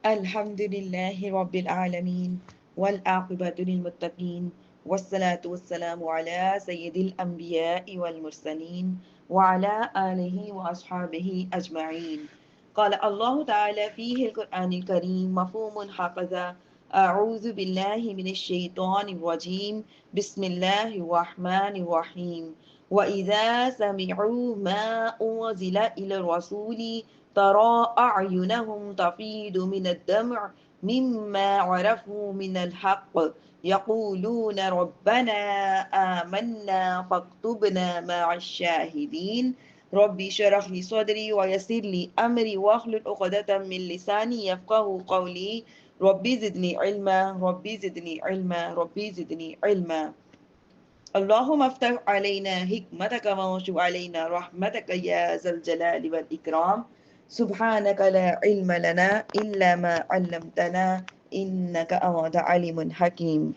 الحمد لله رب العالمين والعاقبة للمتقين والصلاة والسلام على سيد الأنبياء والمرسلين وعلى آله وأصحابه أجمعين. قال الله تعالى فيه القرآن الكريم مفهوم حفظا. أعوذ بالله من الشيطان الرجيم. بسم الله الرحمن الرحيم. وإذا سمعوا ما أنزل إلى الرسول ترى أعينهم تفيض من الدمع مما عرفوا من الحق يقولون ربنا آمنا فاكتبنا مع الشاهدين. ربي اشرح لي صدري ويسر لي أمري واحلل عقدة من لساني يفقه قولي. ربي زدني علما ربي زدني علما ربي زدني علما. اللهم افتح علينا حكمتك وانشر علينا رحمتك يا ذا الجلال والإكرام. سبحانك لا علم لنا إلا ما علمتنا إنك أنت عليم حكيم.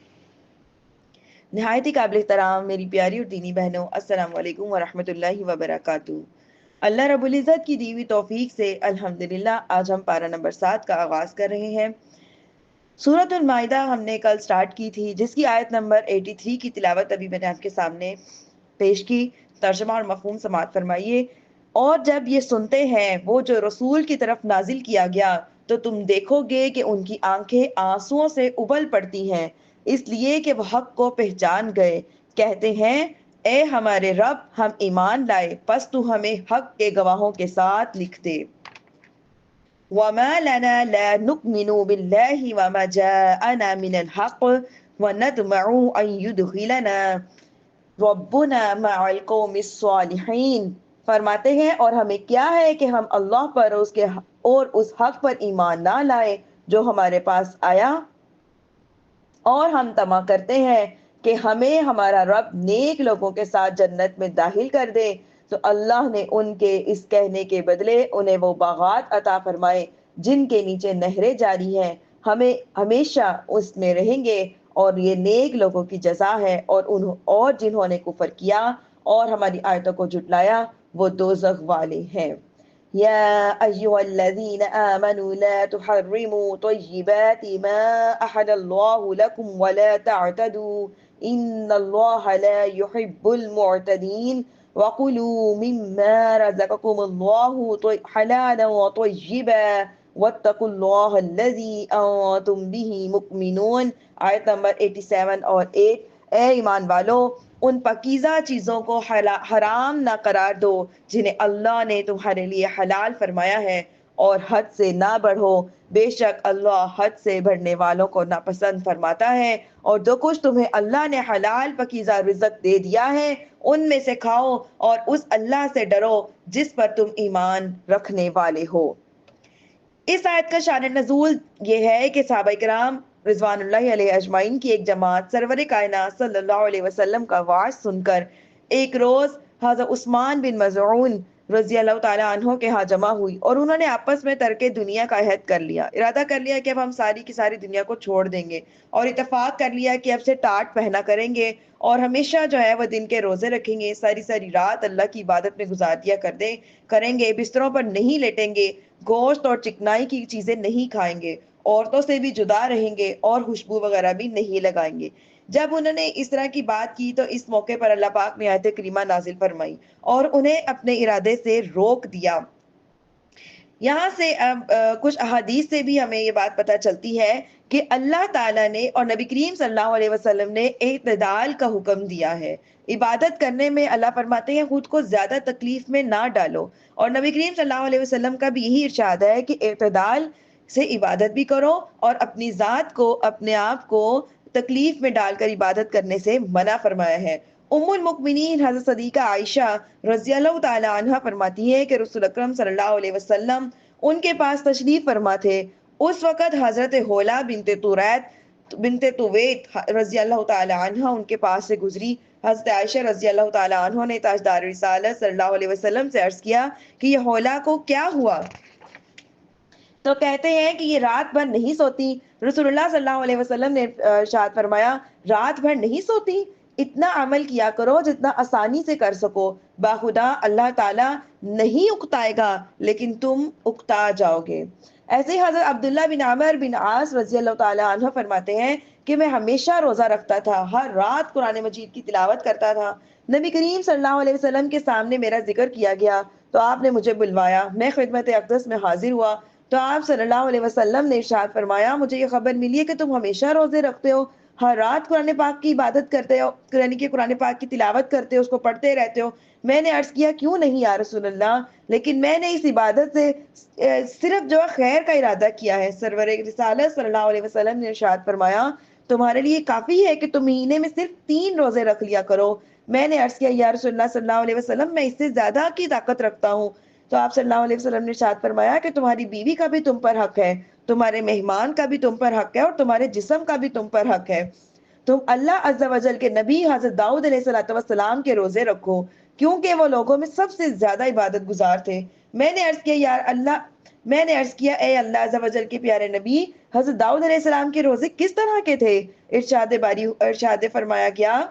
نہایت ہی قابل احترام میری پیاری اور دینی بہنوں، السلام علیکم ورحمۃ اللہ وبرکاتہ۔ اللہ رب العزت کی دی ہوئی توفیق سے الحمدللہ آج ہم پارہ نمبر 7 کا آغاز کر رہے ہیں۔ سورۃ المائدہ ہم نے کل سٹارٹ کی تھی، جس کی آیت نمبر 83 کی تلاوت ابھی میں نے آپ کے سامنے پیش کی۔ ترجمہ اور مفہوم سماعت فرمائیے۔ اور جب یہ سنتے ہیں وہ جو رسول کی طرف نازل کیا گیا تو تم دیکھو گے کہ ان کی آنکھیں آنسوؤں سے ابل پڑتی ہیں، اس لیے کہ وہ حق کو پہچان گئے۔ کہتے ہیں اے ہمارے رب، ہم ایمان لائے، پس تو ہمیں حق کے گواہوں کے ساتھ لکھ دے۔ وَمَا لَنَا لَا نُؤْمِنُ بِاللَّهِ وَمَا جَاءَنَا مِنَ الْحَقِّ وَنَطْمَعُ أَن يُدْخِلَنَا رَبُّنَا مَعَ الْقَوْمِ الصَّالِحِينَ۔ فرماتے ہیں اور ہمیں کیا ہے کہ ہم اللہ پر اور اس حق پر ایمان نہ لائے جو ہمارے پاس آیا، اور ہم طمع کرتے ہیں کہ ہمیں ہمارا رب نیک لوگوں کے ساتھ جنت میں داخل کر دے۔ تو اللہ نے ان کے اس کہنے کے بدلے انہیں وہ باغات عطا فرمائے جن کے نیچے نہریں جاری ہیں، ہمیں ہمیشہ اس میں رہیں گے، اور یہ نیک لوگوں کی جزا ہے۔ اور جنہوں نے کفر کیا اور ہماری آیتوں کو جھٹلایا وہ دوزخ والے ہیں۔ یا ایھا الذین آمنوا لا تحرموا طیبات ما احل اللہ لکم ولا تعتدوا ان اللہ لا يحب المعتدین وَكُلُوا مِمَّا رَزَقَكُمُ اللَّهُ حَلَالًا وَطَيِّبًا وَاتَّقُوا اللَّهَ الَّذِي أَنتُم بِهِ مُؤْمِنُونَ۔ آیت نمبر 87 اور 8۔ اے ایمان والو، ان پاکیزہ چیزوں کو حرام نہ قرار دو جنہیں اللہ نے تمہارے لیے حلال فرمایا ہے، اور حد سے نہ بڑھو، بے شک اللہ حد سے بڑھنے والوں کو ناپسند فرماتا ہے۔ اور جو کچھ تمہیں اللہ نے حلال پاکیزہ رزق دے دیا ہے ان میں سے کھاؤ، اور اس اللہ سے ڈرو جس پر تم ایمان رکھنے والے ہو۔ اس آیت کا شان نزول یہ ہے کہ صحابہ کرام رضوان اللہ علیہ اجمعین کی ایک جماعت سرور کائنات صلی اللہ علیہ وسلم کا وعظ سن کر ایک روز حضرت عثمان بن مظعون رضی اللہ تعالیٰ عنہ کے ہاں جمع ہوئی، اور انہوں نے آپس میں ترک دنیا کا عہد کر لیا، ارادہ کر لیا کہ اب ہم ساری کی ساری دنیا کو چھوڑ دیں گے، اور اتفاق کر لیا کہ اب سے ٹاٹ پہنا کریں گے، اور ہمیشہ جو ہے وہ دن کے روزے رکھیں گے، ساری ساری رات اللہ کی عبادت میں گزار دیا کریں گے، بستروں پر نہیں لیٹیں گے، گوشت اور چکنائی کی چیزیں نہیں کھائیں گے، عورتوں سے بھی جدا رہیں گے، اور خوشبو وغیرہ بھی نہیں لگائیں گے۔ جب انہوں نے اس طرح کی بات کی تو اس موقع پر اللہ پاک نے آیت کریمہ نازل فرمائی اور انہیں اپنے ارادے سے روک دیا۔ یہاں سے اب کچھ احادیث سے بھی ہمیں یہ بات پتہ چلتی ہے کہ اللہ تعالیٰ نے اور نبی کریم صلی اللہ علیہ وسلم نے اعتدال کا حکم دیا ہے۔ عبادت کرنے میں اللہ فرماتے ہیں خود کو زیادہ تکلیف میں نہ ڈالو، اور نبی کریم صلی اللہ علیہ وسلم کا بھی یہی ارشاد ہے کہ اعتدال سے عبادت بھی کرو، اور اپنی ذات کو، اپنے آپ کو تکلیف میں ڈال کر عبادت کرنے سے منع فرمایا ہے۔ ام المؤمنین حضرت صدیقہ عائشہ رضی اللہ تعالی عنہ فرماتی ہے کہ رسول اکرم صلی اللہ علیہ وسلم ان کے پاس تشریف فرما تھے۔ اس وقت حضرت حولہ بنت طویت رضی اللہ تعالی عنہ ان کے پاس سے گزری۔ حضرت عائشہ رضی اللہ تعالی عنہ نے تاجدار رسالت صلی اللہ علیہ وسلم سے عرض کیا کہ یہ حولہ کو کیا ہوا؟ تو کہتے ہیں کہ یہ رات بھر نہیں سوتی۔ رسول اللہ صلی اللہ علیہ وسلم نے ارشاد فرمایا رات بھر نہیں سوتی؟ اتنا عمل کیا کرو جتنا آسانی سے کر سکو، باخدا اللہ تعالیٰ نہیں اکتائے گا لیکن تم اکتا جاؤ گے۔ ایسے ہی حضرت عبداللہ بن عمر بن عاص رضی اللہ تعالی عنہ فرماتے ہیں کہ میں ہمیشہ روزہ رکھتا تھا، ہر رات قرآن مجید کی تلاوت کرتا تھا۔ نبی کریم صلی اللہ علیہ وسلم کے سامنے میرا ذکر کیا گیا تو آپ نے مجھے بلوایا، میں خدمت اقدس میں حاضر ہوا تو آپ صلی اللہ علیہ وسلم نے ارشاد فرمایا مجھے یہ خبر ملی ہے کہ تم ہمیشہ روزے رکھتے ہو، ہر رات قرآن پاک کی عبادت کرتے ہو، یعنی کہ قرآن پاک کی تلاوت کرتے ہو، اس کو پڑھتے رہتے ہو۔ میں نے عرض کیا کیوں نہیں یا رسول اللہ، لیکن میں نے اس عبادت سے صرف جو خیر کا ارادہ کیا ہے۔ سرور رسالت صلی اللہ علیہ وسلم نے ارشاد فرمایا تمہارے لیے کافی ہے کہ تم مہینے میں صرف 3 روزے رکھ لیا کرو۔ میں نے عرض کیا یا رسول اللہ صلی اللہ علیہ وسلم میں اس سے زیادہ کی طاقت رکھتا ہوں۔ تو آپ صلی اللہ علیہ وسلم نے ارشاد فرمایا کہ تمہاری بیوی کا بھی تم پر حق ہے، تمہارے مہمان کا بھی تم پر حق ہے، اور تمہارے جسم کا بھی تم پر حق ہے۔ تم اللہ عز و جل کے نبی حضرت داؤد علیہ السلام کے روزے رکھو کیونکہ وہ لوگوں میں سب سے زیادہ عبادت گزار تھے۔ میں نے عرض کیا یا اللہ، میں نے عرض کیا اے اللہ عز و جل کے پیارے نبی، حضرت داؤد علیہ السلام کے روزے کس طرح کے تھے؟ ارشاد فرمایا کیا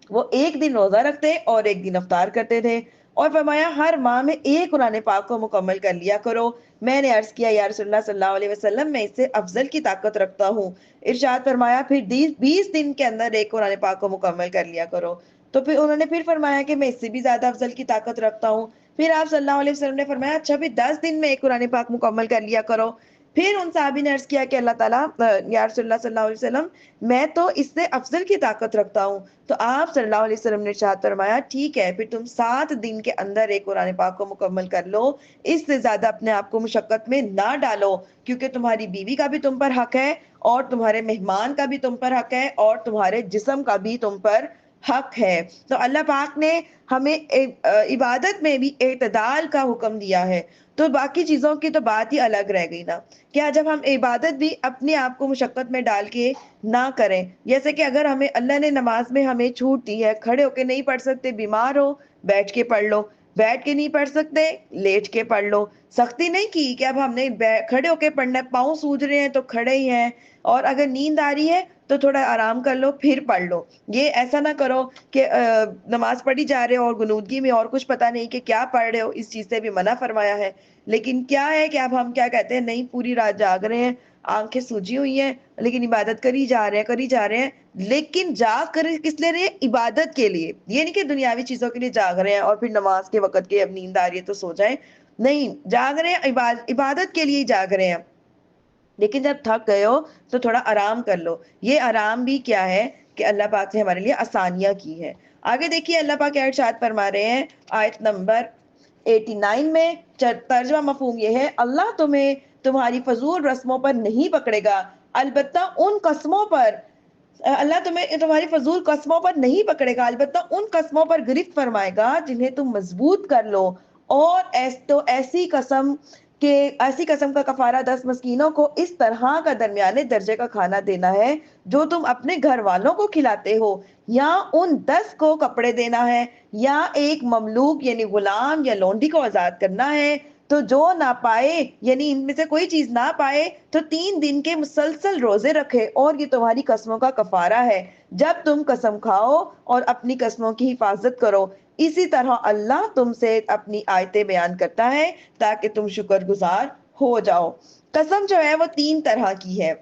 وہ ایک دن روزہ رکھتے اور ایک دن افطار کرتے تھے، اور فرمایا ہر ماہ میں ایک قرآن پاک کو مکمل کر لیا کرو۔ میں نے عرض کیا یا رسول اللہ صلی اللہ علیہ وسلم میں اس سے افضل کی طاقت رکھتا ہوں۔ ارشاد فرمایا پھر 20 دن کے اندر ایک قرآن پاک کو مکمل کر لیا کرو۔ تو پھر انہوں نے پھر فرمایا کہ میں اس سے بھی زیادہ افضل کی طاقت رکھتا ہوں۔ پھر آپ صلی اللہ علیہ وسلم نے فرمایا اچھا پھر 10 دن میں ایک قرآن پاک مکمل کر لیا کرو۔ پھر ان صحابی نے عرض کیا کہ اللہ تعالیٰ یا رسول اللہ صلی اللہ علیہ وسلم میں تو اس سے افضل کی طاقت رکھتا ہوں۔ تو آپ صلی اللہ علیہ وسلم نے ارشاد فرمایا ٹھیک ہے پھر تم 7 دن کے اندر ایک قرآن پاک کو مکمل کر لو، اس سے زیادہ اپنے آپ کو مشقت میں نہ ڈالو، کیونکہ تمہاری بیوی کا بھی تم پر حق ہے، اور تمہارے مہمان کا بھی تم پر حق ہے، اور تمہارے جسم کا بھی تم پر حق ہے۔ تو اللہ پاک نے ہمیں عبادت میں بھی اعتدال کا حکم دیا ہے، تو باقی چیزوں کی تو بات ہی الگ رہ گئی نا۔ کیا جب ہم عبادت بھی اپنے آپ کو مشقت میں ڈال کے نہ کریں، جیسے کہ اگر ہمیں اللہ نے نماز میں ہمیں چھوٹ دی ہے، کھڑے ہو کے نہیں پڑھ سکتے، بیمار ہو بیٹھ کے پڑھ لو، بیٹھ کے نہیں پڑھ سکتے لیٹ کے پڑھ لو، سختی نہیں کی کہ اب ہم نے کھڑے ہو کے پڑھنا ہے، پاؤں سوج رہے ہیں تو کھڑے ہی ہیں، اور اگر نیند آ رہی ہے تو تھوڑا آرام کر لو پھر پڑھ لو۔ یہ ایسا نہ کرو کہ نماز پڑھی جا رہے ہو اور غنودگی میں اور کچھ پتہ نہیں کہ کیا پڑھ رہے ہو، اس چیز سے بھی منع فرمایا ہے۔ لیکن کیا ہے کہ اب ہم کیا کہتے ہیں نہیں پوری رات جاگ رہے ہیں، آنکھیں سوجی ہوئی ہیں لیکن عبادت کری جا رہے ہیں، لیکن جاگ کر کس لیے رہے ہیں؟ عبادت کے لیے، یہ نہیں کہ دنیاوی چیزوں کے لیے جاگ رہے ہیں اور پھر نماز کے وقت کے اب نیند آ رہی ہے تو سو جائیں، نہیں، جاگ رہے ہیں عبادت کے لیے جاگ رہے ہیں، لیکن جب تھک گئے ہو تو تھوڑا آرام کر لو۔ یہ آرام بھی کیا ہے کہ اللہ پاک نے ہمارے لیے آسانیاں کی ہے۔ آگے دیکھیے اللہ پاک کیا ارشاد فرما رہے ہیں آیت نمبر 89 میں، ترجمہ مفہوم یہ ہے اللہ تمہیں تمہاری فضول رسموں پر نہیں پکڑے گا، البتہ ان قسموں پر، اللہ تمہیں تمہاری فضول قسموں پر نہیں پکڑے گا، البتہ ان قسموں پر گرفت فرمائے گا جنہیں تم مضبوط کر لو، اور ایسی قسم کا کفارہ 10 مسکینوں کو اس طرح کا درمیانے درجے کا کھانا دینا ہے جو تم اپنے گھر والوں کو کھلاتے ہو، یا ان 10 کو کپڑے دینا ہے، یا ایک مملوک یعنی غلام یا لونڈی کو آزاد کرنا ہے۔ تو جو نہ پائے یعنی ان میں سے کوئی چیز نہ پائے تو 3 دن کے مسلسل روزے رکھے، اور یہ تمہاری قسموں کا کفارہ ہے جب تم قسم کھاؤ اور اپنی قسموں کی حفاظت کرو۔ اسی طرح اللہ تم سے اپنی آیتیں بیان کرتا ہے تاکہ تم شکر گزار ہو جاؤ۔ قسم جو ہے وہ 3 طرح کی ہے۔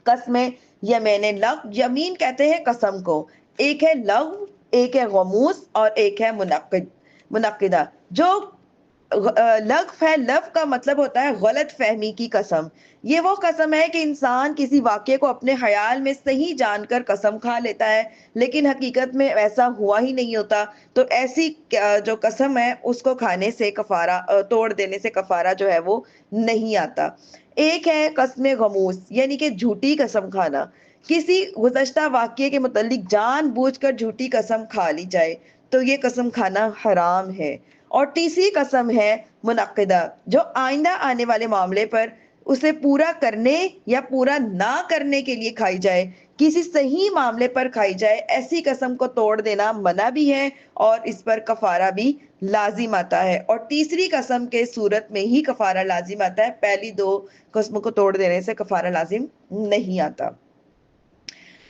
قسم یمین لغو، یمین کہتے ہیں قسم کو، ایک ہے لغو، ایک ہے غموس، اور ایک ہے منعقدہ۔ جو لغو ہے، لغو کا مطلب ہوتا ہے غلط فہمی کی قسم۔ یہ وہ قسم ہے کہ انسان کسی واقعے کو اپنے خیال میں صحیح جان کر قسم کھا لیتا ہے لیکن حقیقت میں ایسا ہوا ہی نہیں ہوتا، تو ایسی جو قسم ہے اس کو کھانے سے کفارہ، توڑ دینے سے کفارہ جو ہے وہ نہیں آتا۔ ایک ہے قسم غموس، یعنی کہ جھوٹی قسم کھانا، کسی گزشتہ واقعے کے متعلق جان بوجھ کر جھوٹی قسم کھا لی جائے تو یہ قسم کھانا حرام ہے۔ اور تیسری قسم ہے منعقدہ، جو آئندہ آنے والے معاملے پر اسے پورا کرنے یا پورا نہ کرنے کے لیے کھائی جائے، کسی صحیح معاملے پر کھائی جائے، ایسی قسم کو توڑ دینا منع بھی ہے اور اس پر کفارہ بھی لازم آتا ہے، اور تیسری قسم کے صورت میں ہی کفارہ لازم آتا ہے، پہلی 2 قسموں کو توڑ دینے سے کفارہ لازم نہیں آتا۔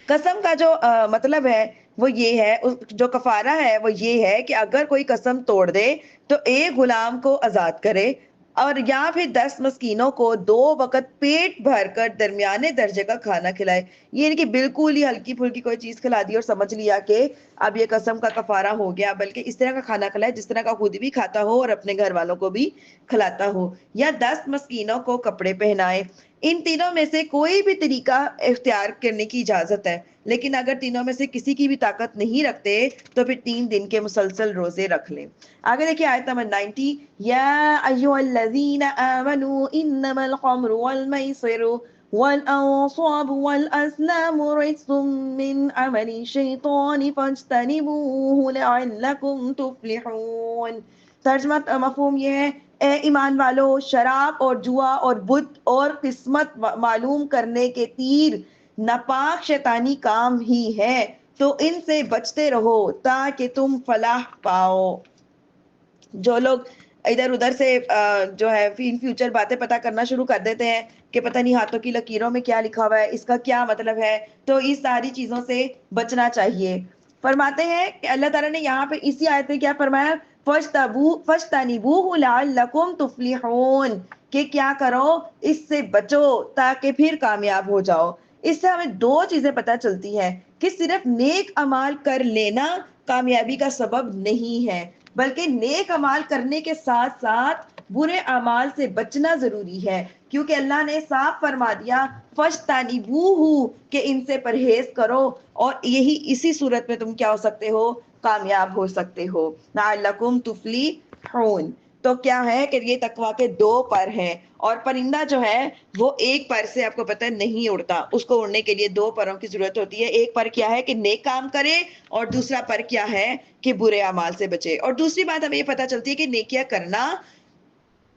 قسم کا جو مطلب ہے وہ یہ ہے، جو کفارہ ہے وہ یہ ہے کہ اگر کوئی قسم توڑ دے تو ایک غلام کو آزاد کرے، اور یا پھر 10 مسکینوں کو 2 وقت پیٹ بھر کر درمیانے درجے کا کھانا کھلائے. یہ نہیں کہ بالکل ہی ہلکی پھلکی کوئی چیز کھلا دی اور سمجھ لیا کہ اب یہ قسم کا کفارہ ہو گیا، بلکہ اس طرح کا کھانا کھلائے جس طرح کا خود بھی کھاتا ہو اور اپنے گھر والوں کو بھی کھلاتا ہو. یا 10 مسکینوں کو کپڑے پہنائے. ان تینوں میں سے کوئی بھی طریقہ اختیار کرنے کی اجازت ہے، لیکن اگر تینوں میں سے کسی کی بھی طاقت نہیں رکھتے تو پھر 3 دن کے مسلسل روزے رکھ لیں. آگے دیکھیے آیت نمبر 90. یا ایھا الذین آمنوا انما الخمر والمیسر والانصاب والازلام رجس من عمل الشیطان فاجتنبوه لعلکم تفلحون. ترجمہ مفہوم یہ ہے، اے ایمان والو، شراب اور جوا اور بت اور قسمت معلوم کرنے کے تیر ناپاک شیطانی کام ہی ہے، تو ان سے بچتے رہو تاکہ تم فلاح پاؤ. جو لوگ ادھر ادھر سے جو ہے ان فیوچر باتیں پتہ کرنا شروع کر دیتے ہیں کہ پتہ نہیں ہاتھوں کی لکیروں میں کیا لکھا ہوا ہے، اس کا کیا مطلب ہے، تو اس ساری چیزوں سے بچنا چاہیے. فرماتے ہیں کہ اللہ تعالیٰ نے یہاں پہ اسی آیت میں کیا فرمایا، فَاجْتَنِبُوهُ لَعَلَّكُمْ تُفْلِحُونَ، کہ کیا کرو، اس سے بچو تاکہ پھر کامیاب ہو جاؤ. اس سے ہمیں 2 چیزیں پتہ چلتی ہیں کہ صرف نیک اعمال کر لینا کامیابی کا سبب نہیں ہے، بلکہ نیک اعمال کرنے کے ساتھ ساتھ برے اعمال سے بچنا ضروری ہے، کیونکہ اللہ نے صاف فرما دیا فَاجْتَنِبُوهُ کہ ان سے پرہیز کرو، اور یہی اسی صورت میں تم کیا ہو سکتے ہو، کامیاب ہو سکتے ہو. لَعَلَّكُمْ تُفْلِحُونَ. تو کیا ہے کہ یہ تقویٰ کے 2 پر ہیں، اور پرندہ جو ہے وہ ایک پر سے آپ کو پتہ نہیں اڑتا، اس کو اڑنے کے لیے 2 پروں کی ضرورت ہوتی ہے. ایک پر کیا ہے کہ نیک کام کرے، اور دوسرا پر کیا ہے کہ برے اعمال سے بچے. اور دوسری بات ہمیں یہ پتہ چلتی ہے کہ نیکیاں کرنا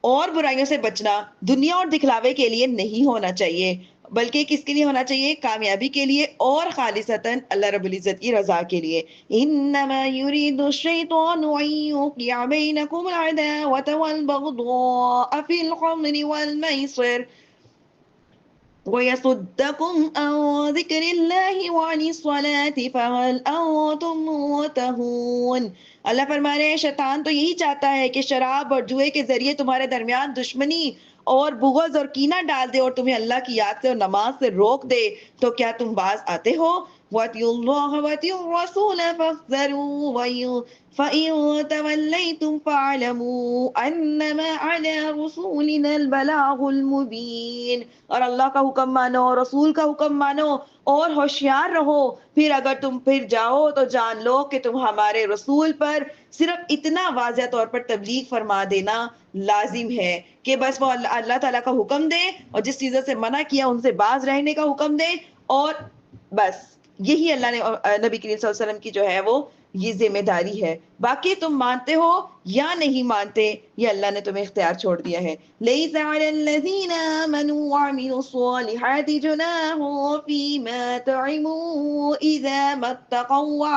اور برائیوں سے بچنا دنیا اور دکھلاوے کے لیے نہیں ہونا چاہیے، بلکہ کس کے لیے ہونا چاہیے، کامیابی کے لیے اور خالصتاً اللہ رب العزت کی رضا کے لیے. انما يريد الشيطان ان يوقع بينكم العداوة والبغضاء في الخمر والميسر وَيَصُدَّكُمْ عَنْ ذِكْرِ اللَّهِ وَعَنِ الصَّلَاةِ فَهَلْ أَنْتُمْ مُنْتَهُونَ. اللہ فرما رہے ہیں شیطان تو یہی چاہتا ہے کہ شراب اور جوئے کے ذریعے تمہارے درمیان دشمنی اور بغض اور کینہ ڈال دے، اور تمہیں اللہ کی یاد سے اور نماز سے روک دے. تو کیا تم باز آتے ہو؟ وَأَطِيعُوا اللَّهَ وَأَطِيعُوا الرَّسُولَ فَاحْذَرُوا فَإِن تَوَلَّيْتُمْ فَاعْلَمُوا أَنَّمَا عَلَى رُسُولِنَا الْبَلَاغُ الْمُبِينُ. اور اللہ کا حکم مانو، رسول کا حکم مانو، اور ہوشیار رہو. پھر اگر تم پھر جاؤ تو جان لو کہ تم ہمارے رسول پر صرف اتنا واضح طور پر تبلیغ فرما دینا لازم ہے کہ بس وہ اللہ تعالیٰ کا حکم دے، اور جس چیزوں سے منع کیا ان سے باز رہنے کا حکم دے، اور بس یہی اللہ نے نبی کریم صلی اللہ علیہ وسلم کی جو ہے وہ یہ ذمہ داری ہے. باقی تم مانتے ہو یا نہیں مانتے، یہ اللہ نے تمہیں اختیار چھوڑ دیا ہے. لَيْسَ عَلَى الَّذِينَ آمَنُوا وَعَمِلُوا الصَّالِحَاتِ جُنَاحٌ فِيمَا طَعِمُوا إِذَا مَا اتَّقَوْا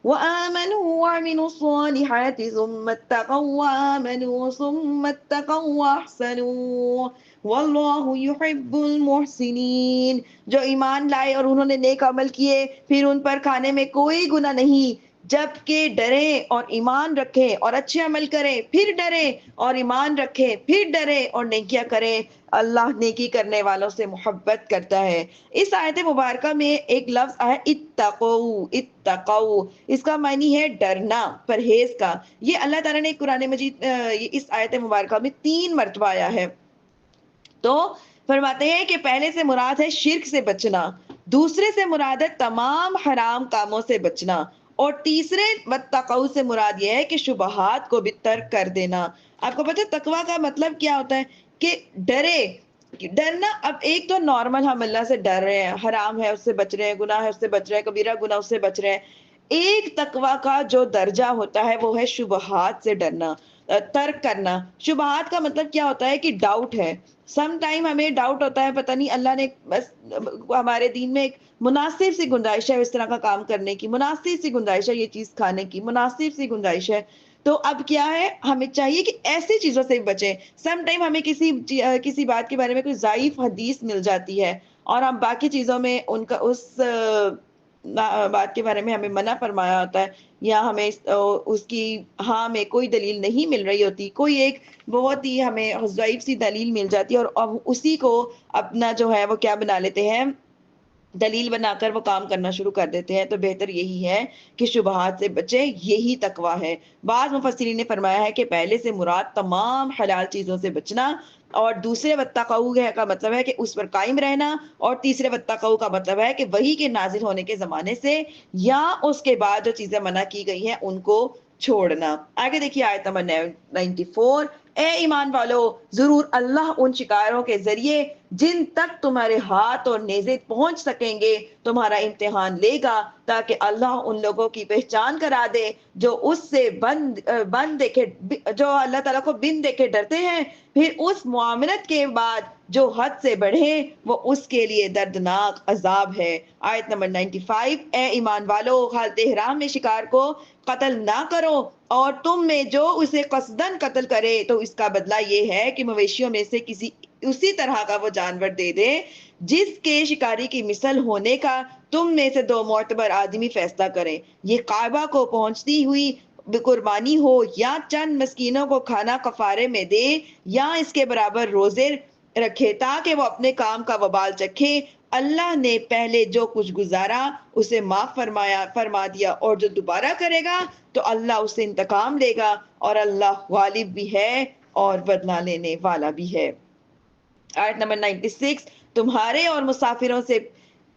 وَآمَنُوا وَعَمِلُوا الصَّالِحَاتِ ثُمَّ اتَّقَوْا وَآمَنُوا ثُمَّ اتَّقَوْا وَأَحْسَنُوا وَاللَّهُ يُحِبُّ الْمُحْسِنِينَ. جو ایمان لائے اور انہوں نے نیک عمل کیے، پھر ان پر کھانے میں کوئی گناہ نہیں، جب کہ ڈریں اور ایمان رکھیں اور اچھے عمل کریں، پھر ڈریں اور ایمان رکھیں، پھر ڈریں اور نیکیاں کریں. اللہ نیکی کرنے والوں سے محبت کرتا ہے. اس آیت مبارکہ میں ایک لفظ آیا اتقوا. اتقوا اس کا معنی ہے ڈرنا، پرہیز کا. یہ اللہ تعالیٰ نے قرآن مجید اس آیت مبارکہ میں 3 مرتبہ آیا ہے. تو فرماتے ہیں کہ پہلے سے مراد ہے شرک سے بچنا، دوسرے سے مراد ہے تمام حرام کاموں سے بچنا، اور تیسرے واتقوا سے مراد یہ ہے کہ شبہات کو بھی ترک کر دینا. آپ کو پتہ ہے تقویٰ کا مطلب کیا ہوتا ہے کہ ڈرے. ڈرنا اب ایک تو نارمل ہم اللہ سے ڈر رہے ہیں، حرام ہے اس سے بچ رہے ہیں، گناہ ہے اس سے بچ رہے ہیں، کبیرہ گناہ اس سے بچ رہے ہیں. ایک تقویٰ کا جو درجہ ہوتا ہے وہ ہے شبہات سے ڈرنا، ترک کرنا. شبہات کا مطلب کیا ہوتا ہے کہ ڈاؤٹ ہے. سم ٹائم ہمیں ڈاؤٹ ہوتا ہے پتہ نہیں اللہ نے بس ہمارے دین میں ایک مناسب سی گنجائش ہے اس طرح کا کام کرنے کی، مناسب سی گنجائش ہے یہ چیز کھانے کی، مناسب سی گنجائش ہے. تو اب کیا ہے، ہمیں چاہیے کہ ایسی چیزوں سے بچیں. سم ٹائم ہمیں کسی بات کے بارے میں کوئی ضعیف حدیث مل جاتی ہے، اور ہم باقی چیزوں میں ان کا اس بات کے بارے میں ہمیں منع فرمایا ہوتا ہے یا ہمیں اس کی ہاں میں کوئی دلیل نہیں مل رہی ہوتی، کوئی ایک بہت ہی ہمیں ضعیف سی دلیل مل جاتی ہے اور اب اسی کو اپنا جو ہے وہ کیا بنا لیتے ہیں، دلیل بنا کر وہ کام کرنا شروع کر دیتے ہیں. تو بہتر یہی ہے کہ شبہات سے بچیں، یہی تقویٰ ہے. بعض مفسرین نے فرمایا ہے کہ پہلے سے مراد تمام حلال چیزوں سے بچنا، اور دوسرے واتقوا کا مطلب ہے کہ اس پر قائم رہنا، اور تیسرے واتقوا کا مطلب ہے کہ وحی کے نازل ہونے کے زمانے سے یا اس کے بعد جو چیزیں منع کی گئی ہیں ان کو چھوڑنا. آگے دیکھیے آیت نمبر 94. اے ایمان والو، ضرور اللہ ان شکاروں کے ذریعے جن تک تمہارے ہاتھ اور نیزے پہنچ سکیں گے تمہارا امتحان لے گا، تاکہ اللہ ان لوگوں کی پہچان کرا دے جو اس سے بند دیکھے، جو اللہ تعالیٰ کو بن دیکھے ڈرتے ہیں، پھر اس معاملت کے بعد جو حد سے بڑھے وہ اس کے لیے دردناک عذاب ہے. آیت نمبر 95. اے ایمان والو، حالت احرام میں شکار کو قتل نہ کرو، اور تم میں جو اسے قصدن قتل کرے تو اس کا بدلہ یہ ہے کہ مویشیوں میں سے کسی اسی طرح کا وہ جانور دے دے جس کے شکاری کی مثل ہونے کا تم میں سے 2 معتبر آدمی فیصلہ کریں. یہ کعبہ کو پہنچتی ہوئی قربانی ہو یا چند مسکینوں کو کھانا کفارے میں دے یا اس کے برابر روزے رکھے تاکہ وہ اپنے کام کا وبال چکھے. اللہ نے پہلے جو کچھ گزارا اسے معاف فرما دیا، اور جو دوبارہ کرے گا تو اللہ اس سے انتقام لے گا، اور اللہ غالب بھی ہے اور بدلہ لینے والا بھی ہے. آیت نمبر 96. تمہارے اور مسافروں سے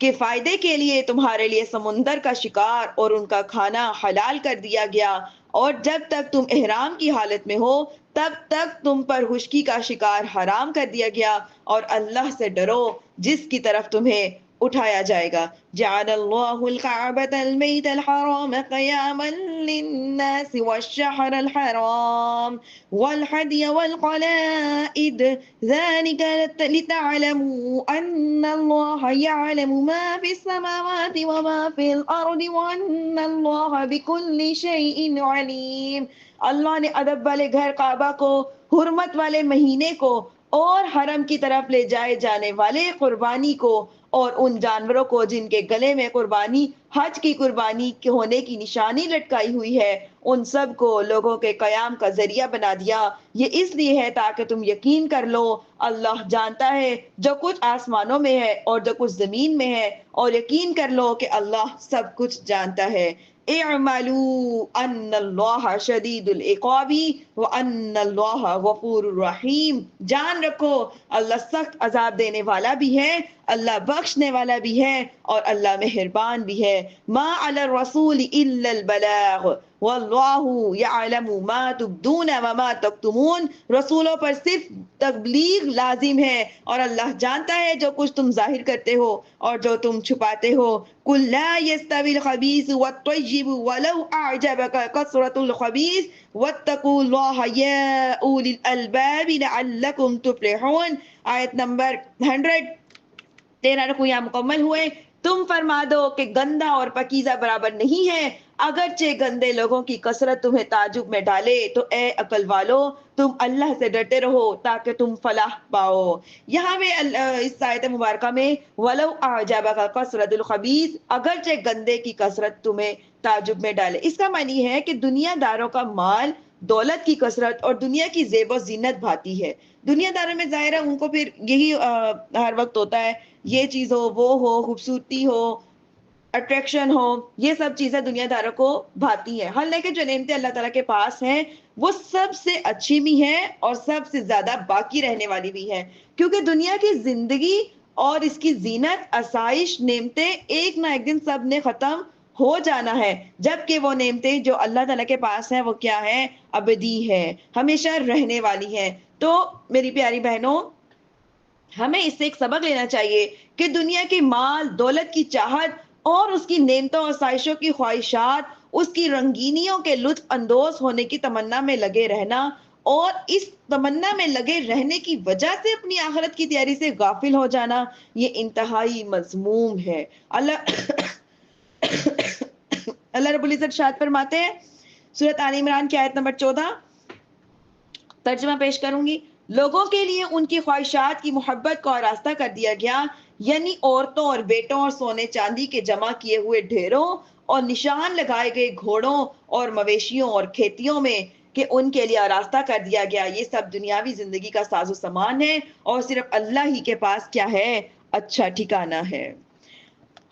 کے فائدے کے لیے تمہارے لیے سمندر کا شکار اور ان کا کھانا حلال کر دیا گیا، اور جب تک تم احرام کی حالت میں ہو تب تک تم پر خشکی کا شکار حرام کر دیا گیا، اور اللہ سے ڈرو جس کی طرف تمہیں اٹھایا جائے گا. جعل اللہ الكعبة البيت الحرام قياما للناس والشهر الحرام والهدي والقلائد ذلك لتعلموا أن الله يعلم ما في السماوات وما في الأرض وأن الله بكل شيء عليم. اللہ نے ادب والے گھر کعبہ کو، حرمت والے مہینے کو، اور حرم کی طرف لے جائے جانے والے قربانی کو، اور ان جانوروں کو جن کے گلے میں قربانی حج کی قربانی ہونے کی نشانی لٹکائی ہوئی ہے، ان سب کو لوگوں کے قیام کا ذریعہ بنا دیا. یہ اس لیے ہے تاکہ تم یقین کر لو اللہ جانتا ہے جو کچھ آسمانوں میں ہے اور جو کچھ زمین میں ہے، اور یقین کر لو کہ اللہ سب کچھ جانتا ہے. اعملوا ان اللہ شدید العقاب وان اللہ غفور رحیم. جان رکھو اللہ سخت عذاب دینے والا بھی ہے، اللہ بخشنے والا بھی ہے، اور اللہ مہربان بھی ہے. ما علی الرسول الا البلاغ واللہ یعلم ما تبدون وما تکتمون. رسولوں پر صرف تبلیغ لازم ہے، اور اللہ جانتا ہے جو کچھ تم ظاہر کرتے ہو اور جو تم چھپاتے ہو. قل لا يستوي الخبيث والطيب ولو اعجبك كثرة الخبيث واتقوا الله يا اولي الالباب لعلكم تفلحون. آیت نمبر 100. 13 رکوع یہاں مکمل ہوئے. تم فرما دو کہ گندا اور پاکیزہ برابر نہیں ہے، اگرچہ گندے لوگوں کی کثرت تمہیں تعجب میں ڈالے، تو اے عقل والو تم اللہ سے ڈرتے رہو تاکہ تم فلاح پاؤ. یہاں میں اس آیت مبارکہ میں وَلَوْ أَعْجَبَكَ كَثْرَةُ الْخَبِيثِ، اگرچہ گندے کی کثرت تمہیں تعجب میں ڈالے، اس کا معنی ہے کہ دنیا داروں کا مال دولت کی کثرت اور دنیا کی زیب و زینت بھاتی ہے. دنیا داروں میں ظاہر ہے ان کو پھر یہی ہر وقت ہوتا ہے، یہ چیز ہو، وہ ہو، خوبصورتی ہو، اٹریکشن ہو، یہ سب چیزیں دنیا داروں کو بھاتی ہے. حالانکہ جو نعمتیں اللہ تعالیٰ کے پاس ہیں وہ سب سے اچھی بھی ہیں اور سب سے زیادہ باقی رہنے والی بھی ہے، کیونکہ دنیا کی زندگی اور اس کی زینت، آسائش، نعمتیں ایک نہ ایک دن سب نے ختم ہو جانا ہے، جبکہ وہ نعمتیں جو اللہ تعالیٰ کے پاس ہیں وہ کیا ہیں؟ ابدی ہے، ہمیشہ رہنے والی ہیں. تو میری پیاری بہنوں، ہمیں اس سے ایک سبق لینا چاہیے کہ دنیا کی مال دولت کی چاہت اور اس کی نعمتوں اور سائشوں کی خواہشات، اس کی رنگینیوں کے لطف اندوز ہونے کی تمنا میں لگے رہنا، اور اس تمنا میں لگے رہنے کی وجہ سے اپنی آخرت کی تیاری سے غافل ہو جانا، یہ انتہائی مذموم ہے. اللہ رب العزت ارشاد فرماتے ہیں سورۃ آل عمران کی آیت نمبر 14، ترجمہ پیش کروں گی. لوگوں کے لیے ان کی خواہشات کی محبت کو آراستہ کر دیا گیا، یعنی عورتوں اور بیٹوں اور سونے چاندی کے جمع کیے ہوئے ڈھیروں اور نشان لگائے گئے گھوڑوں اور مویشیوں اور کھیتیوں میں، کہ ان کے لیے آراستہ کر دیا گیا۔ یہ سب دنیاوی زندگی کا ساز و سامان ہے اور صرف اللہ ہی کے پاس کیا ہے؟ اچھا ٹھکانہ ہے۔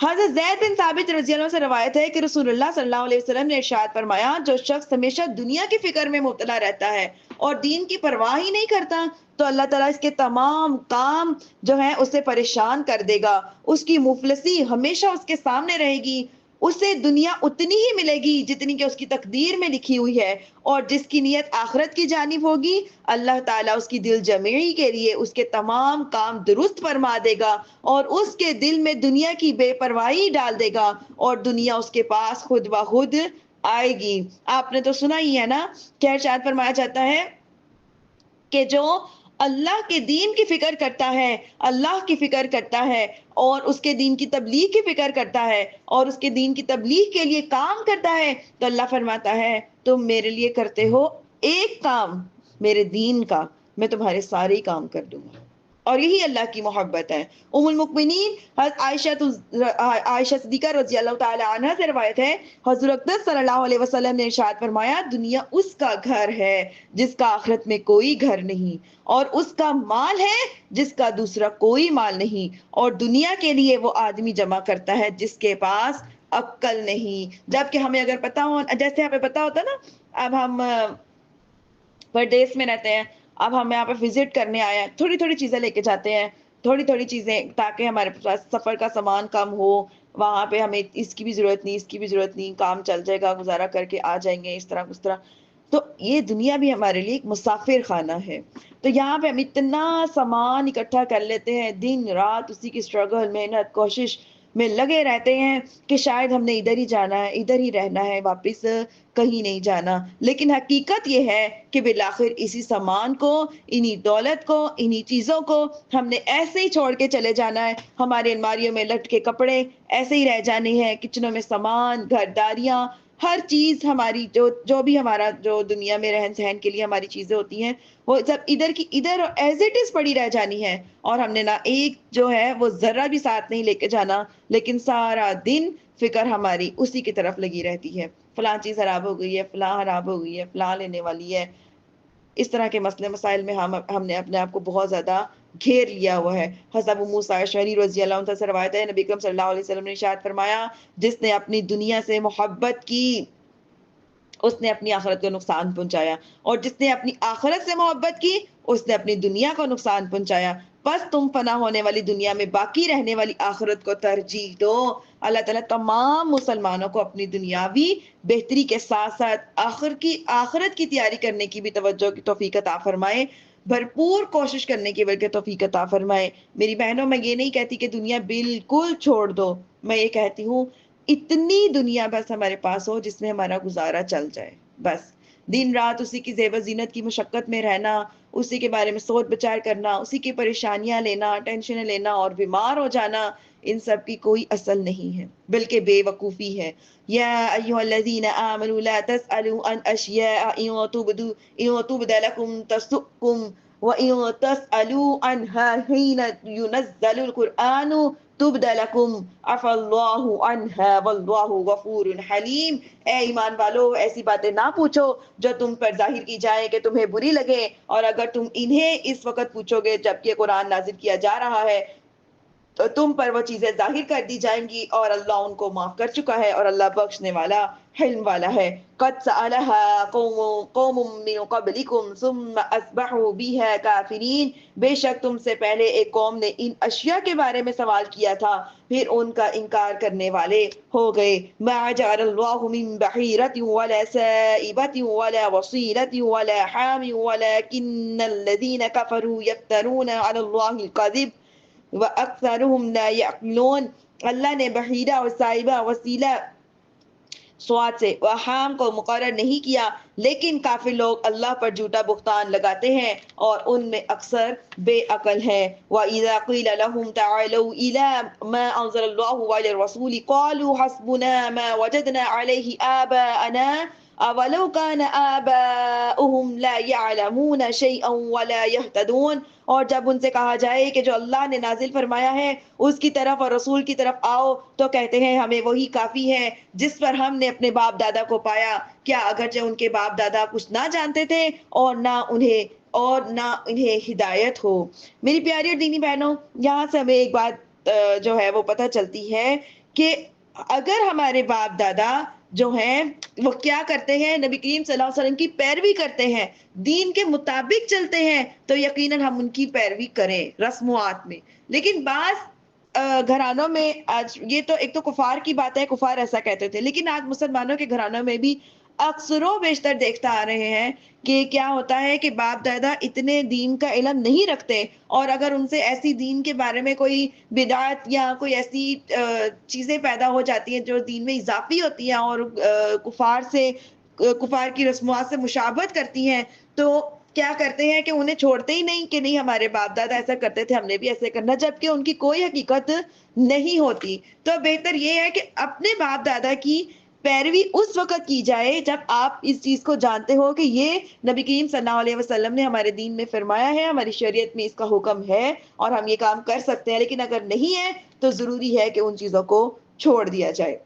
حضرت زید بن ثابت رضی اللہ عنہ سے روایت ہے کہ رسول اللہ صلی اللہ علیہ وسلم نے ارشاد فرمایا، جو شخص ہمیشہ دنیا کی فکر میں مبتلا رہتا ہے اور دین کی پرواہ ہی نہیں کرتا، تو اللہ تعالیٰ اس کے تمام کام جو ہیں اسے پریشان کر دے گا۔ اس کی مفلسی ہمیشہ اس کے سامنے رہے گی۔ اسے دنیا اتنی ہی ملے گی جتنی کہ اس کی تقدیر میں لکھی ہوئی ہے، اور جس کی نیت آخرت کی جانب ہوگی، اللہ تعالیٰ اس کی دل جمعی کے لیے اس کے تمام کام درست فرما دے گا اور اس کے دل میں دنیا کی بے پرواہی ڈال دے گا اور دنیا اس کے پاس خود بخود آئے گی۔ آپ نے تو سنا ہی ہے نا کہ ارشاد فرمایا جاتا ہے کہ جو اللہ کے دین کی فکر کرتا ہے، اللہ کی فکر کرتا ہے اور اس کے دین کی تبلیغ کی فکر کرتا ہے اور اس کے دین کی تبلیغ کے لیے کام کرتا ہے، تو اللہ فرماتا ہے تم میرے لیے کرتے ہو ایک کام میرے دین کا، میں تمہارے سارے ہی کام کر دوں گا۔ اور یہی اللہ کی محبت ہے۔ ام المؤمنین حضرت عائشہ صدیقہ رضی اللہ تعالی عنہ سے روایت ہے، حضور اقدس صلی اللہ علیہ وسلم نے ارشاد فرمایا، دنیا اس کا گھر ہے جس کا آخرت میں کوئی گھر نہیں، اور اس کا مال ہے جس کا دوسرا کوئی مال نہیں، اور دنیا کے لیے وہ آدمی جمع کرتا ہے جس کے پاس عقل نہیں۔ جبکہ ہمیں اگر پتا ہو، جیسے ہمیں پتا ہوتا نا، اب ہم پردیس میں رہتے ہیں، اب ہم یہاں پہ وزٹ کرنے آئے ہیں، تھوڑی تھوڑی چیزیں لے کے جاتے ہیں، تھوڑی تھوڑی چیزیں، تاکہ ہمارے پاس سفر کا سامان کم ہو، وہاں پہ ہمیں اس کی بھی ضرورت نہیں، اس کی بھی ضرورت نہیں، کام چل جائے گا، گزارا کر کے آ جائیں گے، اس طرح اس طرح۔ تو یہ دنیا بھی ہمارے لیے ایک مسافر خانہ ہے۔ تو یہاں پہ ہم اتنا سامان اکٹھا کر لیتے ہیں، دن رات اسی کی اسٹرگل، محنت، کوشش میں لگے رہتے ہیں کہ شاید ہم نے ادھر ہی جانا ہے، ادھر ہی رہنا ہے، واپس کہیں نہیں جانا۔ لیکن حقیقت یہ ہے کہ بالآخر اسی سامان کو، انہی دولت کو، انہی چیزوں کو ہم نے ایسے ہی چھوڑ کے چلے جانا ہے۔ ہماری الماریوں میں لٹ کے کپڑے ایسے ہی رہ جانے ہیں، کچنوں میں سامان، گھرداریاں، ہر چیز ہماری جو بھی ہمارا جو دنیا میں رہن سہن کے لیے ہماری چیزیں ہوتی ہیں، وہ سب ادھر کی ادھر ایز اٹ از پڑی رہ جانی ہے، اور ہم نے نہ ایک جو ہے وہ ذرہ بھی ساتھ نہیں لے کے جانا، لیکن سارا دن فکر ہماری اسی کی طرف لگی رہتی ہے، فلاں چیز خراب ہو گئی ہے، فلاں خراب ہو گئی ہے، فلاں لینے والی ہے۔ اس طرح کے مسئلے مسائل میں ہم نے اپنے آپ کو بہت زیادہ گھیر لیا ہوا ہے۔ حضرت ابو موسیٰ اشعری رضی اللہ عنہ سے روایت ہے، نبی اکرم صلی اللہ علیہ وسلم نے ارشاد فرمایا، جس نے اپنی دنیا سے محبت کی اس نے اپنی آخرت کو نقصان پہنچایا، اور جس نے اپنی آخرت سے محبت کی اس نے اپنی دنیا کو نقصان پہنچایا۔ بس تم فنا ہونے والی دنیا میں باقی رہنے والی آخرت کو ترجیح دو۔ اللہ تعالیٰ تمام مسلمانوں کو اپنی دنیاوی بہتری کے ساتھ ساتھ آخرت کی تیاری کرنے کی بھی توجہ کی توفیق عطا فرمائے، بھرپور کوشش کرنے کی توفیق عطا فرمائے۔ میری بہنوں، میں یہ نہیں کہتی کہ دنیا بالکل چھوڑ دو، میں یہ کہتی ہوں اتنی دنیا بس ہمارے پاس ہو جس میں ہمارا گزارا چل جائے، بس دن رات اسی کی زیب و زینت کی مشقت میں رہنا، اسی کے بارے میں سوچ بچار کرنا، اسی کی پریشانیاں لینا، ٹینشنیں لینا اور بیمار ہو جانا، ان سب کی کوئی اصل نہیں ہے، بلکہ بے وقوفی ہے۔ یا ایھا الذین آمنوا لا تسألوا عن اشیاء ان تبد لکم تسؤکم وان تسألوا عنها حین ينزل القرآن تبد لکم عفا اللہ عنہا واللہ غفور حلیم۔ اے ایمان والو، ایسی باتیں نہ پوچھو جو تم پر ظاہر کی جائیں کہ تمہیں بری لگے، اور اگر تم انہیں اس وقت پوچھو گے جبکہ قرآن نازل کیا جا رہا ہے تو تم پر وہ چیزیں ظاہر کر دی جائیں گی، اور اللہ ان کو معاف کر چکا ہے، اور اللہ بخشنے والا، حلم والا ہے۔ قد سألها قوم من قبلكم ثم اصبحوا بها كافرين۔ بے شک تم سے پہلے ایک قوم نے ان اشیاء کے بارے میں سوال کیا تھا، پھر ان کا انکار کرنے والے ہو گئے۔ ما جعل الله من بحيرة ولا سائبة ولا وصيلة ولا حام ولكن الذين كفروا يفترون على الله الكذب وَأَكْثَرُهُمْ لَا يَعْقِلُونَ۔ اللہ نے بحیرہ اور صائبہ، وسیلہ سواد سے وحام کو مقرر نہیں کیا، لیکن کافر لوگ اللہ پر جھوٹا بہتان لگاتے ہیں اور ان میں اکثر بے عقل ہے۔ وَإِذَا قِيلَ لَهُمْ تَعَالَوْا إِلَىٰ مَا أَنزَلَ اللَّهُ وَإِلَى الرَّسُولِ قَالُوا حَسْبُنَا مَا وَجَدْنَا عَلَيْهِ آبَاءَنَا اولو کان آباؤہم لا یعلمون شیئا ولا یہتدون، اور جب ان سے کہا جائے کہ جو اللہ نے نازل فرمایا ہے اس کی طرف اور رسول کی طرف آؤ، تو کہتے ہیں ہمیں وہی کافی ہے جس پر ہم نے اپنے باپ دادا کو پایا، کیا اگرچہ ان کے باپ دادا کچھ نہ جانتے تھے اور نہ انہیں ہدایت ہو۔ میری پیاری اور دینی بہنوں، یہاں سے ہمیں ایک بات جو ہے وہ پتہ چلتی ہے کہ اگر ہمارے باپ دادا جو ہیں وہ کیا کرتے ہیں، نبی کریم صلی اللہ علیہ وسلم کی پیروی کرتے ہیں، دین کے مطابق چلتے ہیں، تو یقیناً ہم ان کی پیروی کریں رسموات میں۔ لیکن بعض گھرانوں میں آج یہ تو ایک تو کفار کی بات ہے، کفار ایسا کہتے تھے، لیکن آج مسلمانوں کے گھرانوں میں بھی اکثر و بیشتر دیکھتا آ رہے ہیں کہ کیا ہوتا ہے کہ باپ دادا اتنے دین کا علم نہیں رکھتے، اور اگر ان سے ایسی دین کے بارے میں کوئی بدعت یا کوئی ایسی چیزیں پیدا ہو جاتی ہیں جو دین میں اضافی ہوتی ہیں اور کفار کی رسومات سے مشابہت کرتی ہیں، تو کیا کرتے ہیں کہ انہیں چھوڑتے ہی نہیں کہ نہیں ہمارے باپ دادا ایسا کرتے تھے، ہم نے بھی ایسے کرنا، جبکہ ان کی کوئی حقیقت نہیں ہوتی۔ تو بہتر یہ ہے کہ اپنے باپ دادا کی پیروی اس وقت کی جائے جب آپ اس چیز کو جانتے ہو کہ یہ نبی کریم صلی اللہ علیہ وسلم نے ہمارے دین میں فرمایا ہے، ہماری شریعت میں اس کا حکم ہے اور ہم یہ کام کر سکتے ہیں، لیکن اگر نہیں ہے تو ضروری ہے کہ ان چیزوں کو چھوڑ دیا جائے۔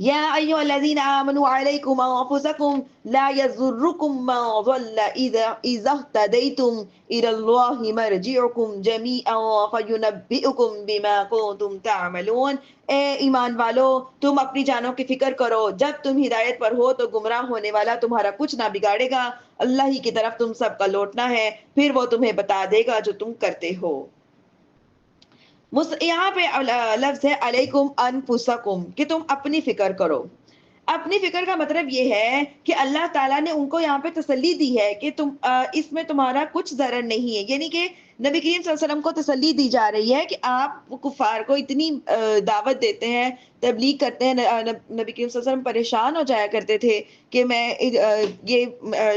یا ایھا الذین آمنوا علیکم انفسکم لا یضرکم من ضل اذا اهتدیتم الی اللہ مرجعکم جمیعا فینبئکم بما کنتم تعملون۔ اے ایمان والو، تم اپنی جانوں کی فکر کرو، جب تم ہدایت پر ہو تو گمراہ ہونے والا تمہارا کچھ نہ بگاڑے گا، اللہ ہی کی طرف تم سب کا لوٹنا ہے، پھر وہ تمہیں بتا دے گا جو تم کرتے ہو۔ یہاں پہ لفظ ہے علیکم انفسکم، کہ تم اپنی فکر کرو۔ اپنی فکر کا مطلب یہ ہے کہ اللہ تعالیٰ نے ان کو یہاں پہ تسلی دی ہے کہ تم اس میں تمہارا کچھ ضرر نہیں ہے، یعنی کہ نبی کریم صلی اللہ علیہ وسلم کو تسلی دی جا رہی ہے کہ آپ کفار کو اتنی دعوت دیتے ہیں، تبلیغ کرتے ہیں۔ نبی کریم صلی اللہ علیہ وسلم پریشان ہو جایا کرتے تھے کہ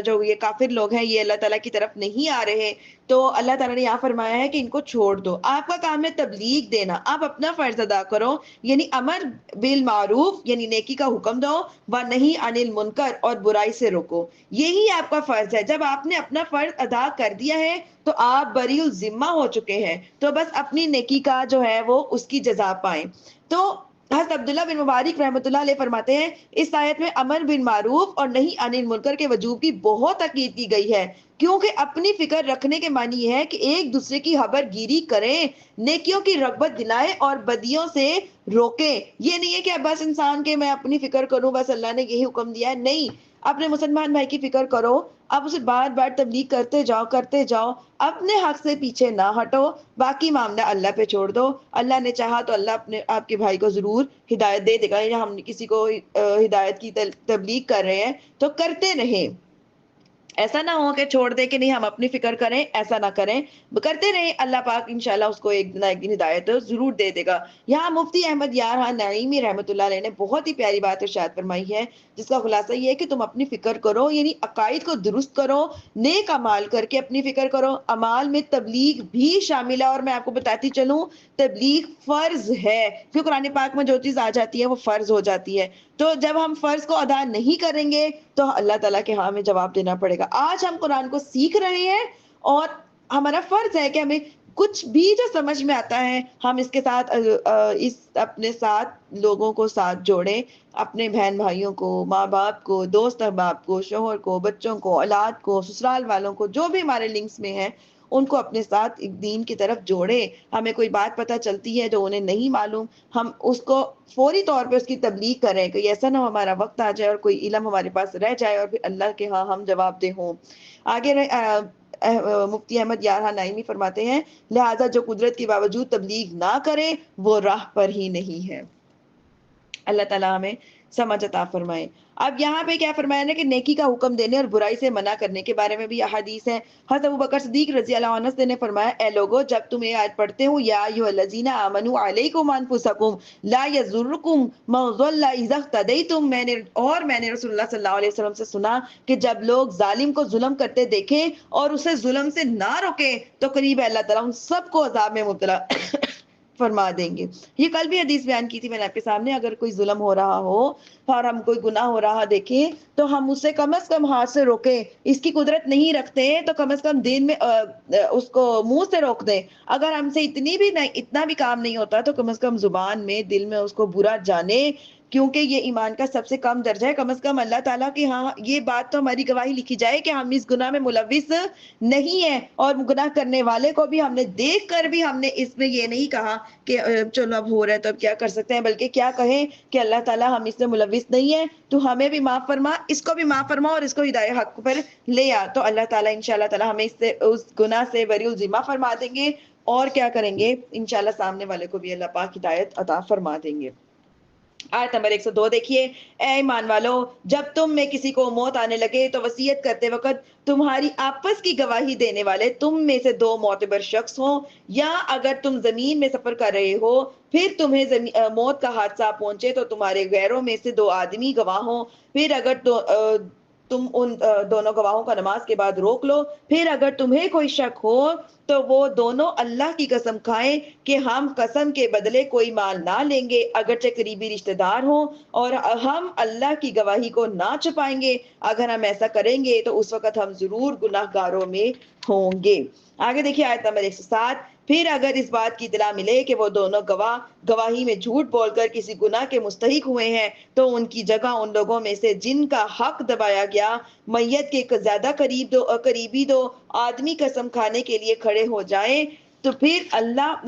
جو یہ کافر لوگ ہیں یہ اللہ تعالیٰ کی طرف نہیں آ رہے، تو اللہ تعالیٰ نے یہاں فرمایا ہے کہ ان کو چھوڑ دو، آپ کا کام ہے تبلیغ دینا، آپ اپنا فرض ادا کرو، یعنی امر بالمعروف یعنی نیکی کا حکم دو، ونہی عن المنکر اور برائی سے روکو، یہی آپ کا فرض ہے۔ جب آپ نے اپنا فرض ادا کر دیا ہے تو آپ بری الذمہ ہو چکے ہیں، تو بس اپنی نیکی کا جو ہے وہ اس کی جزا پائیں۔ تو حضرت عبداللہ بن مبارک رحمۃ اللہ علیہ فرماتے ہیں اس آیت میں امر بالمعروف اور نہی عن المنکر کے وجوب کی بہت تاکید کی گئی ہے، کیونکہ اپنی فکر رکھنے کے معنی یہ ہے کہ ایک دوسرے کی خبر گیری کریں، نیکیوں کی رغبت دلائیں اور بدیوں سے روکیں۔ یہ نہیں ہے کہ بس انسان کے میں اپنی فکر کروں، بس اللہ نے یہی حکم دیا ہے، نہیں، اپنے مسلمان بھائی کی فکر کرو، اب اسے بار بار تبلیغ کرتے جاؤ، اپنے حق سے پیچھے نہ ہٹو، باقی معاملہ اللہ پہ چھوڑ دو، اللہ نے چاہا تو اللہ آپ کے بھائی کو ضرور ہدایت دے دے گا۔ یا ہم کسی کو ہدایت کی تبلیغ کر رہے ہیں تو کرتے رہیں، ایسا نہ ہو کہ چھوڑ دے کہ نہیں ہم اپنی فکر کریں، ایسا نہ کریں، کرتے رہیں، اللہ پاک انشاءاللہ اس کو ایک نہ ایک دن ہدایت ضرور دے دے گا۔ یہاں مفتی احمد یار خان نعیمی رحمۃ اللہ علیہ نے بہت ہی پیاری بات ارشاد فرمائی ہے، جس کا خلاصہ یہ ہے کہ تم اپنی فکر کرو، یعنی عقائد کو درست کرو، نیک اعمال کر کے اپنی فکر کرو، اعمال میں تبلیغ بھی شامل ہے، اور میں آپ کو بتاتی چلوں تبلیغ فرض ہے، کیوں قرآن پاک میں جو چیز آ جاتی ہے وہ فرض ہو جاتی ہے، تو جب ہم فرض کو ادا نہیں کریں گے تو اللہ تعالیٰ کے ہاں ہمیں جواب دینا پڑے گا۔ آج ہم قرآن کو سیکھ رہے ہیں اور ہمارا فرض ہے کہ ہمیں کچھ بھی جو سمجھ میں آتا ہے ہم اس کے ساتھ اپنے ساتھ لوگوں کو ساتھ جوڑیں، اپنے بہن بھائیوں کو، ماں باپ کو، دوست احباب کو، شوہر کو، بچوں کو، اولاد کو، سسرال والوں کو، جو بھی ہمارے لنکس میں ہیں ان کو اپنے ساتھ ایک دین کی طرف جوڑے۔ ہمیں کوئی بات پتہ چلتی ہے جو انہیں نہیں معلوم، ہم اس کو فوری طور پہ اس کی تبلیغ کریں، کہ ایسا نہ ہو ہمارا وقت آ جائے اور کوئی علم ہمارے پاس رہ جائے اور پھر اللہ کے ہاں ہم جواب دہ ہوں۔ آگے مفتی احمد یار خان نعیمی فرماتے ہیں لہٰذا جو قدرت کے باوجود تبلیغ نہ کرے وہ راہ پر ہی نہیں ہے۔ اللہ تعالیٰ ہمیں سمجھ عطا فرمائے۔ اب یہاں پہ کیا فرمایا نا کہ نیکی کا حکم دینے اور برائی سے منع کرنے کے بارے میں بھی احادیث ہے۔ حضرت ابوبکر صدیق رضی اللہ عنہ سے نے فرمایا اے لوگو جب تم یہ آیت پڑھتے ہو یا ایھا الذین آمنوا علیکم انفسکم لا یضرکم من ضل اذا اهتدیتم، میں نے رسول اللہ صلی اللہ علیہ وسلم سے سنا کہ جب لوگ ظالم کو ظلم کرتے دیکھیں اور اسے ظلم سے نہ روکیں تو قریب ہے اللہ تعالیٰ ان سب کو عذاب میں مبتلا فرما دیں گے۔ یہ کل بھی حدیث بیان کی تھی میں نے آپ کے سامنے، اگر کوئی ظلم ہو رہا ہو اور ہم کوئی گناہ ہو رہا دیکھیں تو ہم اسے کم از کم ہاتھ سے روکیں. اس کی قدرت نہیں رکھتے تو کم از کم دین میں اس کو منہ سے روک دیں. اگر ہم سے اتنا بھی کام نہیں ہوتا تو کم از کم زبان میں دل میں اس کو برا جانے، کیونکہ یہ ایمان کا سب سے کم درجہ ہے. کم از کم اللہ تعالیٰ کی ہاں یہ بات تو ہماری گواہی لکھی جائے کہ ہم اس گناہ میں ملوث نہیں ہیں، اور گناہ کرنے والے کو بھی ہم نے دیکھ کر بھی ہم نے اس میں یہ نہیں کہا کہ چلو اب ہو رہا ہے تو اب کیا کر سکتے ہیں، بلکہ کیا کہیں کہ اللہ تعالیٰ ہم اس میں ملوث نہیں ہیں، تو ہمیں بھی معاف فرما، اس کو بھی معاف فرما، اور اس کو ہدایت حق پر لے آ. تو اللہ تعالیٰ انشاءاللہ تعالیٰ ہمیں اس گناہ سے بری الذمہ فرما دیں گے، اور کیا کریں گے انشاءاللہ سامنے والے کو بھی اللہ پاک ہدایت عطا فرما دیں گے. آیت نمبر 102 دیکھیے. اے ایمان والو، جب تم میں کسی کو موت آنے لگے تو وصیت کرتے وقت تمہاری آپس کی گواہی دینے والے تم میں سے 2 معتبر شخص ہوں، یا اگر تم زمین میں سفر کر رہے ہو پھر تمہیں موت کا حادثہ پہنچے تو تمہارے غیروں میں سے 2 آدمی گواہ ہوں. پھر اگر تم ان دونوں گواہوں کا نماز کے بعد روک لو، پھر اگر تمہیں کوئی شک ہو تو وہ دونوں اللہ کی قسم کھائیں کہ ہم قسم کے بدلے کوئی مال نہ لیں گے، اگرچہ قریبی رشتہ دار ہوں، اور ہم اللہ کی گواہی کو نہ چھپائیں گے. اگر ہم ایسا کریں گے تو اس وقت ہم ضرور گناہ گاروں میں ہوں گے. آگے دیکھیے آیت نمبر 107. پھر اگر اس بات کی اطلاع ملے کہ وہ دونوں گواہ گواہی میں جھوٹ بول کر کسی گناہ کے مستحق ہوئے ہیں تو ان کی جگہ ان لوگوں میں سے جن کا حق دبایا گیا میت کے زیادہ قریبی 2 آدمی قسم کھانے کے لیے کھڑے ہو جائیں، تو پھر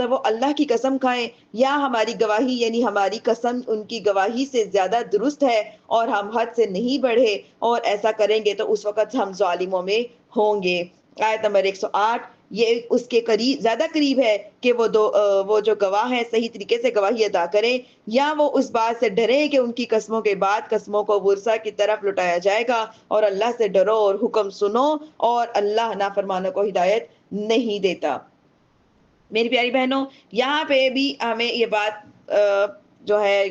وہ اللہ کی قسم کھائیں یا ہماری گواہی یعنی ہماری قسم ان کی گواہی سے زیادہ درست ہے اور ہم حد سے نہیں بڑھے، اور ایسا کریں گے تو اس وقت ہم ظالموں میں ہوں گے. آیت نمبر 108. یہ اس کے زیادہ قریب ہے کہ وہ جو گواہ ہیں صحیح طریقے سے گواہی ادا کریں، یا وہ اس بات سے ڈریں کہ ان کی قسموں کے بعد قسموں کو ورثہ کی طرف لوٹایا جائے گا. اور اللہ سے ڈرو اور حکم سنو، اور اللہ نافرمانوں کو ہدایت نہیں دیتا. میری پیاری بہنوں، یہاں پہ بھی ہمیں یہ بات جو ہے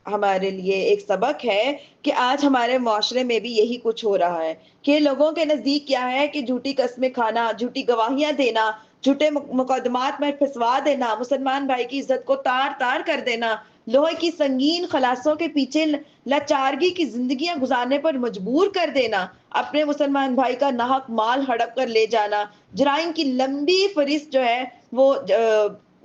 ہمارے لیے ایک سبق ہے کہ آج ہمارے معاشرے میں بھی یہی کچھ ہو رہا ہے کہ لوگوں کے نزدیک کیا ہے کہ جھوٹی قسمیں کھانا، جھوٹی گواہیاں دینا، جھوٹے مقدمات میں پھنسوا دینا، مسلمان بھائی کی عزت کو تار تار کر دینا، لوہے کی سنگین خلاصوں کے پیچھے لاچارگی کی زندگیاں گزارنے پر مجبور کر دینا، اپنے مسلمان بھائی کا ناحق مال ہڑپ کر لے جانا، جرائم کی لمبی فہرست جو ہے وہ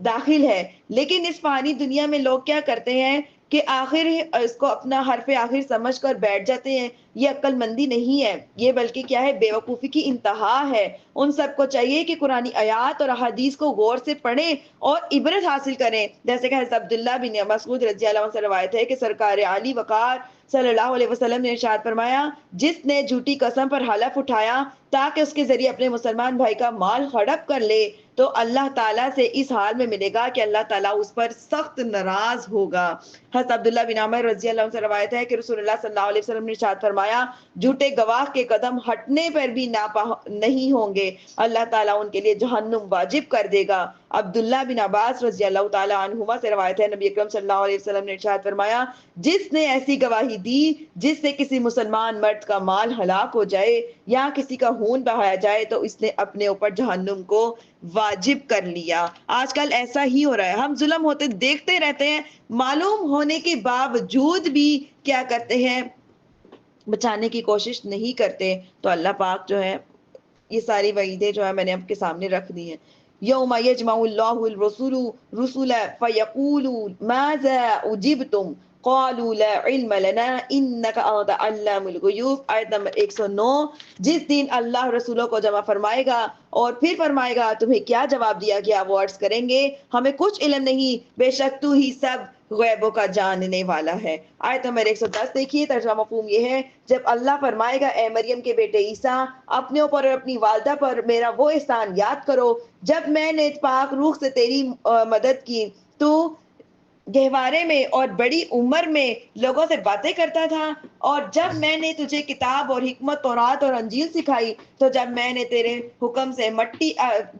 داخل ہے. لیکن اس فانی دنیا میں لوگ کیا کرتے ہیں کہ آخر اس کو اپنا حرف آخر سمجھ کر بیٹھ جاتے ہیں. یہ عقل مندی نہیں ہے، یہ بلکہ کیا ہے، بے وقوفی کی انتہا ہے. ان سب کو چاہیے کہ قرآن آیات اور احادیث کو غور سے پڑھیں اور عبرت حاصل کریں. جیسے کہ حضرت عبداللہ بن مسعود رضی اللہ عنہ سے روایت ہے کہ سرکار عالی وقار صلی اللہ علیہ وسلم نے ارشاد فرمایا، جس نے جھوٹی قسم پر حلف اٹھایا تاکہ اس کے ذریعے اپنے مسلمان بھائی کا مال ہڑپ کر لے تو اللہ تعالیٰ سے اس حال میں ملے گا کہ اللہ تعالیٰ اس پر سخت ناراض ہوگا. حضرت عبداللہ بن عمر رضی اللہ عنہ سے روایت ہے کہ رسول اللہ صلی اللہ علیہ وسلم نے ارشاد فرمایا، جھوٹے گواہ کے قدم ہٹنے پر بھی نہیں ہوں گے، اللہ تعالیٰ ان کے لیے جہنم واجب کر دے گا. عبداللہ بن عباس رضی اللہ تعالیٰ عنہما سے روایت ہے، نبی اکرم صلی اللہ علیہ وسلم نے ارشاد فرمایا، جس نے ایسی گواہی دی جس سے کسی مسلمان مرد کا مال ہلاک ہو جائے یا کسی کا خون بہایا جائے تو اس نے اپنے اوپر جہنم کو واجب کر لیا. آج کل ایسا ہی ہو رہا ہے، ہم ظلم ہوتے دیکھتے رہتے ہیں، معلوم ہونے کے باوجود بھی کیا کرتے ہیں، بچانے کی کوشش نہیں کرتے. تو اللہ پاک جو ہے یہ ساری وعیدیں جو ہے میں نے آپ کے سامنے رکھ دی ہیں. یوم یجمع اللہ الرسل فیقول ماذا اجبتم قالوا لا علم لنا انک انت علام الغیوب. آیت نمبر 109. جس دن اللہ رسولوں کو جمع فرمائے گا اور پھر فرمائے گا تمہیں کیا جواب دیا گیا، وہ عرض کریں گے ہمیں کچھ علم نہیں، بے شک تو ہی سب غیبوں کا جاننے والا ہے. آیت نمبر 110 دیکھیے، ترجمہ مفہوم یہ ہے، جب اللہ فرمائے گا اے مریم کے بیٹے عیسیٰ، اپنے اوپر اور اپنی والدہ پر میرا وہ احسان یاد کرو جب میں نے پاک روح سے تیری مدد کی، تو گہوارے میں اور بڑی عمر میں لوگوں سے باتیں کرتا تھا، اور جب میں نے تجھے کتاب اور حکمت تورات اور انجیل سکھائی، تو جب میں نے تیرے حکم سے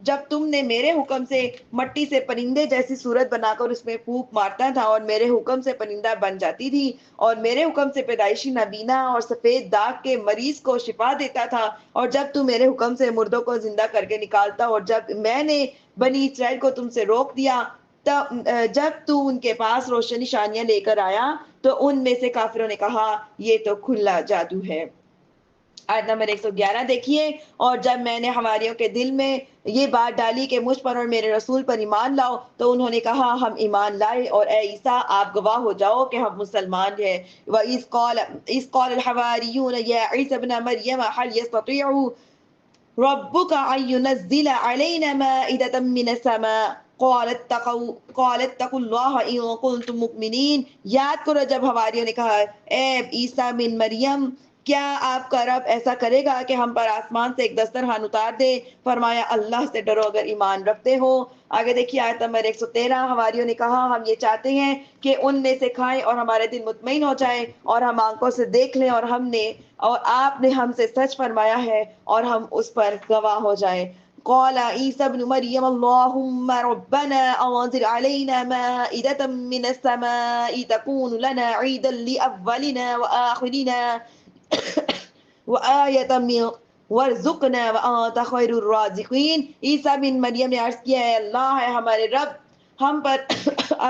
جب تم نے میرے حکم سے مٹی سے پرندے جیسی صورت بنا کر اس میں پھونک مارتا تھا اور میرے حکم سے پرندہ بن جاتی تھی، اور میرے حکم سے پیدائشی نابینا اور سفید داغ کے مریض کو شفا دیتا تھا، اور جب تو میرے حکم سے مردوں کو زندہ کر کے نکالتا، اور جب میں نے بنی اسرائیل کو تم سے روک دیا، جب تو ان کے پاس روشن نشانیاں لے کر آیا تو ان میں سے کافروں نے کہا یہ تو کھلا جادو ہے۔ آیت نمبر 111 دیکھیے، اور جب میں نے حواریوں کے دل میں یہ بات ڈالی کہ مجھ پر اور میرے رسول پر ایمان لاؤ، تو انہوں نے کہا ہم ایمان لائے، اور اے عیسیٰ آپ گواہ ہو جاؤ کہ ہم مسلمان ہیں۔ وَإِذْ قَالَ الْحَوَارِيُّونَ يَا عِيسَى ابْنَ مَرْيَمَ هَلْ يَسْتَطِيعُ رَبُّكَ أَن يُنَزِّلَ عَلَيْنَا مَائِدَةً مِّنَ السَّمَاءِ قَالَ اتَّقُوا اللَّهَ إِن كُنتُم مُّؤْمِنِينَ۔ یاد کرو جب حواریوں نے کہا اے عیسیٰ بن مریم، کیا آپ کا رب ایسا کرے گا کہ ہم پر آسمان سے ایک دسترخوان اتار دے؟ فرمایا اللہ سے ڈرو اگر ایمان رکھتے ہو۔ آگے دیکھیے آیت نمبر 113، حواریوں نے کہا ہم یہ چاہتے ہیں کہ ان میں سے کھائیں اور ہمارے دل مطمئن ہو جائے اور ہم آنکھوں سے دیکھ لیں، اور آپ نے ہم سے سچ فرمایا ہے اور ہم اس پر گواہ ہو جائیں۔ قال عيسى ابن مريم اللهم ربنا أنزل علينا مائدة من السماء تكون لنا عيدا لأولنا وآخرنا وآية من وارزقنا وأنت خير الرازقين۔ عیسیٰ بن مریم نے عرض کیا ہے اللہ ہے ہمارے رب، ہم پر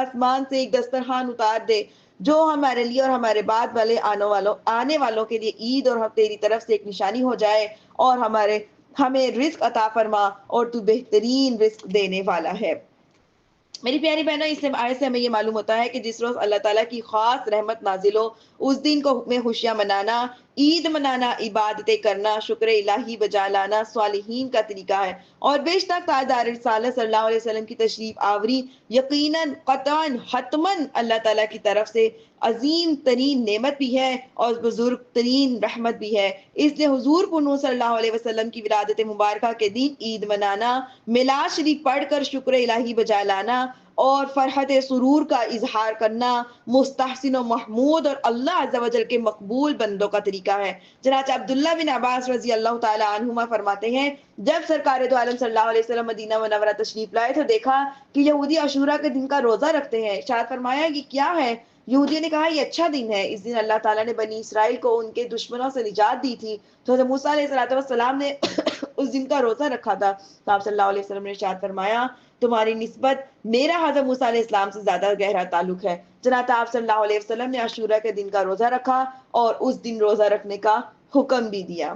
آسمان سے ایک دسترخوان اتار دے جو ہمارے لیے اور ہمارے بعد والے آنے والوں کے لیے عید اور تیری طرف سے ایک نشانی ہو جائے، اور ہمیں رزق عطا فرما اور تو بہترین رزق دینے والا ہے۔ میری پیاری بہنوں، اس آیت سے ہمیں یہ معلوم ہوتا ہے کہ جس روز اللہ تعالیٰ کی خاص رحمت نازل ہو اس دن کو میں خوشیاں منانا، عید منانا، عبادتیں کرنا، شکر الہی بجا لانا صالحین کا طریقہ ہے، اور بیشتر تاجدار رسالت صلی اللہ علیہ وسلم کی تشریف آوری یقیناً قطعاً حتماً اللہ تعالیٰ کی طرف سے عظیم ترین نعمت بھی ہے اور بزرگ ترین رحمت بھی ہے۔ اس لیے حضور پنو صلی اللہ علیہ وسلم کی ولادت مبارکہ کے دن عید منانا، میلاد شریف پڑھ کر شکر الہی بجا لانا اور فرحت سرور کا اظہار کرنا مستحسن و محمود اور اللہ عز و جل کے مقبول بندوں کا طریقہ ہے۔ چنانچہ عبداللہ بن عباس رضی اللہ تعالی عنہما فرماتے ہیں جب سرکار دو عالم صلی اللہ علیہ وسلم مدینہ منورہ تشریف لائے تو دیکھا کہ یہودی عاشورہ کے دن کا روزہ رکھتے ہیں۔ ارشاد فرمایا یہ کیا ہے؟ یہودیوں نے کہا یہ اچھا دن ہے، اس دن اللہ تعالیٰ نے بنی اسرائیل کو ان کے دشمنوں سے نجات دی تھی، تو حضرت موسیٰ علیہ السلام نے اس دن کا روزہ رکھا تھا۔ تو آپ صلی اللہ علیہ وسلم نے ارشاد فرمایا تمہاری نسبت میرا حضرت موسیٰ علیہ السلام سے زیادہ گہرا تعلق ہے۔ چنانچہ آپ صلی اللہ علیہ وسلم نے عاشورہ کے دن کا روزہ رکھا اور اس دن روزہ رکھنے کا حکم بھی دیا۔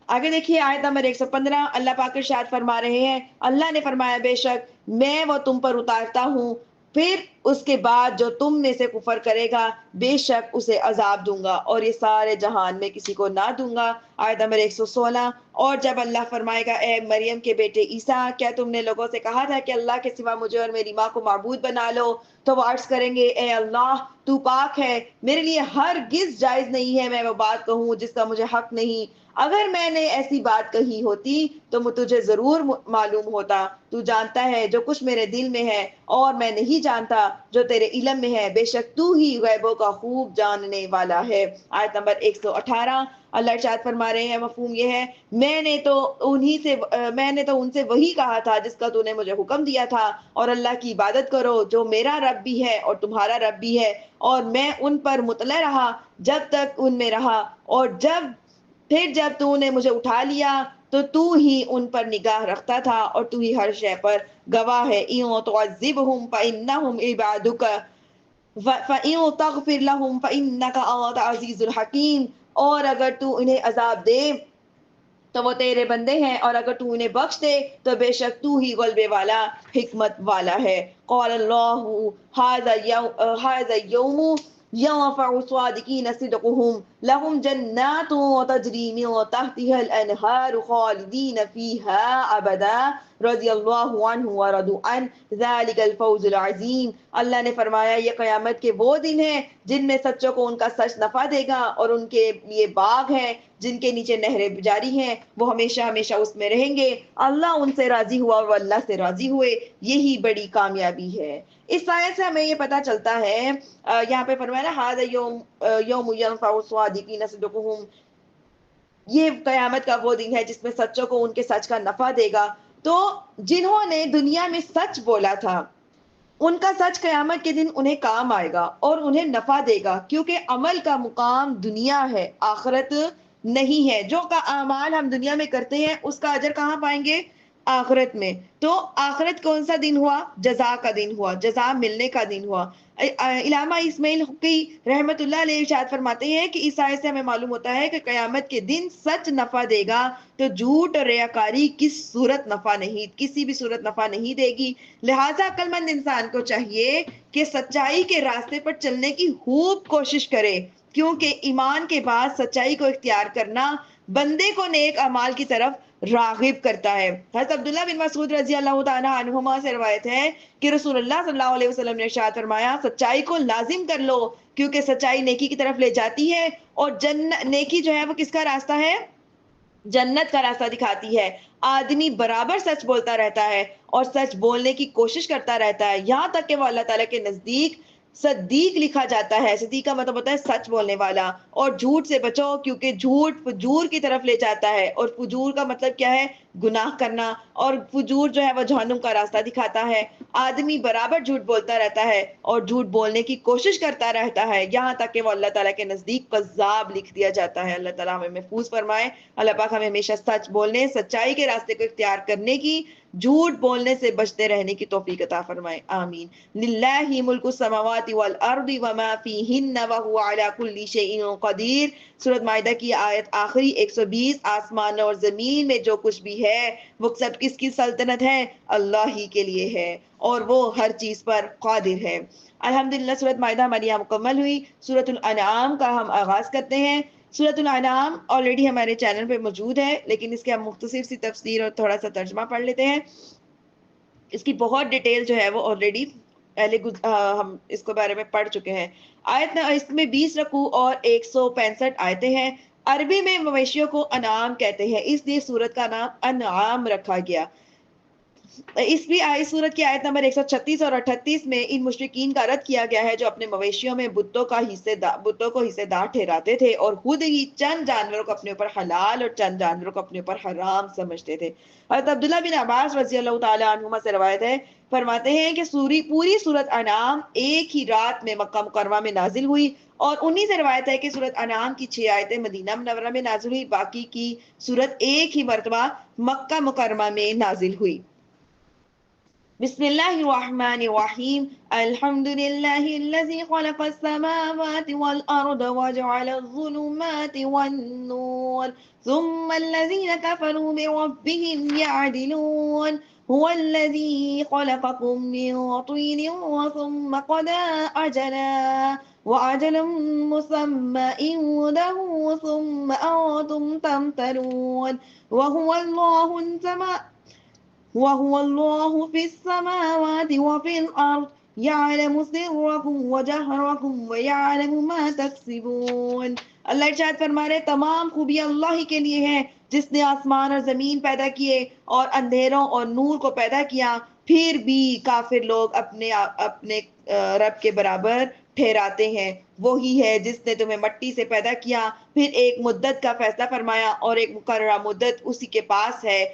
آگے دیکھیے آیت نمبر 115، اللہ پاک ارشاد فرما رہے ہیں اللہ نے فرمایا بے شک میں وہ تم پر اتارتا ہوں، پھر اس کے بعد جو تم میں سے کفر کرے گا بے شک اسے عذاب دوں گا اور یہ سارے جہان میں کسی کو نہ دوں گا۔ آیت نمبر 116، اور جب اللہ فرمائے گا اے مریم کے بیٹے عیسیٰ کیا تم نے لوگوں سے کہا تھا کہ اللہ کے سوا مجھے اور میری ماں کو معبود بنا لو؟ تو وہ عرض کریں گے اے اللہ تو پاک ہے، میرے لیے ہرگز جائز نہیں ہے میں وہ بات کہوں جس کا مجھے حق نہیں، اگر میں نے ایسی بات کہی ہوتی تو تجھے ضرور معلوم ہوتا، تو جانتا ہے جو کچھ میرے دل میں ہے اور میں نہیں جانتا جو تیرے علم میں ہے، بے شک تو ہی غیبوں کا خوب جاننے والا ہے۔ آیت نمبر 118، اللہ ارشاد فرما رہے ہیں مفہوم یہ ہے میں نے تو ان سے وہی کہا تھا جس کا تو نے مجھے حکم دیا تھا، اور اللہ کی عبادت کرو جو میرا رب بھی ہے اور تمہارا رب بھی ہے، اور میں ان پر مطلع رہا جب تک ان میں رہا، اور پھر جب تو نے مجھے اٹھا لیا تو تو ہی ان پر نگاہ رکھتا تھا اور تو ہی ہر شے پر گواہ ہے۔ اِن تُعَذِّبْهُمْ فَإِنَّهُمْ عِبَادُكَ وَإِن تَغْفِرْ لَهُمْ فَإِنَّكَ أَنْتَ الْعَزِيزُ الْحَكِيمُ، اور اگر تو انہیں عذاب دے تو وہ تیرے بندے ہیں، اور اگر تو انہیں بخش دے تو بے شک تو ہی غلبے والا حکمت والا ہے۔ قال اللہ هذا اليوم ينفع الصادقين صدقهم لهم جنات تجري من تحتها الانهار خالدين فيها ابدا رضی اللہ عنہ ورضوا عنہ ذلك الفوز العظیم۔ اللہ نے فرمایا یہ قیامت کے وہ دن ہیں جن میں سچوں کو ان کا سچ نفع دے گا، اور ان کے لیے باغ ہیں جن کے نیچے نہریں جاری ہیں، وہ ہمیشہ ہمیشہ اس میں رہیں گے، اللہ ان سے راضی ہوا اور وہ اللہ سے راضی ہوئے، یہی بڑی کامیابی ہے۔ اس آیت سے ہمیں یہ پتہ چلتا ہے یہاں پہ فرمایا نا ھذا یوم ینفع الصادقین صدقہم، یہ قیامت کا وہ دن ہے جس میں سچوں کو ان کے سچ کا نفع دے گا۔ تو جنہوں نے دنیا میں سچ بولا تھا ان کا سچ قیامت کے دن انہیں کام آئے گا اور انہیں نفع دے گا، کیونکہ عمل کا مقام دنیا ہے آخرت نہیں ہے۔ جو کا اعمال ہم دنیا میں کرتے ہیں اس کا اجر کہاں پائیں گے؟ آخرت میں. تو آخرت کون سا دن ہوا؟ جزا کا دن ہوا، جزا ملنے کا دن ہوا. علامہ اسماعیل حقی رحمت اللہ علیہ ارشاد فرماتے ہیں کہ اس آیت سے ہمیں معلوم ہوتا ہے کہ قیامت کے دن سچ نفع دے گا تو جھوٹ اور ریاکاری کسی بھی صورت نفع نہیں دے گی. لہٰذا عقل مند انسان کو چاہیے کہ سچائی کے راستے پر چلنے کی خوب کوشش کرے، کیونکہ ایمان کے بعد سچائی کو اختیار کرنا بندے کو نیک اعمال کی طرف راغب کرتا ہے. حضرت عبداللہ بن مسعود رضی اللہ تعالیٰ عنہما سے روایت ہے کہ رسول اللہ صلی اللہ علیہ وسلم نے ارشاد فرمایا، سچائی کو لازم کر لو کیونکہ سچائی نیکی کی طرف لے جاتی ہے، اور نیکی جو ہے وہ کس کا راستہ ہے؟ جنت کا راستہ دکھاتی ہے. آدمی برابر سچ بولتا رہتا ہے اور سچ بولنے کی کوشش کرتا رہتا ہے، یہاں تک کہ وہ اللہ تعالیٰ کے نزدیک صدیق لکھا جاتا ہے. صدیق کا مطلب ہوتا ہے سچ بولنے والا. اور جھوٹ سے بچو کیونکہ جھوٹ فجور کی طرف لے جاتا ہے، اور فجور کا مطلب کیا ہے؟ گناہ کرنا. اور فجور جو ہے وہ جہنم کا راستہ دکھاتا ہے. آدمی برابر جھوٹ بولتا رہتا ہے اور جھوٹ بولنے کی کوشش کرتا رہتا ہے، یہاں تک کہ وہ اللہ تعالیٰ کے نزدیک کذاب لکھ دیا جاتا ہے. اللہ تعالیٰ ہمیں محفوظ فرمائے. اللہ پاک ہمیں ہمیشہ سچ بولنے، سچائی کے راستے کو اختیار کرنے کی، جھوٹ بولنے سے بچتے رہنے کی توفیق عطا فرمائے. آمین. للہ ملک السماوات والارض وما فیہن وہو علی کل شیء قدیر. سورۃ مائدہ کی آیت آخری 120. آسمان اور زمین میں جو کچھ بھی ہے وہ سب کس کی سلطنت ہے؟ اللہ ہی کے لیے ہے، اور وہ ہر چیز پر قادر ہے. الحمدللہ سورۃ مائدہ ہماری یہاں مکمل ہوئی. سورۃ الانعام کا ہم آغاز کرتے ہیں. سورۃ الانعام آلریڈی ہمارے چینل پہ موجود ہے، لیکن اس کے ہم مختصر سی تفسیر اور تھوڑا سا ترجمہ پڑھ لیتے ہیں. اس کی بہت ڈیٹیل جو ہے وہ آلریڈی پہلے ہم اس کے بارے میں پڑھ چکے ہیں. اس میں 20 رکوع اور 165 آیتیں ہیں. عربی میں مویشیوں کو انعام کہتے ہیں، اس لیے سورت کا نام انعام رکھا گیا. اس سورت کی آیت نمبر 136 اور 38 میں ان مشرکین کا رد کیا گیا ہے جو اپنے مویشیوں میں بتوں کو حصے دار ٹھہراتے تھے اور خود ہی چند جانوروں کو اپنے اوپر حلال اور چند جانوروں کو اپنے اوپر حرام سمجھتے تھے. حضرت عبداللہ بن عباس رضی اللہ تعالیٰ عنہما سے روایت ہے، فرماتے ہیں کہ پوری سورت انعام ایک ہی رات میں مکہ مکرمہ میں نازل ہوئی، اور انہی سے روایت ہے کہ سورت انعام کی 6 آیتیں مدینہ منورہ میں نازل ہوئی، باقی کی سورت ایک ہی مرتبہ مکہ مکرمہ میں نازل ہوئی. بسم اللہ الرحمن الرحیم. الحمد للہ الذی خلق السماوات والارض وجعل الظلمات والنور ثم الذین کفروا بربهم يعدلون. هو الذی خلقکم من طین ثم قضى أجلا وأجل مسمى عنده ثم أنتم تمترون. وهو الله في السماوات وفي الأرض يعلم سركم وجهركم ويعلم ما تكسبون. اللہ ارشاد فرما رہے تمام خوبیاں اللہ ہی کے لیے ہیں جس نے آسمان اور زمین پیدا کیے اور اندھیروں اور نور کو پیدا کیا. پھر بھی کافر لوگ اپنے رب کے برابر ٹھہراتے ہیں. وہی ہے جس نے تمہیں مٹی سے پیدا کیا، پھر ایک مدت کا فیصلہ فرمایا اور ایک مقررہ مدت اسی کے پاس ہے،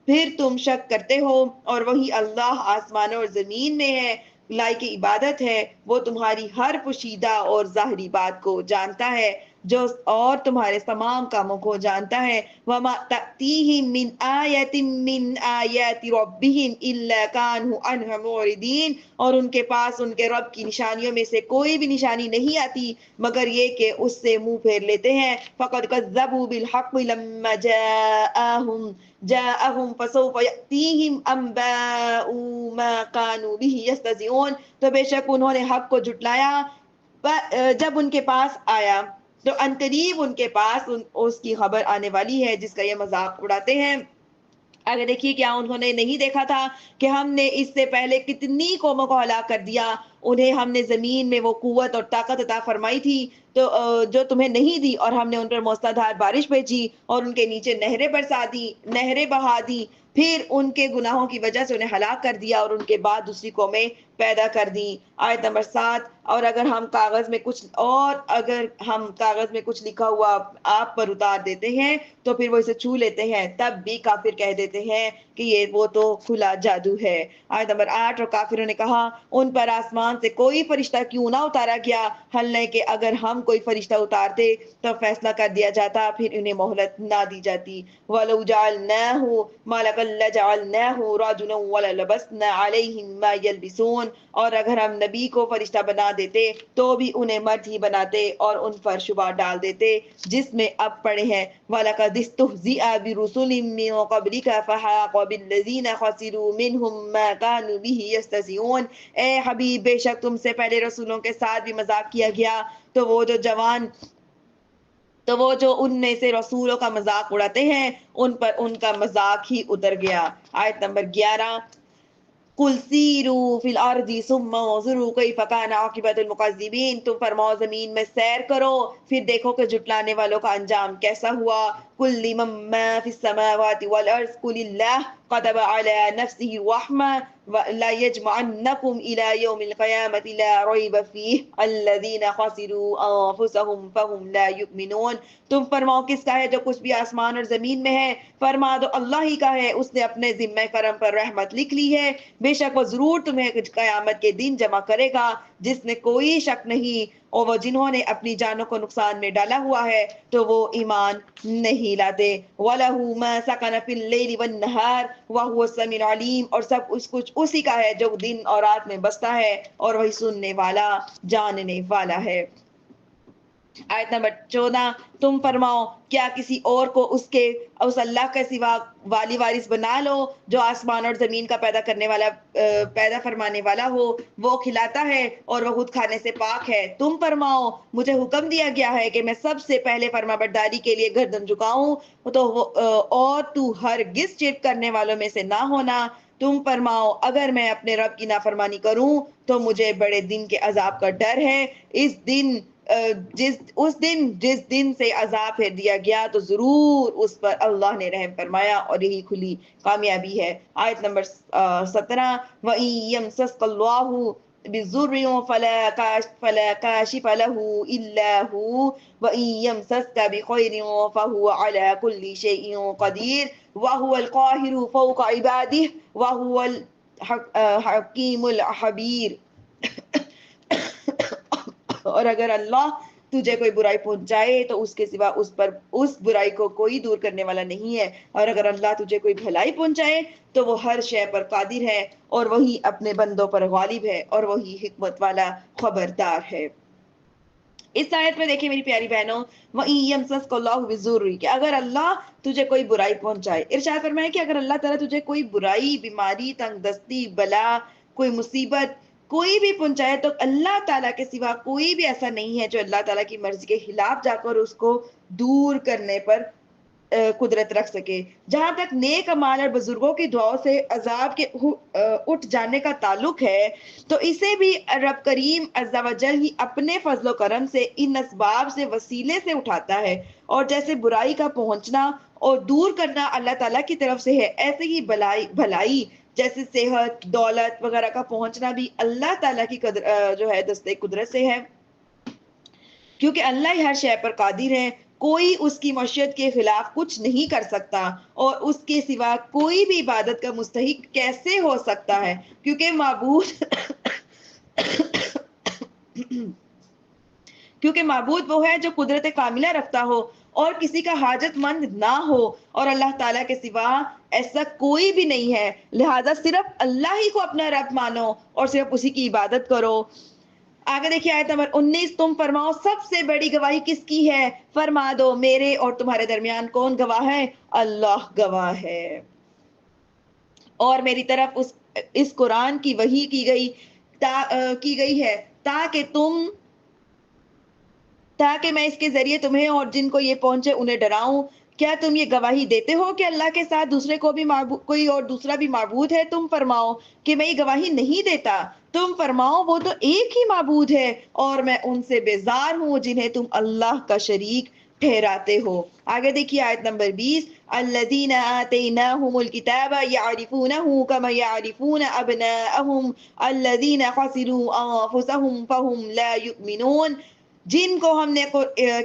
پھر تم شک کرتے ہو. اور وہی اللہ آسمانوں اور زمین میں ہے، لائق عبادت ہے. وہ تمہاری ہر پوشیدہ اور ظاہری بات کو جانتا ہے اور تمہارے تمام کاموں کو جانتا ہے. وَمَا تَأْتِيهِم مِّنْ آيَةٍ مِّنْ آيَاتِ رَبِّهِمْ إِلَّا كَانُوا عَنْهَا مُعْرِضِينَ. اور ان کے پاس ان کے رب کی نشانیوں میں سے کوئی بھی نشانی نہیں آتی مگر یہ کہ اس سے منہ پھیر لیتے ہیں. فَقَدْ كَذَّبُوا بِالْحَقِّ لَمَّا جاءهم فسوف يأتيهم أنباء ما كانوا به يستهزئون. تو بے شک انہوں نے حق کو جھٹلایا جب ان کے پاس آیا، تو عنقریب ان کے پاس اس کی خبر آنے والی ہے جس کا یہ مذاق اڑاتے ہیں. اگر دیکھیے کیا انہوں نے نہیں دیکھا تھا کہ ہم نے اس سے پہلے کتنی قوموں کو ہلاک کر دیا، انہیں ہم نے زمین میں وہ قوت اور طاقت عطا فرمائی تھی تو جو تمہیں نہیں دی، اور ہم نے ان پر موسلادھار بارش بھیجی اور ان کے نیچے نہریں برسا دی، نہریں بہا دی، پھر ان کے گناہوں کی وجہ سے انہیں ہلاک کر دیا اور ان کے بعد دوسری قومیں پیدا کر دی۔ آیت نمبر 7، اور اگر ہم کاغذ میں کچھ لکھا ہوا آپ پر اتار دیتے ہیں تو پھر وہ اسے چھو لیتے ہیں، تب بھی کافر کہہ دیتے ہیں کہ وہ تو کھلا جادو ہے۔ آیت نمبر 8، اور کافروں نے کہا ان پر آسمان سے کوئی فرشتہ کیوں نہ اتارا گیا، حالانکہ کہ اگر ہم کوئی فرشتہ اتارتے تو فیصلہ کر دیا جاتا، پھر انہیں مہلت نہ دی جاتی۔ وَلَوْ جَعَلْنَاهُ مَلَكًا لَجَعَلْنَاهُ رَجُلًا وَلَلَبَسْنَا عَلَيْهِمْ مَا يَلْبِسُونَ، اور اگر ہم نبی کو فرشتہ بنا دیتے تو بھی انہیں مرد ہی بناتے اور ان پر شبہ ڈال دیتے جس میں اب پڑے ہیں وَلَقَدِ اسْتُهْزِئَ بِرُسُلٍ مِّن قَبْلِكَ فَحَاقَ بِالَّذِينَ خَسِرُوا مِنْهُم مَّا كَانُوا بِهِ يَسْتَهْزِئُونَ۔ اے حبیب، بے شک تم سے پہلے رسولوں کے ساتھ بھی مذاق کیا گیا، تو وہ جو ان میں سے رسولوں کا مذاق اڑاتے ہیں ان پر ان کا مذاق ہی اتر گیا۔ آیت نمبر 11، قُلْ سِیرُوا فِی الْأَرْضِ ثُمَّ انظُرُوا کَیْفَ کَانَ عَاقِبَةُ الْمُکَذِّبِینَ، تم فرماؤ زمین میں سیر کرو پھر دیکھو کہ جھٹلانے والوں کا انجام کیسا ہوا۔ قُلْ لِمَن مَّا فِی السَّمَاوَاتِ وَالْأَرْضِ قُلِ اللَّهُ كَتَبَ عَلَىٰ نَفْسِهِ الرَّحْمَةَ لَيَجْمَعَنَّکُمْ إِلَىٰ يَوْمِ الْقِیَامَةِ لَا رَیْبَ فِیہِ الَّذِینَ خَسِرُوا أَنفُسَهُمْ فَهُمْ لَا یُؤْمِنُونَ۔ تم فرماؤ کس کا ہے جو کچھ بھی آسمان اور زمین میں ہے؟ فرما دو اللہ ہی کا ہے، اس نے اپنے ذمہ کرم پر رحمت لکھ لی ہے، بے شک وہ ضرور تمہیں قیامت کے دن جمع کرے گا جس میں کوئی شک نہیں، اور وہ جنہوں نے اپنی جانوں کو نقصان میں ڈالا ہوا ہے تو وہ ایمان نہیں لاتے۔ وَلَهُ مَا سَكَنَ فِي اللَّيْلِ وَالنَّهَارِ وَهُوَ السَّمِيعُ الْعَلِيمُ، اور سب کچھ اسی کا ہے جو دن اور رات میں بستا ہے اور وہی سننے والا جاننے والا ہے۔ آیت نمبر 14، تم فرماؤ کیا کسی اور کو اس اللہ کے سوا والی وارث بنا لو جو آسمان اور زمین کا پیدا فرمانے والا ہو، وہ کھلاتا ہے اور وہ خود کھانے سے پاک ہے۔ تم فرماؤ مجھے حکم دیا گیا ہے کہ میں سب سے پہلے فرما برداری کے لیے گردن جھکاؤں اور تو ہرگز شرک کرنے والوں میں سے نہ ہونا۔ تم فرماؤ اگر میں اپنے رب کی نافرمانی کروں تو مجھے بڑے دن کے عذاب کا ڈر ہے، جس دن سے عذاب پھیر دیا گیا تو ضرور اس پر اللہ نے رحم فرمایا اور یہی کھلی کامیابی ہے۔ آیت نمبر 17، وَإِن يَمْسَسْكَ اللَّهُ بِضُرٍّ فَلَا كَاشِفَ لَهُ إِلَّا هُوَ وَإِن يَمْسَسْكَ بِخَيْرٍ فَهُوَ عَلَى كُلِّ شَيْءٍ قَدِيرٌ وَهُوَ الْقَاهِرُ فَوْقَ عِبَادِهِ وَهُوَ الْحَكِیمُ الْخَبِیرُ۔ اور اگر اللہ تجھے کوئی برائی پہنچائے تو اس کے سوا اس برائی کو کوئی دور کرنے والا نہیں ہے، اور اگر اللہ تجھے کوئی بھلائی پہنچائے تو وہ ہر شے پر قادر ہے اور وہی اپنے بندوں پر غالب ہے اور وہی حکمت والا خبردار ہے۔ اس آیت میں دیکھیں میری پیاری بہنوں، وَإِن يَمْسَسْكَ اللَّهُ بِضُرٍّ، کہ اگر اللہ تجھے کوئی برائی پہنچائے، ارشاد فرمایا کہ اگر اللہ تعالیٰ تجھے کوئی برائی، بیماری، تنگ دستی، بلا، کوئی مصیبت کوئی بھی پہنچائے تو اللہ تعالیٰ کے سوا کوئی بھی ایسا نہیں ہے جو اللہ تعالیٰ کی مرضی کے خلاف جا کر اس کو دور کرنے پر قدرت رکھ سکے۔ جہاں تک نیک اعمال اور بزرگوں کی دعاؤں سے عذاب کے اٹھ جانے کا تعلق ہے تو اسے بھی رب کریم عز و جل ہی اپنے فضل و کرم سے ان اسباب سے وسیلے سے اٹھاتا ہے، اور جیسے برائی کا پہنچنا اور دور کرنا اللہ تعالیٰ کی طرف سے ہے، ایسے ہی بھلائی جیسے صحت، دولت وغیرہ کا پہنچنا بھی اللہ تعالیٰ کی دستے قدرت سے ہے، کیونکہ اللہ ہی ہر شے پر قادر ہے، کوئی اس کی مشیت کے خلاف کچھ نہیں کر سکتا، اور اس کے سوا کوئی بھی عبادت کا مستحق کیسے ہو سکتا ہے، کیونکہ معبود وہ ہے جو قدرت کاملہ رکھتا ہو اور کسی کا حاجت مند نہ ہو، اور اللہ تعالیٰ کے سوا ایسا کوئی بھی نہیں ہے، لہذا صرف اللہ ہی کو اپنا رب مانو اور صرف اسی کی عبادت کرو۔ آگے دیکھیے آیت نمبر 19، تم فرماؤ سب سے بڑی گواہی کس کی ہے؟ فرما دو میرے اور تمہارے درمیان کون گواہ ہے؟ اللہ گواہ ہے، اور میری طرف اس قرآن کی وحی کی گئی ہے تاکہ میں اس کے ذریعے تمہیں اور جن کو یہ پہنچے انہیں ڈراؤں۔ کیا تم یہ گواہی دیتے ہو کہ اللہ کے ساتھ دوسرے کو بھی کوئی اور دوسرا بھی معبود ہے؟ تم فرماؤ کہ میں یہ گواہی نہیں دیتا۔ تم فرماؤ وہ تو ایک ہی معبود ہے اور میں ان سے بیزار ہوں جنہیں تم اللہ کا شریک ٹھہراتے ہو۔ آگے دیکھیے آیت نمبر 20، الذین آتیناہم الکتاب یعرفونہ کما یعرفون ابناءہم الذین خسروا انفسہم فہم لا یؤمنون، جن کو ہم نے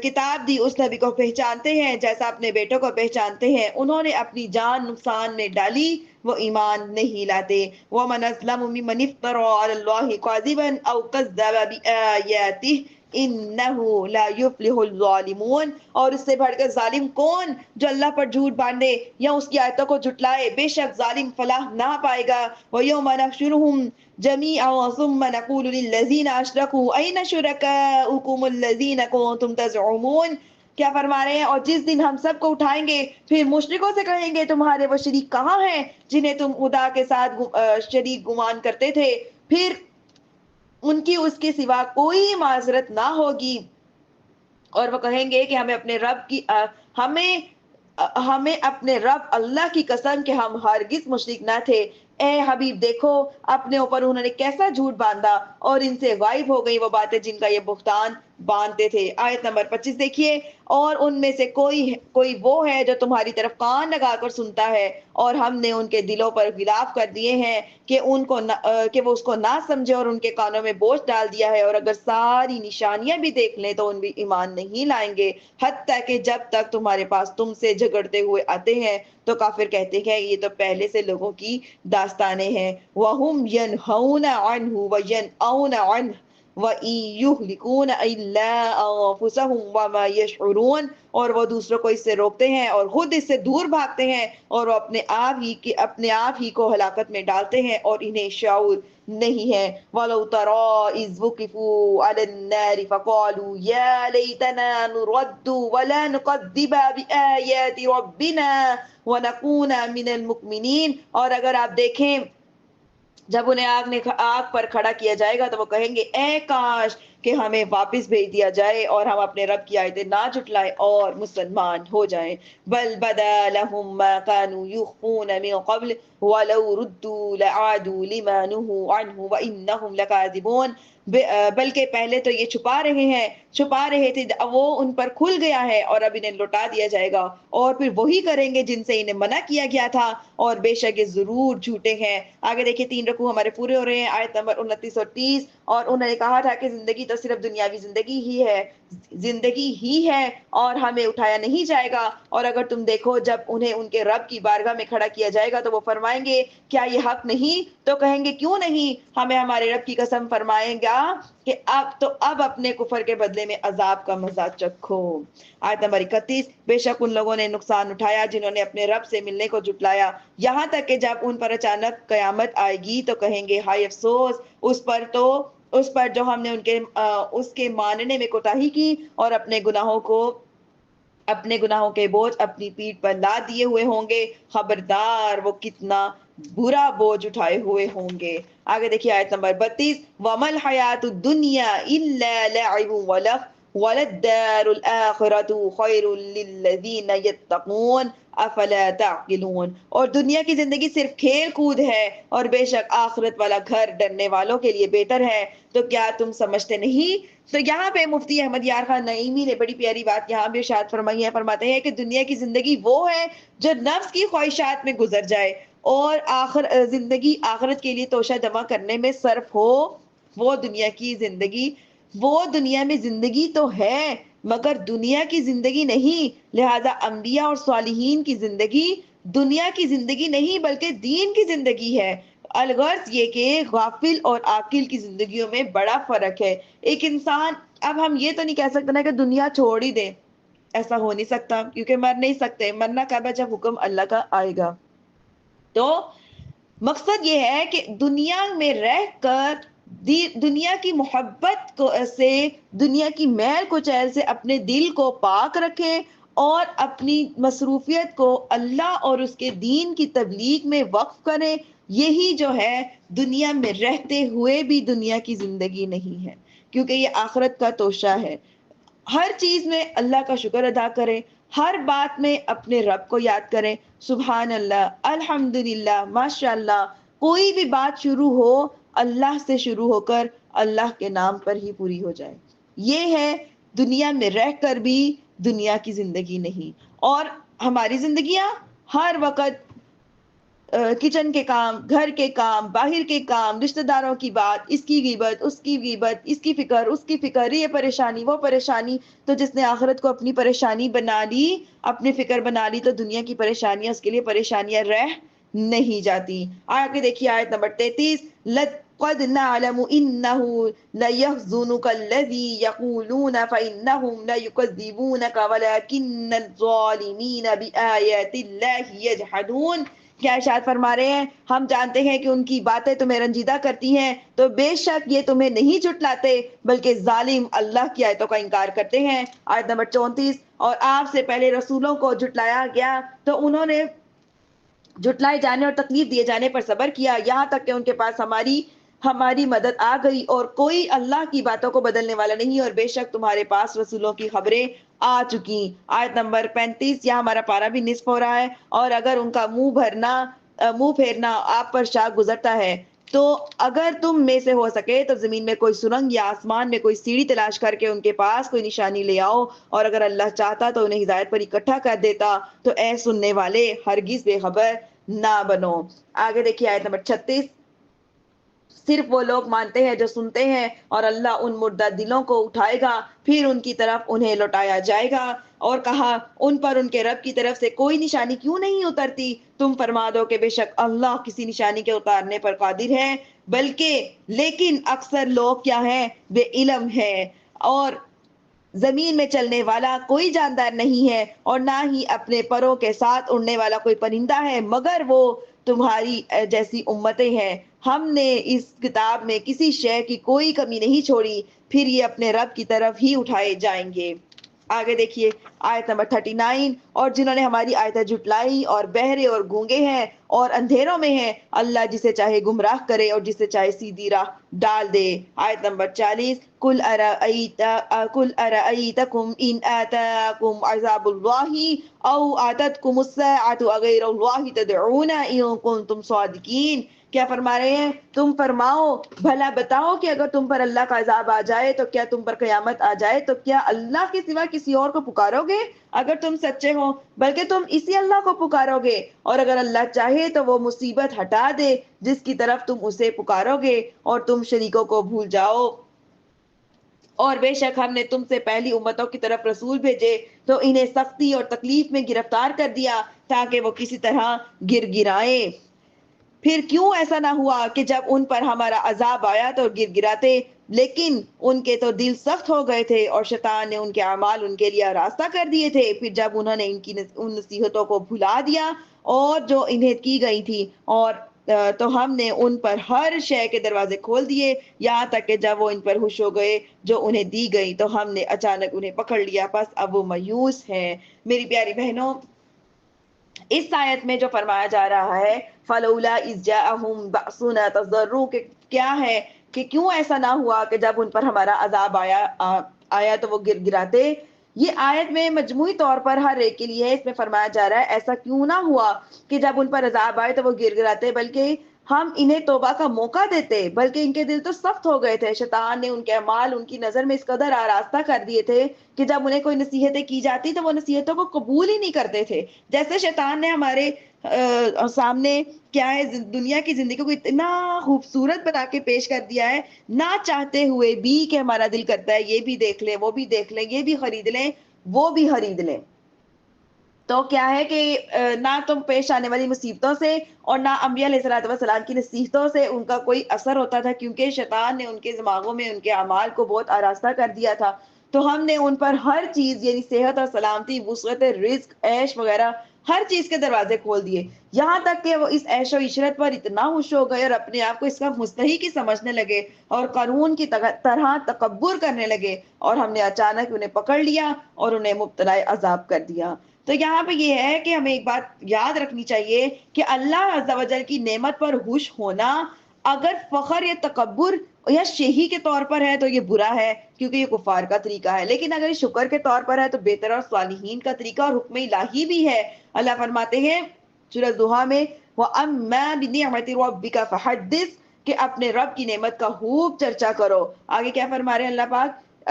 کتاب دی اس نبی کو پہچانتے ہیں جیسا اپنے بیٹوں کو پہچانتے ہیں، انہوں نے اپنی جان نقصان میں ڈالی، وہ ایمان نہیں لاتے۔ وَمَنْ أَظْلَمُ مِمَّنِ افْتَرَىٰ عَلَى اللَّهِ كَاذِبًا أَوْ كَذَّبَ بِآيَاتِهِ إِنَّهُ لَا يُفْلِحُ الظَّالِمُونَ، اور اس سے بڑھ کر ظالم کون جو اللہ پر جھوٹ باندھے یا اس کی آیتوں کو جھٹلائے، بے شک ظالم فلاح نہ پائے گا۔ وَيَوْمَ نَحْشُرُهُمْ جَمِيعًا ثُمَّ نَقُولُ لِلَّذِينَ أَشْرَكُوا أَيْنَ شُرَكَاؤُكُمُ الَّذِينَ كُنتُمْ تَزْعُمُونَ، کیا فرما رہے ہیں، اور جس دن ہم سب کو اٹھائیں گے پھر مشرکوں سے کہیں گے تمہارے وہ شریک کہاں ہیں جنہیں تم خدا کے ساتھ شریک گمان کرتے تھے، پھر ان کی اس کے سوا کوئی معذرت نہ ہوگی، اور وہ کہیں گے کہ ہمیں اپنے رب کی ہمیں اپنے رب اللہ کی قسم کہ ہم ہرگز مشرک نہ تھے۔ اے حبیب دیکھو اپنے اوپر انہوں نے کیسا جھوٹ باندھا، اور ان سے غائب ہو گئی وہ باتیں جن کا یہ بہتان باندھتے تھے۔ آیت نمبر 25 دیکھیے، اور ان میں سے کوئی وہ ہے جو تمہاری طرف کان لگا کر سنتا ہے، اور ہم نے ان کے دلوں پر غلاف کر دیے ہیں کہ وہ اس کو نہ سمجھے، اور ان کے کانوں میں بوجھ ڈال دیا ہے، اور اگر ساری نشانیاں بھی دیکھ لیں تو ان بھی ایمان نہیں لائیں گے، حتیٰ کہ جب تک تمہارے پاس تم سے جھگڑتے ہوئے آتے ہیں تو کافر کہتے ہیں یہ تو پہلے سے لوگوں کی داستانیں ہیں۔ وَهُمْ يَنْهَوْنَ عَنْهُ وَيَنْأَوْنَ عَنْهُ وَإِن يُهْلِكُونَ إِلَّا أَنفُسَهُمْ وَمَا يَشْعُرُونَ، اور وہ دوسروں کو اس سے روکتے ہیں اور خود اس سے دور بھاگتے ہیں، اور وہ اپنے آپ ہی کو ہلاکت میں ڈالتے ہیں اور انہیں شعور نہیں ہے۔ وَلَوْ تَرَىٰ إِذْ وُقِفُوا عَلَى النَّارِ فَقَالُوا يَا لَيْتَنَا نُرَدُّ وَلَا نُكَذِّبَ بِآيَاتِ رَبِّنَا وَنَكُونَ مِنَ الْمُؤْمِنِينَ، اور اگر آپ دیکھیں جب انہیں آگ پر کھڑا کیا جائے گا تو وہ کہیں گے اے کاش کہ ہمیں واپس بھیج دیا جائے اور ہم اپنے رب کی آیتیں نہ جھٹلائیں اور مسلمان ہو جائیں۔ بل بدا لهم ما كانوا يخفون من قبل ولو ردوا لعادوا لما نهوا عنه وانهم لكاذبون، بلکہ پہلے تو یہ چھپا رہے تھے، وہ ان پر کھل گیا ہے اور اب انہیں لوٹا دیا جائے گا، اور پھر وہی کریں گے جن سے انہیں منع کیا گیا تھا، اور بے شک یہ ضرور جھوٹے ہیں۔ آگے دیکھیے 3 رکوع ہمارے پورے ہو رہے ہیں، آیت نمبر 29 اور 30۔ اور انہوں نے کہا تھا کہ زندگی تو صرف دنیاوی زندگی ہی ہے اور ہمیں اٹھایا نہیں جائے گا، اور اگر تم دیکھو جب انہیں ان کے رب کی بارگاہ میں کھڑا کیا جائے گا تو وہ فرمائیں گے کیا یہ حق نہیں؟ تو کہیں گے کیوں نہیں، ہمیں ہمارے رب کی قسم فرمائیں گا کہ اب اپنے کفر کے بدلے میں عذاب کا مزہ چکھو۔ آیت نمبر 31، بے شک ان لوگوں نے نقصان اٹھایا جنہوں نے اپنے رب سے ملنے کو جھٹلایا، یہاں تک کہ جب ان پر اچانک قیامت آئے گی تو کہیں گے ہائے افسوس اس پر جو ہم نے اس کے ماننے میں کوتاہی کی اور اپنے گناہوں کے بوجھ اپنی پیٹھ پر لاد دیے ہوئے ہوں گے، خبردار وہ کتنا برا بوجھ اٹھائے ہوئے ہوں گے۔ آگے دیکھیے آیت نمبر 32، وَمَا الْحَيَاةُ الدُّنْيَا إِلَّا لَعِبٌ وَلَلدَّارُ الْآخِرَةُ خَيْرٌ لِلَّذِينَ يَتَّقُونَ افلا تعقلون، اور دنیا کی زندگی صرف کھیل کود ہے اور بے شک آخرت والا گھر ڈرنے والوں کے لیے بہتر ہے، تو کیا تم سمجھتے نہیں؟ تو یہاں پہ مفتی احمد یار خان نعیمی نے بڑی پیاری بات یہاں بھی ارشاد فرمائی ہے، فرماتے ہیں کہ دنیا کی زندگی وہ ہے جو نفس کی خواہشات میں گزر جائے، اور زندگی آخرت کے لیے توشہ جمع کرنے میں صرف ہو، وہ دنیا میں زندگی تو ہے مگر دنیا کی زندگی نہیں، لہذا انبیاء اور صالحین کی زندگی دنیا کی زندگی نہیں بلکہ دین کی زندگی ہے۔ الغرض یہ کہ غافل اور عاقل کی زندگیوں میں بڑا فرق ہے۔ ایک انسان، اب ہم یہ تو نہیں کہہ سکتے نا کہ دنیا چھوڑ ہی دے، ایسا ہو نہیں سکتا کیونکہ مر نہیں سکتے، مرنا کب ہے جب حکم اللہ کا آئے گا۔ تو مقصد یہ ہے کہ دنیا میں رہ کر دنیا کی محبت سے، دنیا کی میل کچیل سے اپنے دل کو پاک رکھیں اور اپنی مصروفیت کو اللہ اور اس کے دین کی تبلیغ میں وقف کریں۔ یہی جو ہے دنیا میں رہتے ہوئے بھی دنیا کی زندگی نہیں ہے، کیونکہ یہ آخرت کا توشہ ہے۔ ہر چیز میں اللہ کا شکر ادا کریں، ہر بات میں اپنے رب کو یاد کریں، سبحان اللہ، الحمدللہ، ماشاءاللہ، کوئی بھی بات شروع ہو اللہ سے شروع ہو کر اللہ کے نام پر ہی پوری ہو جائے۔ یہ ہے دنیا میں رہ کر بھی دنیا کی زندگی نہیں. اور ہماری زندگیاں ہر وقت کچن کے کام، گھر کے کام، باہر کے کام، رشتہ داروں کی بات، اس کی غیبت، اس کی غیبت، اس کی فکر، اس کی فکر، یہ پریشانی، وہ پریشانی. تو جس نے آخرت کو اپنی پریشانی بنا لی، اپنی فکر بنا لی، تو دنیا کی پریشانیاں اس کے لیے پریشانیاں رہ نہیں جاتی. آگے دیکھیے آیت نمبر 33. لَقَدْ نَعْلَمُ إِنَّهُ لَيَحْزُنُكَ الَّذِي يَقُولُونَ فَإِنَّهُمْ لَيُكَذِّبُونَكَ وَلَكِنَّ الظَّالِمِينَ بِآيَاتِ اللَّهِ يَجْحَدُونَ. کیا ارشاد فرما رہے ہیں؟ ہم جانتے ہیں کہ ان کی باتیں تمہیں رنجیدہ کرتی ہیں، تو بے شک یہ تمہیں نہیں جھٹلاتے بلکہ ظالم اللہ کی آیتوں کا انکار کرتے ہیں. آیت نمبر 34. اور آپ سے پہلے رسولوں کو جھٹلایا گیا تو انہوں نے جھٹلائے جانے اور تکلیف دیے جانے پر صبر کیا، یہاں تک کہ ان کے پاس ہماری مدد آ گئی، اور کوئی اللہ کی باتوں کو بدلنے والا نہیں، اور بے شک تمہارے پاس رسولوں کی خبریں آ چکی. آیت نمبر 35. یہاں ہمارا پارا بھی نصف ہو رہا ہے. اور اگر ان کا منہ پھیرنا آپ پر شاق گزرتا ہے، تو اگر تم میں سے ہو سکے تو زمین میں کوئی سرنگ یا آسمان میں کوئی سیڑھی تلاش کر کے ان کے پاس کوئی نشانی لے آؤ، اور اگر اللہ چاہتا تو انہیں ہدایت پر اکٹھا کر دیتا. تو اے سننے والے، ہرگز بے خبر نہ بنو. آگے دیکھیے آیت نمبر 36. صرف وہ لوگ مانتے ہیں جو سنتے ہیں، اور اللہ ان مردہ دلوں کو اٹھائے گا، پھر ان کی طرف انہیں لوٹایا جائے گا. اور کہا ان پر ان کے رب کی طرف سے کوئی نشانی کیوں نہیں اترتی؟ تم فرما دو کہ بے شک اللہ کسی نشانی کے اتارنے پر قادر ہے، لیکن اکثر لوگ کیا ہیں؟ بے علم ہے. اور زمین میں چلنے والا کوئی جاندار نہیں ہے، اور نہ ہی اپنے پروں کے ساتھ اڑنے والا کوئی پرندہ ہے، مگر وہ تمہاری جیسی امتیں ہیں. ہم نے اس کتاب میں کسی شے کی کوئی کمی نہیں چھوڑی، پھر یہ اپنے رب کی طرف ہی اٹھائے جائیں گے. آگے دیکھیے آیت نمبر 39. اور جنہوں نے ہماری آیتیں جھٹلائی اور بہرے اور گونگے ہیں اور اندھیروں میں ہیں، اللہ جسے چاہے گمراہ کرے اور جسے چاہے سیدھی راہ ڈال دے. آیت نمبر 40. قُلْ أَرَأَيْتَكُمْ إِنْ آتَاكُمْ عَذَابُ اللَّهِ أَوْ آتَتْكُمُ السَّاعَةُ أَغَيْرَ اللَّهِ تَدْعُونَ إِن كُنتُمْ صَادِقِينَ. کیا فرما رہے ہیں؟ تم فرماؤ، بھلا بتاؤ کہ اگر تم پر اللہ کا عذاب آ جائے، تو کیا تم پر قیامت آ جائے، تو کیا اللہ کے سوا کسی اور کو پکارو گے اگر تم سچے ہو؟ بلکہ تم اسی اللہ کو پکارو گے، اور اگر اللہ چاہے تو وہ مصیبت ہٹا دے جس کی طرف تم اسے پکارو گے، اور تم شریکوں کو بھول جاؤ. اور بے شک ہم نے تم سے پہلی امتوں کی طرف رسول بھیجے تو انہیں سختی اور تکلیف میں گرفتار کر دیا تاکہ وہ کسی طرح گر گرائیں. پھر کیوں ایسا نہ ہوا کہ جب ان پر ہمارا عذاب آیا تو گر گراتے، لیکن ان کے تو دل سخت ہو گئے تھے، اور شیطان نے ان کے اعمال ان کے لیے راستہ کر دیے تھے. پھر جب انہوں نے ان نصیحتوں کو بھلا دیا اور جو انہیں کی گئی تھی، اور تو ہم نے ان پر ہر شے کے دروازے کھول دیے، یہاں تک کہ جب وہ ان پر خوش ہو گئے جو انہیں دی گئی تو ہم نے اچانک انہیں پکڑ لیا، بس اب وہ مایوس ہیں. میری پیاری بہنوں، اس آیت میں جو فرمایا جا رہا ہے فَلَوْلَا إِذْ جَاءَهُمْ بَأْسُنَا تَضَرُّوا، کہ کیا ہے کہ کیوں ایسا نہ ہوا کہ جب ان پر ہمارا عذاب آیا تو وہ گر گراتے. یہ آیت میں مجموعی طور پر ہر ایک کے لیے اس میں فرمایا جا رہا ہے ایسا کیوں نہ ہوا کہ جب ان پر عذاب آئے تو وہ گر گراتے، بلکہ ہم انہیں توبہ کا موقع دیتے، بلکہ ان کے دل تو سخت ہو گئے تھے. شیطان نے ان کے اعمال ان کی نظر میں اس قدر آراستہ کر دیے تھے کہ جب انہیں کوئی نصیحتیں کی جاتی تو وہ نصیحتوں کو قبول ہی نہیں کرتے تھے. جیسے شیطان نے ہمارے سامنے کیا ہے دنیا کی زندگی کو اتنا خوبصورت بنا کے پیش کر دیا ہے، نہ چاہتے ہوئے بھی، کہ ہمارا دل کرتا ہے یہ بھی دیکھ لیں، وہ بھی دیکھ لیں، یہ بھی خرید لیں، وہ بھی خرید لیں. تو کیا ہے کہ نہ تم پیش آنے والی مصیبتوں سے اور نہ انبیاء علیہ الصلوۃ والسلام کی نصیحتوں سے ان کا کوئی اثر ہوتا تھا، کیونکہ شیطان نے ان کے دماغوں میں ان کے اعمال کو بہت آراستہ کر دیا تھا. تو ہم نے ان پر ہر چیز یعنی صحت اور سلامتی، وسعت رزق، عیش وغیرہ ہر چیز کے دروازے کھول دیے، یہاں تک کہ وہ اس عیش و عشرت پر اتنا خوش ہو گئے اور اپنے آپ کو اس کا مستحق ہی سمجھنے لگے اور قارون کی طرح تکبر کرنے لگے، اور ہم نے اچانک انہیں پکڑ لیا اور انہیں مبتلا عذاب کر دیا. تو یہاں پہ یہ ہے کہ ہمیں ایک بات یاد رکھنی چاہیے کہ اللہ عز و جل کی نعمت پر خوش ہونا اگر فخر یا تکبر یا شہی کے طور پر ہے تو یہ برا ہے، کیونکہ یہ کفار کا طریقہ ہے. لیکن اگر یہ شکر کے طور پر ہے تو بہتر اور صالحین کا طریقہ اور حکم الہی بھی ہے. اللہ فرماتے ہیں سورہ ضحیٰ میں وَأَمَّا بِنِعْمَةِ رَبِّكَ فَحَدِّثْ، کہ اپنے رب کی نعمت کا خوب چرچا کرو. آگے کیا فرما رہے ہیں اللہ پاک؟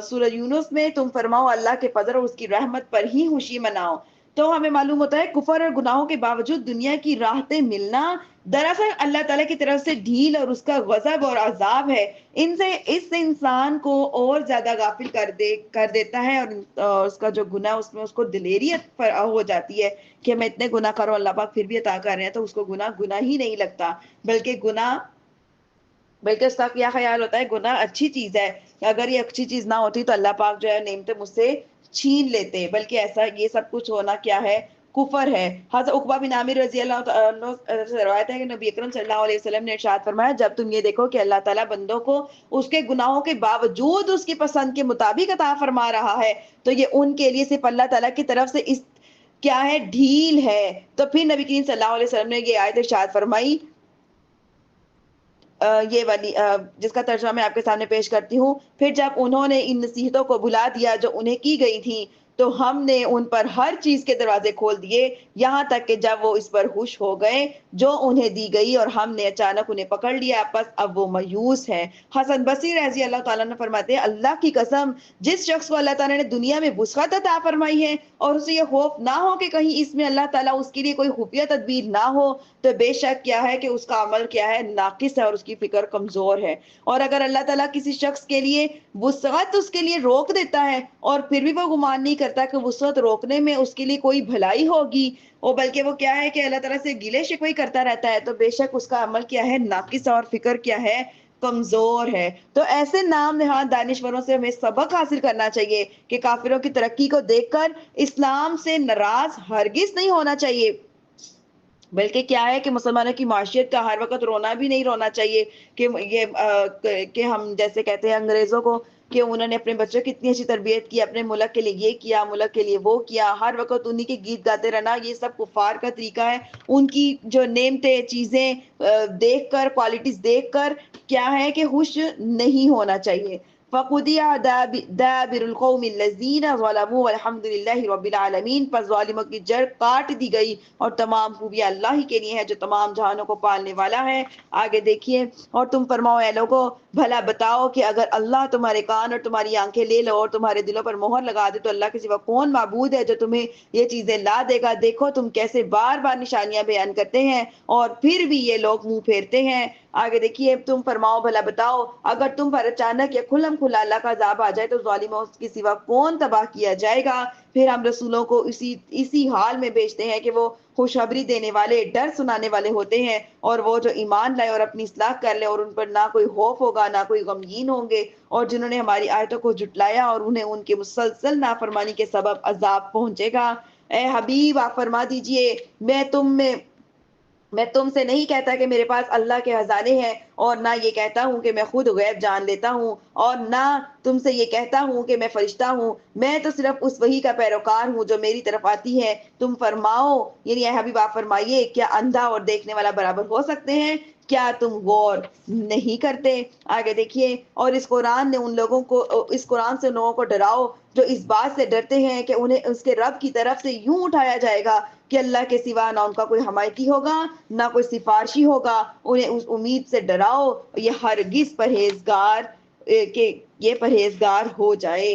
سورہ یونس میں تم فرماؤ اللہ کے فضل اور اس کی رحمت پر ہی خوشی مناؤ. تو ہمیں معلوم ہوتا ہے کفر اور گناہوں کے باوجود دنیا کی راحتیں ملنا دراصل اللہ تعالیٰ کی طرف سے ڈھیل اور اس کا غضب اور عذاب ہے. اس سے انسان کو اور زیادہ غافل کر دیتا ہے، اور اس کا جو گناہ اس میں اس کو دلیریت ہو جاتی ہے کہ میں اتنے گناہ کروں اللہ پاک پھر بھی عطا کر رہے ہیں، تو اس کو گناہ ہی نہیں لگتا، بلکہ اس کا کیا خیال ہوتا ہے گناہ اچھی چیز ہے، اگر یہ اچھی چیز نہ ہوتی تو اللہ پاک جو ہے نعمتیں مجھ سے چھین لیتے، بلکہ ایسا یہ سب کچھ ہونا کیا ہے، کفر ہے. حضرت عقبہ بن عامر رضی اللہ عنہ سے روایت ہے کہ نبی اکرم صلی اللہ علیہ وسلم نے ارشاد فرمایا جب تم یہ دیکھو کہ اللہ تعالیٰ بندوں کو اس کے گناہوں کے باوجود اس کی پسند کے مطابق عطا فرما رہا ہے تو یہ ان کے لیے صرف اللہ تعالیٰ کی طرف سے اس کیا ہے ڈھیل ہے. تو پھر نبی کریم صلی اللہ علیہ وسلم نے یہ آیت ارشاد فرمائی، یہ والی جس کا ترجمہ میں آپ کے سامنے پیش کرتی ہوں. پھر جب انہوں نے ان نصیحتوں کو بھلا دیا جو انہیں کی گئی تھیں تو ہم نے ان پر ہر چیز کے دروازے کھول دیے یہاں تک کہ جب وہ اس پر خوش ہو گئے جو انہیں دی گئی اور ہم نے اچانک انہیں پکڑ لیا بس اب وہ مایوس ہے. حسن بصری رضی اللہ تعالیٰ نے فرماتے ہیں اللہ کی قسم جس شخص کو اللہ تعالیٰ نے دنیا میں وسعت عطا فرمائی ہے اور اسے یہ خوف نہ ہو کہ کہیں اس میں اللہ تعالیٰ اس کے لیے کوئی خفیہ تدبیر نہ ہو تو بے شک کیا ہے کہ اس کا عمل کیا ہے ناقص ہے اور اس کی فکر کمزور ہے. اور اگر اللہ تعالیٰ کسی شخص کے لیے وسعت اس کے لیے روک دیتا ہے اور پھر بھی وہ گمان نہیں کرتا کہ وسعت روکنے میں اس کے لیے کوئی بھلائی ہوگی اور بلکہ وہ کیا ہے کہ اللہ تعالیٰ سے گلے شکوے کرتا رہتا ہے تو بے شک اس کا عمل کیا ہے ناقص اور فکر کیا ہے کمزور ہے. تو ایسے نام نہاد دانشوروں سے ہمیں سبق حاصل کرنا چاہیے کہ کافروں کی ترقی کو دیکھ کر اسلام سے ناراض ہرگز نہیں ہونا چاہیے، بلکہ کیا ہے کہ مسلمانوں کی معاشیت کا ہر وقت رونا بھی نہیں رونا چاہیے کہ ہم جیسے کہتے ہیں انگریزوں کو کہ انہوں نے اپنے بچوں کی اتنی اچھی تربیت کی، اپنے ملک کے لیے یہ کیا، ملک کے لیے وہ کیا، ہر وقت انہی کے گیت گاتے رہنا، یہ سب کفار کا طریقہ ہے. ان کی جو نعمتیں چیزیں دیکھ کر کوالٹیز دیکھ کر کیا ہے کہ خوش نہیں ہونا چاہیے. فَقُضِيَ دَابِرُ الْقَوْمِ الَّذِينَ ظَلَمُوا وَالْحَمْدُ لِلَّهِ رَبِّ الْعَالَمِينَ. پس ظالموں کی جڑ کاٹ دی گئی اور تمام خوبیاں اللہ ہی کے لیے ہے جو تمام جہانوں کو پالنے والا ہے. آگے دیکھیے اور تم فرماؤ اے لوگو بھلا بتاؤ کہ اگر اللہ تمہارے کان اور تمہاری آنکھیں لے لو اور تمہارے دلوں پر مہر لگا دے تو اللہ کے سوا کون معبود ہے جو تمہیں یہ چیزیں لا دے گا. دیکھو تم کیسے بار بار نشانیاں بیان کرتے ہیں اور پھر بھی یہ لوگ منہ پھیرتے ہیں. آگے دیکھیے تم فرماؤ بھلا بتاؤ اگر تم پر اچانک یا کھلم کھلا اللہ کا عذاب آ جائے تو ظالموں کے سوا کون تباہ کیا جائے گا. پھر ہم رسولوں کو اسی حال میں بھیجتے ہیں کہ وہ خوشخبری دینے والے، ڈر سنانے والے ہوتے ہیں، اور وہ جو ایمان لائے اور اپنی اصلاح کر لے اور ان پر نہ کوئی خوف ہوگا نہ کوئی غمگین ہوں گے، اور جنہوں نے ہماری آیتوں کو جھٹلایا اور انہیں ان کے مسلسل نافرمانی کے سبب عذاب پہنچے گا. اے حبیب آپ فرما دیجئے میں تم سے نہیں کہتا کہ میرے پاس اللہ کے خزانے ہیں اور نہ یہ کہتا ہوں کہ میں خود غیب جان لیتا ہوں اور نہ تم سے یہ کہتا ہوں کہ میں فرشتہ ہوں، میں تو صرف اس وحی کا پیروکار ہوں جو میری طرف آتی ہے. تم فرماؤ یعنی اے حبیب آپ فرمائیے کیا اندھا اور دیکھنے والا برابر ہو سکتے ہیں؟ کیا تم غور نہیں کرتے؟ آگے دیکھیے اور اس قرآن سے ان لوگوں کو ڈراؤ جو اس بات سے ڈرتے ہیں کہ انہیں اس کے رب کی طرف سے یوں اٹھایا جائے گا کہ اللہ کے سوا نہ ان کا کوئی حمایتی ہوگا نہ کوئی سفارشی ہوگا. انہیں اس امید سے ڈراؤ یہ ہرگز پرہیزگار ہو جائے.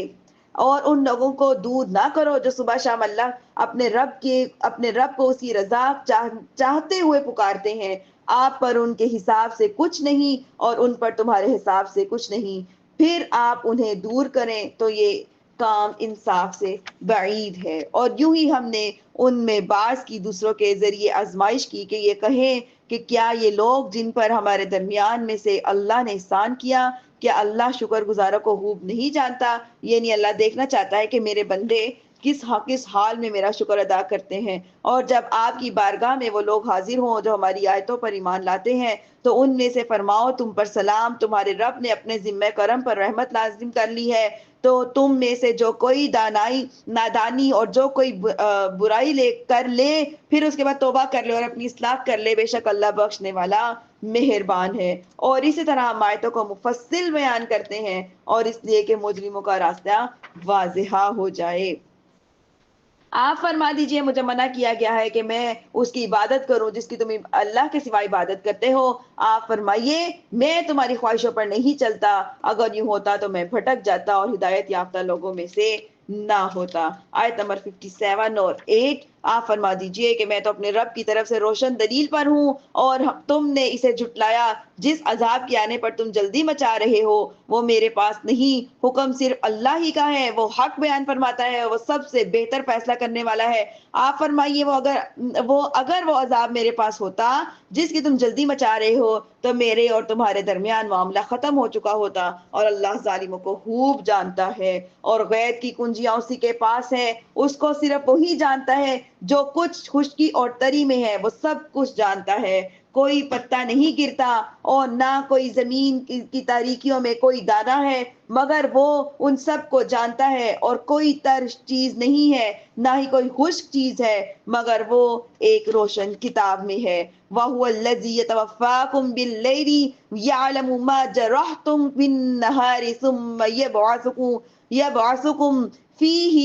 اور ان لوگوں کو دور نہ کرو جو صبح شام اللہ اپنے رب کو اس کی رضا چاہتے ہوئے پکارتے ہیں. آپ پر ان کے حساب سے کچھ نہیں اور ان پر تمہارے حساب سے کچھ نہیں، پھر آپ انہیں دور کریں تو یہ کام انصاف سے بعید ہے. اور یوں ہی ہم نے ان میں بعض کی دوسروں کے ذریعے آزمائش کی کہ یہ کہیں کہ کیا یہ لوگ جن پر ہمارے درمیان میں سے اللہ نے احسان کیا کیا اللہ شکر گزاروں کو خوب نہیں جانتا؟ یعنی اللہ دیکھنا چاہتا ہے کہ میرے بندے کس حال میں میرا شکر ادا کرتے ہیں. اور جب آپ کی بارگاہ میں وہ لوگ حاضر ہوں جو ہماری آیتوں پر ایمان لاتے ہیں تو ان میں سے فرماؤ تم پر سلام، تمہارے رب نے اپنے ذمہ کرم پر رحمت لازم کر لی ہے تو تم میں سے جو کوئی نادانی اور جو کوئی برائی کر لے پھر اس کے بعد توبہ کر لے اور اپنی اصلاح کر لے بے شک اللہ بخشنے والا مہربان ہے. اور اسی طرح ہم آیتوں کو مفصل بیان کرتے ہیں اور اس لیے کہ مجرموں کا راستہ واضح ہو جائے. آپ فرما دیجئے مجھے منع کیا گیا ہے کہ میں اس کی عبادت کروں جس کی تم اللہ کے سوا عبادت کرتے ہو. آپ فرمائیے میں تمہاری خواہشوں پر نہیں چلتا، اگر یوں ہوتا تو میں بھٹک جاتا اور ہدایت یافتہ لوگوں میں سے نہ ہوتا. آیت نمبر 57 اور 8. آپ فرما دیجئے کہ میں تو اپنے رب کی طرف سے روشن دلیل پر ہوں اور تم نے اسے جھٹلایا. جس عذاب کے آنے پر تم جلدی مچا رہے ہو وہ میرے پاس نہیں، حکم صرف اللہ ہی کا ہے. وہ حق بیان فرماتا ہے، وہ سب سے بہتر فیصلہ کرنے والا ہے. آپ فرمائیے اگر وہ عذاب میرے پاس ہوتا جس کی تم جلدی مچا رہے ہو تو میرے اور تمہارے درمیان معاملہ ختم ہو چکا ہوتا، اور اللہ ظالموں کو خوب جانتا ہے. اور غیب کی کنجیاں اسی کے پاس ہے، اس کو صرف وہی جانتا ہے جو کچھ خشکی اور تری میں ہے، وہ سب کچھ جانتا ہے. کوئی پتا نہیں گرتا اور نہ کوئی زمین کی تاریکیوں میں کوئی دانہ ہے، مگر وہ ان سب کو جانتا ہے. اور کوئی تر چیز نہیں ہے نہ ہی کوئی خشک چیز ہے مگر وہ ایک روشن کتاب میں ہے. وَهُوَ الَّذِي يَتَوَفَّاكُم بِاللَّيْلِ يَعْلَمُ مَا جَرَحْتُم بِالنَّهَارِ ثُمَّ يَبْعَثُكُم فِيهِ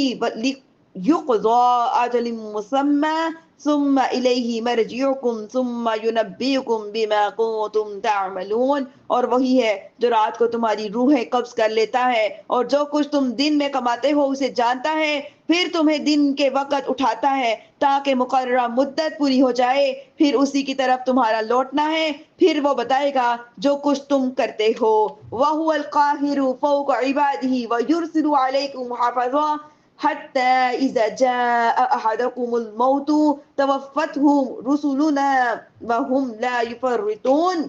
لِيُقْضَىٰ أَجَلٌ مُّسَمًّى ثُمَّ إِلَيْهِ مَرْجِعُكُمْ ثُمَّ يُنَبِّئُكُم بِمَا كُنتُمْ تَعْمَلُونَ. اور وہی ہے جو رات کو تمہاری روحیں قبض کر لیتا ہے اور جو کچھ تم دن میں کماتے ہو اسے جانتا ہے، پھر تمہیں دن کے وقت اٹھاتا ہے تاکہ مقررہ مدت پوری ہو جائے، پھر اسی کی طرف تمہارا لوٹنا ہے، پھر وہ بتائے گا جو کچھ تم کرتے ہو. وَهُوَ الْقَاهِرُ فَوْقَ عِبَادِهِ وَيُرْسِلُ عَلَيْكُمْ حَفَظًا حَتَّى إِذَا جَاءَ أَحَدَكُمُ الْمَوْتُ تَوَفَّتْهُ رُسُلُنَا وَهُمْ لَا يُفَرِّطُونَ.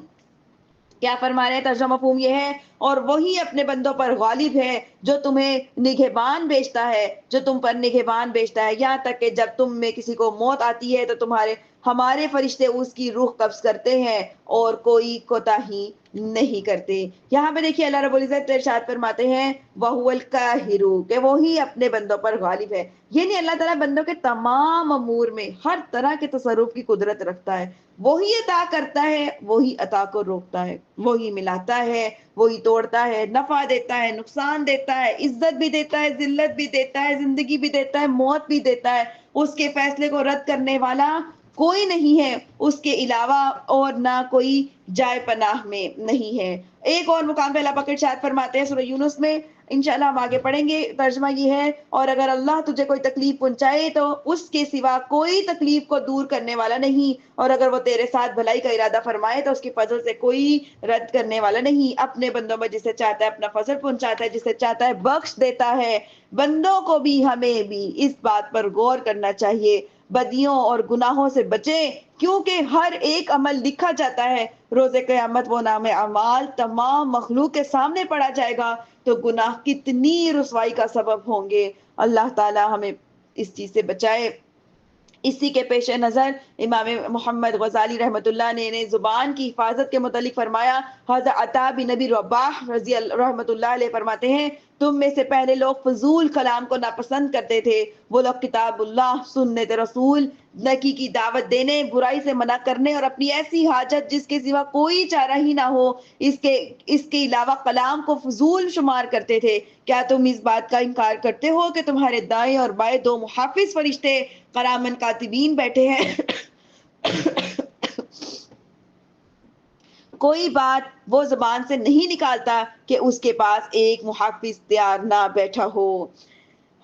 کیا فرما رہے ہیں؟ ترجمہ مفہوم یہ ہے اور وہی اپنے بندوں پر غالب ہے جو تمہیں نگہبان بھیجتا ہے، جو تم پر نگہبان بھیجتا ہے، یہاں تک کہ جب تم میں کسی کو موت آتی ہے تو ہمارے فرشتے اس کی روح قبض کرتے ہیں اور کوئی کوتاہی نہیں کرتے. یہاں پہ دیکھیے اللہ رب العزت ارشاد فرماتے ہیں وَهُوَ الْقَاهِرُ کہ وہی اپنے بندوں پر غالب ہے. یعنی اللہ تعالیٰ بندوں کے تمام امور میں ہر طرح کے تصرف کی قدرت رکھتا ہے. وہی عطا کرتا ہے، وہی عطا کو روکتا ہے، وہی ملاتا ہے، وہی توڑتا ہے، نفع دیتا ہے، نقصان دیتا ہے، عزت بھی دیتا ہے، ذلت بھی دیتا ہے، زندگی بھی دیتا ہے، موت بھی دیتا ہے. اس کے فیصلے کو رد کرنے والا کوئی نہیں ہے اس کے علاوہ اور نہ کوئی جائے پناہ میں نہیں ہے. ایک اور مقام پہ اللہ پاک ارشاد فرماتے ہیں سورہ یونس میں، انشاءاللہ ہم آگے پڑھیں گے. ترجمہ یہ ہے اور اگر اللہ تجھے کوئی تکلیف پہنچائے تو اس کے سوا کوئی تکلیف کو دور کرنے والا نہیں، اور اگر وہ تیرے ساتھ بھلائی کا ارادہ فرمائے تو اس کی فضل سے کوئی رد کرنے والا نہیں. اپنے بندوں میں جسے چاہتا ہے اپنا فضل پہنچاتا ہے، جسے چاہتا ہے بخش دیتا ہے. بندوں کو بھی ہمیں بھی اس بات پر غور کرنا چاہیے، بدیوں اور گناہوں سے بچیں کیونکہ ہر ایک عمل لکھا جاتا ہے. روز قیامت وہ نام اعمال تمام مخلوق کے سامنے پڑا جائے گا تو گناہ کتنی رسوائی کا سبب ہوں گے. اللہ تعالی ہمیں اس چیز سے بچائے. اسی کے پیش نظر امام محمد غزالی رحمۃ اللہ نے زبان کی حفاظت کے متعلق فرمایا. حضرت عطا بن نبی رباح رضی اللہ رحمۃ اللہ علیہ فرماتے ہیں تم میں سے پہلے لوگ فضول کلام کو ناپسند کرتے تھے. وہ لوگ کتاب اللہ، سنت رسول، نیکی کی دعوت دینے، برائی سے منع کرنے اور اپنی ایسی حاجت جس کے سوا کوئی چارہ ہی نہ ہو اس کے علاوہ کلام کو فضول شمار کرتے تھے. کیا تم اس بات کا انکار کرتے ہو کہ تمہارے دائیں اور بائیں دو محافظ فرشتے کرامن کاتبین بیٹھے ہیں؟ کوئی بات وہ زبان سے نہیں نکالتا کہ اس کے پاس ایک محافظ تیار نہ بیٹھا ہو.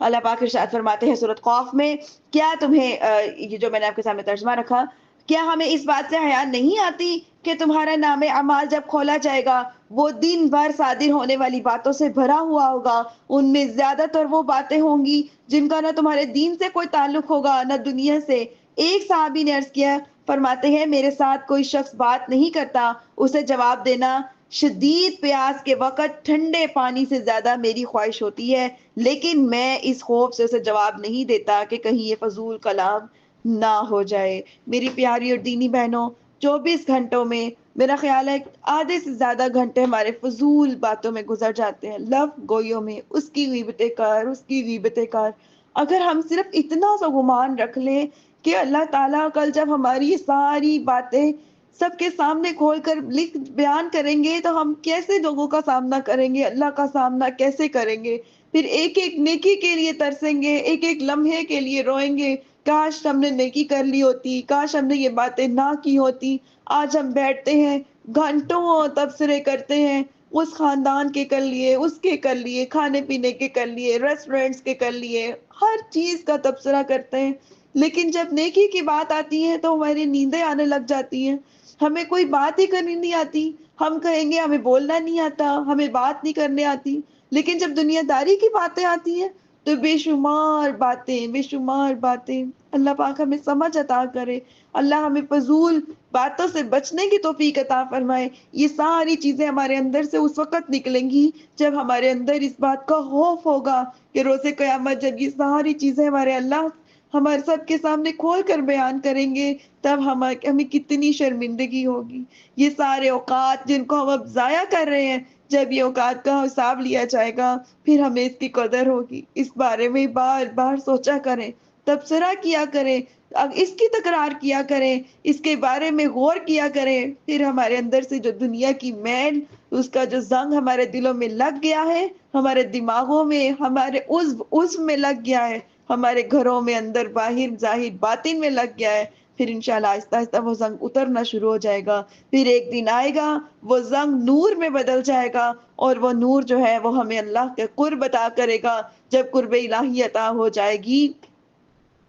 اللہ پاک ارشاد فرماتے ہیں سورۃ قاف میں کیا تمہیں یہ جو میں نے آپ کے سامنے ترجمہ رکھا، کیا ہمیں اس بات سے حیا نہیں آتی کہ تمہارا نام اعمال جب کھولا جائے گا وہ دن بھر صادر ہونے والی باتوں سے بھرا ہوا ہوگا. ان میں زیادہ تر وہ باتیں ہوں گی جن کا نہ تمہارے دین سے کوئی تعلق ہوگا نہ دنیا سے. ایک صحابی نے عرض کیا، فرماتے ہیں میرے ساتھ کوئی شخص بات نہیں کرتا، اسے جواب دینا شدید پیاس کے وقت ٹھنڈے پانی سے زیادہ میری خواہش ہوتی ہے، لیکن میں اس خوف سے اسے جواب نہیں دیتا کہ کہیں یہ فضول کلام نہ ہو جائے. میری پیاری اور دینی بہنوں، 24 گھنٹوں میں میرا خیال ہے آدھے سے زیادہ گھنٹے ہمارے فضول باتوں میں گزر جاتے ہیں، لف گوئیوں میں، اس کی غیبتیں کر، اس کی غیبتیں کر. اگر ہم صرف اتنا سا گمان رکھ لیں کہ اللہ تعالیٰ کل جب ہماری ساری باتیں سب کے سامنے کھول کر لکھ بیان کریں گے تو ہم کیسے لوگوں کا سامنا کریں گے، اللہ کا سامنا کیسے کریں گے؟ پھر ایک ایک نیکی کے لیے ترسیں گے، ایک ایک لمحے کے لیے روئیں گے، کاش ہم نے نیکی کر لی ہوتی، کاش ہم نے یہ باتیں نہ کی ہوتی۔ آج ہم بیٹھتے ہیں، گھنٹوں تبصرے کرتے ہیں، اس خاندان کے کر لیے، اس کے کر لیے، کھانے پینے کے کر لیے، ریسٹورینٹس کے کر لیے، ہر چیز کا تبصرہ کرتے ہیں، لیکن جب نیکی کی بات آتی ہے تو ہماری نیندیں آنے لگ جاتی ہیں، ہمیں کوئی بات ہی کرنی نہیں آتی، ہم کہیں گے ہمیں بولنا نہیں آتا، ہمیں بات نہیں کرنے آتی، لیکن جب دنیا داری کی باتیں آتی ہیں تو بے شمار باتیں، بے شمار باتیں۔ اللہ پاک ہمیں سمجھ عطا کرے، اللہ ہمیں فضول باتوں سے بچنے کی توفیق عطا فرمائے۔ یہ ساری چیزیں ہمارے اندر سے اس وقت نکلیں گی جب ہمارے اندر اس بات کا خوف ہوگا کہ روز قیامت جب یہ ساری چیزیں ہمارے اللہ ہمارے سب کے سامنے کھول کر بیان کریں گے، تب ہمیں کتنی شرمندگی ہوگی۔ یہ سارے اوقات جن کو ہم اب ضائع کر رہے ہیں، جب یہ اوقات کا حساب لیا جائے گا پھر ہمیں اس کی قدر ہوگی۔ اس بارے میں بار بار سوچا کریں، تبصرہ کیا کریں، اب اس کی تکرار کیا کریں، اس کے بارے میں غور کیا کریں، پھر ہمارے اندر سے جو دنیا کی میل، اس کا جو زنگ ہمارے دلوں میں لگ گیا ہے، ہمارے دماغوں میں، ہمارے عضو میں لگ گیا ہے، ہمارے گھروں میں اندر باہر ظاہر باطن میں لگ گیا ہے، پھر انشاءاللہ آہستہ آہستہ وہ زنگ اترنا شروع ہو جائے گا۔ پھر ایک دن آئے گا وہ زنگ نور میں بدل جائے گا، اور وہ نور جو ہے وہ ہمیں اللہ کے قرب عطا کرے گا۔ جب قرب الہی عطا ہو جائے گی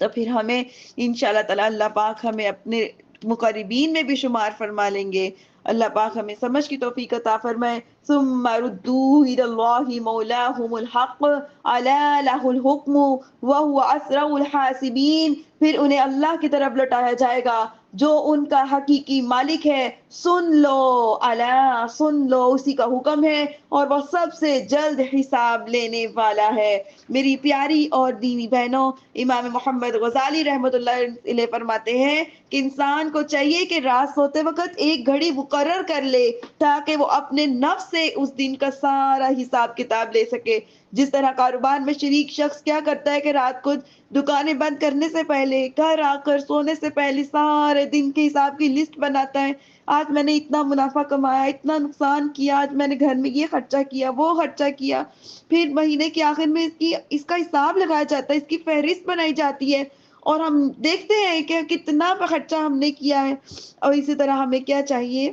تو پھر ہمیں انشاءاللہ تعالی اللہ پاک ہمیں اپنے مقربین میں بھی شمار فرما لیں گے۔ اللہ پاک ہمیں سمجھ کی توفیق عطا فرمائے۔ ثم ردوا الى الله مولاهم الحق الا له الحكم وهو اسرع الحاسبین۔ پھر انہیں اللہ کی طرف لوٹایا جائے گا جو ان کا حقیقی مالک ہے۔ سن لو، الا سن لو، اسی کا حکم ہے اور وہ سب سے جلد حساب لینے والا ہے۔ میری پیاری اور دینی بہنوں، امام محمد غزالی رحمۃ اللہ علیہ فرماتے ہیں کہ انسان کو چاہیے کہ رات سوتے وقت ایک گھڑی مقرر کر لے تاکہ وہ اپنے نفس سے اس دن کا سارا حساب کتاب لے سکے۔ جس طرح کاروبار میں شریک شخص کیا کرتا ہے کہ رات کو دکانیں بند کرنے سے پہلے، گھر آ کر سونے سے پہلے سارے دن کے حساب کی لسٹ بناتا ہے، آج میں نے اتنا منافع کمایا، اتنا نقصان کیا، آج میں نے گھر میں یہ خرچہ کیا، وہ خرچہ کیا، پھر مہینے کے آخر میں اس کا حساب لگایا جاتا ہے، اس کی فہرست بنائی جاتی ہے، اور ہم دیکھتے ہیں کہ کتنا خرچہ ہم نے کیا ہے۔ اور اسی طرح ہمیں کیا چاہیے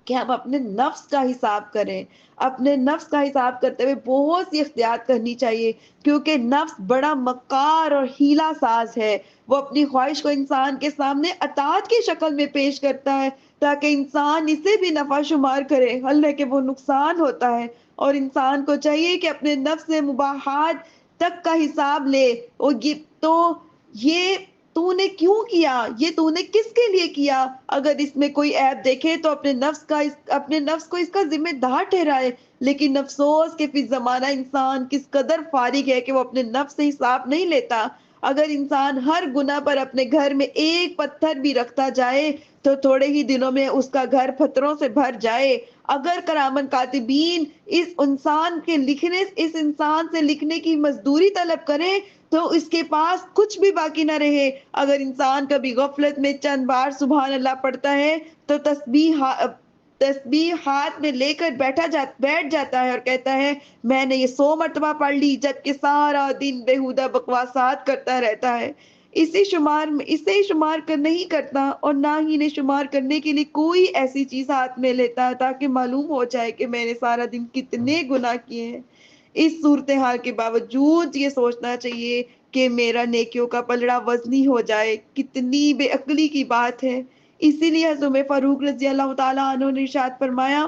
کہ ہم اپنے نفس کا حساب کریں، اپنے نفس کا حساب کرتے ہوئے بہت سی احتیاط کرنی چاہیے، کیونکہ نفس بڑا مکار اور ہیلا ساز ہے۔ وہ اپنی خواہش کو انسان کے سامنے اطاعت کی شکل میں پیش کرتا ہے تاکہ انسان اسے بھی نفع شمار کرے، حالانکہ وہ نقصان ہوتا ہے۔ اور انسان کو چاہیے کہ اپنے نفس سے مباحات تک کا حساب لے، اور یہ تو نے کیوں کیا، یہ تو نے کس کے لیے کیا، اگر اس میں کوئی عیب دیکھے تو اپنے نفس کو اس کا ذمہ دار ٹھہرائے۔ لیکن افسوس کہ فی زمانہ انسان کس قدر فارغ ہے کہ وہ اپنے نفس سے حساب نہیں لیتا۔ اگر انسان ہر گناہ پر اپنے گھر میں ایک پتھر بھی رکھتا جائے تو تھوڑے ہی دنوں میں اس کا گھر پتھروں سے بھر جائے۔ اگر کرامن کاتبین اس انسان سے لکھنے کی مزدوری طلب کریں تو اس کے پاس کچھ بھی باقی نہ رہے۔ اگر انسان کبھی غفلت میں چند بار سبحان اللہ پڑھتا ہے تو تسبیح ہاتھ میں لے کر بیٹھ جاتا ہے اور کہتا ہے میں نے یہ 100 مرتبہ پڑھ لی، جبکہ سارا دن بےہودہ بکواسات کرتا رہتا ہے۔ اسے شمار کر نہیں کرتا، اور نہ ہی انہیں شمار کرنے کے لیے کوئی ایسی چیز ہاتھ میں لیتا تاکہ معلوم ہو جائے کہ میں نے سارا دن کتنے گناہ کیے ہیں۔ اس صورتحال کے باوجود یہ سوچنا چاہیے کہ میرا نیکیوں کا پلڑا وزنی ہو جائے، کتنی بے عقلی کی بات ہے۔ اسی لیے حضرت عمر فاروق رضی اللہ تعالیٰ عنہ نے ارشاد فرمایا،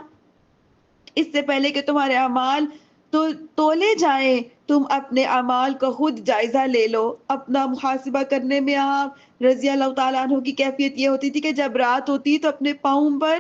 اس سے پہلے کہ تمہارے اعمال تولے جائیں، تم اپنے اعمال کا خود جائزہ لے لو۔ اپنا محاسبہ کرنے میں آپ رضی اللہ تعالیٰ عنہ کی کیفیت یہ ہوتی تھی کہ جب رات ہوتی تو اپنے پاؤں پر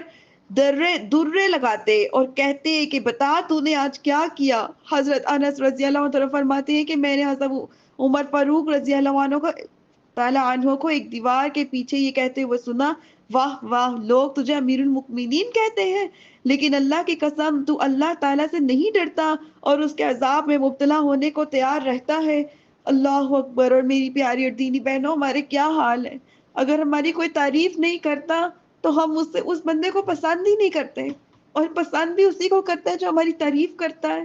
درے لگاتے اور کہتے کہ بتا تو نے آج کیا کیا۔ حضرت انس رضی اللہ عنہ فرماتے ہیں کہ میں نے حضرت عمر فاروق رضی اللہ عنہ کو ایک دیوار کے پیچھے یہ کہتے ہوئے سنا، واہ واہ، لوگ تجھے امیر المؤمنین کہتے ہیں، لیکن اللہ کی قسم تو اللہ تعالیٰ سے نہیں ڈرتا اور اس کے عذاب میں مبتلا ہونے کو تیار رہتا ہے۔ اللہ اکبر۔ اور میری پیاری اور دینی بہنوں، ہمارے کیا حال ہے، اگر ہماری کوئی تعریف نہیں کرتا تو ہم اس بندے کو پسند ہی نہیں کرتے، اور پسند بھی اسی کو کرتے ہیں جو ہماری تعریف کرتا ہے۔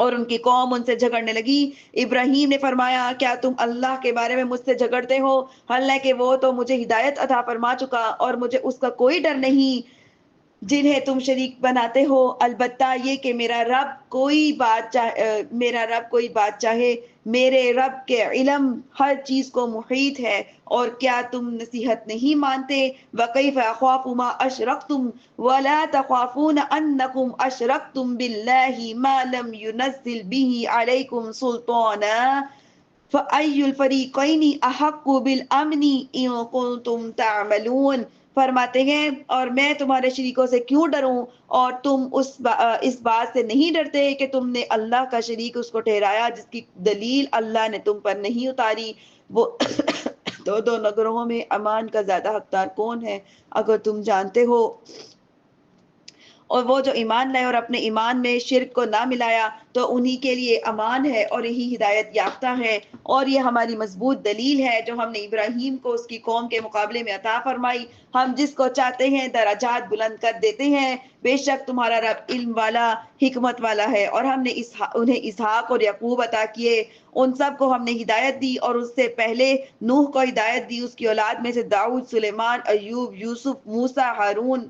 اور ان کی قوم ان سے جھگڑنے لگی۔ ابراہیم نے فرمایا کیا تم اللہ کے بارے میں مجھ سے جھگڑتے ہو، حالانکہ وہ تو مجھے ہدایت عطا فرما چکا اور مجھے اس کا کوئی ڈر نہیں جنہیں تم شریک بناتے ہو، البتہ یہ کہ میرا رب کوئی بات چاہے، میرے رب کے علم ہر چیز کو محیط ہے، اور کیا تم نصیحت نہیں مانتے؟ وَكَيْفَ أَخَافُ مَا أَشْرَكْتُمْ وَلَا تَخَافُونَ أَنَّكُمْ أَشْرَكْتُمْ بِاللَّهِ مَا لَمْ يُنَزِّلْ بِهِ عَلَيْكُمْ سُلْطَانًا فَأَيُّ الْفَرِيقَيْنِ أَحَقُّ بِالْأَمْنِ إِن كُنتُمْ تَعْمَلُونَ۔ فرماتے ہیں اور میں تمہارے شریکوں سے کیوں ڈروں، اور تم اس بات سے نہیں ڈرتے کہ تم نے اللہ کا شریک اس کو ٹھہرایا جس کی دلیل اللہ نے تم پر نہیں اتاری۔ وہ دو گروہوں میں امان کا زیادہ حقدار کون ہے اگر تم جانتے ہو؟ اور وہ جو ایمان لائے اور اپنے ایمان میں شرک کو نہ ملایا تو انہی کے لیے امان ہے اور یہی ہدایت یافتہ ہے، اور یہ ہماری مضبوط دلیل ہے جو ہم نے ابراہیم کو اس کی قوم کے مقابلے میں عطا فرمائی۔ ہم جس کو چاہتے ہیں درجات بلند کر دیتے ہیں، بے شک تمہارا رب علم والا حکمت والا ہے۔ اور ہم نے انہیں اسحاق اور یعقوب عطا کیے، ان سب کو ہم نے ہدایت دی، اور اس سے پہلے نوح کو ہدایت دی، اس کی اولاد میں سے داؤد، سلیمان، ایوب، یوسف، موسیٰ، ہارون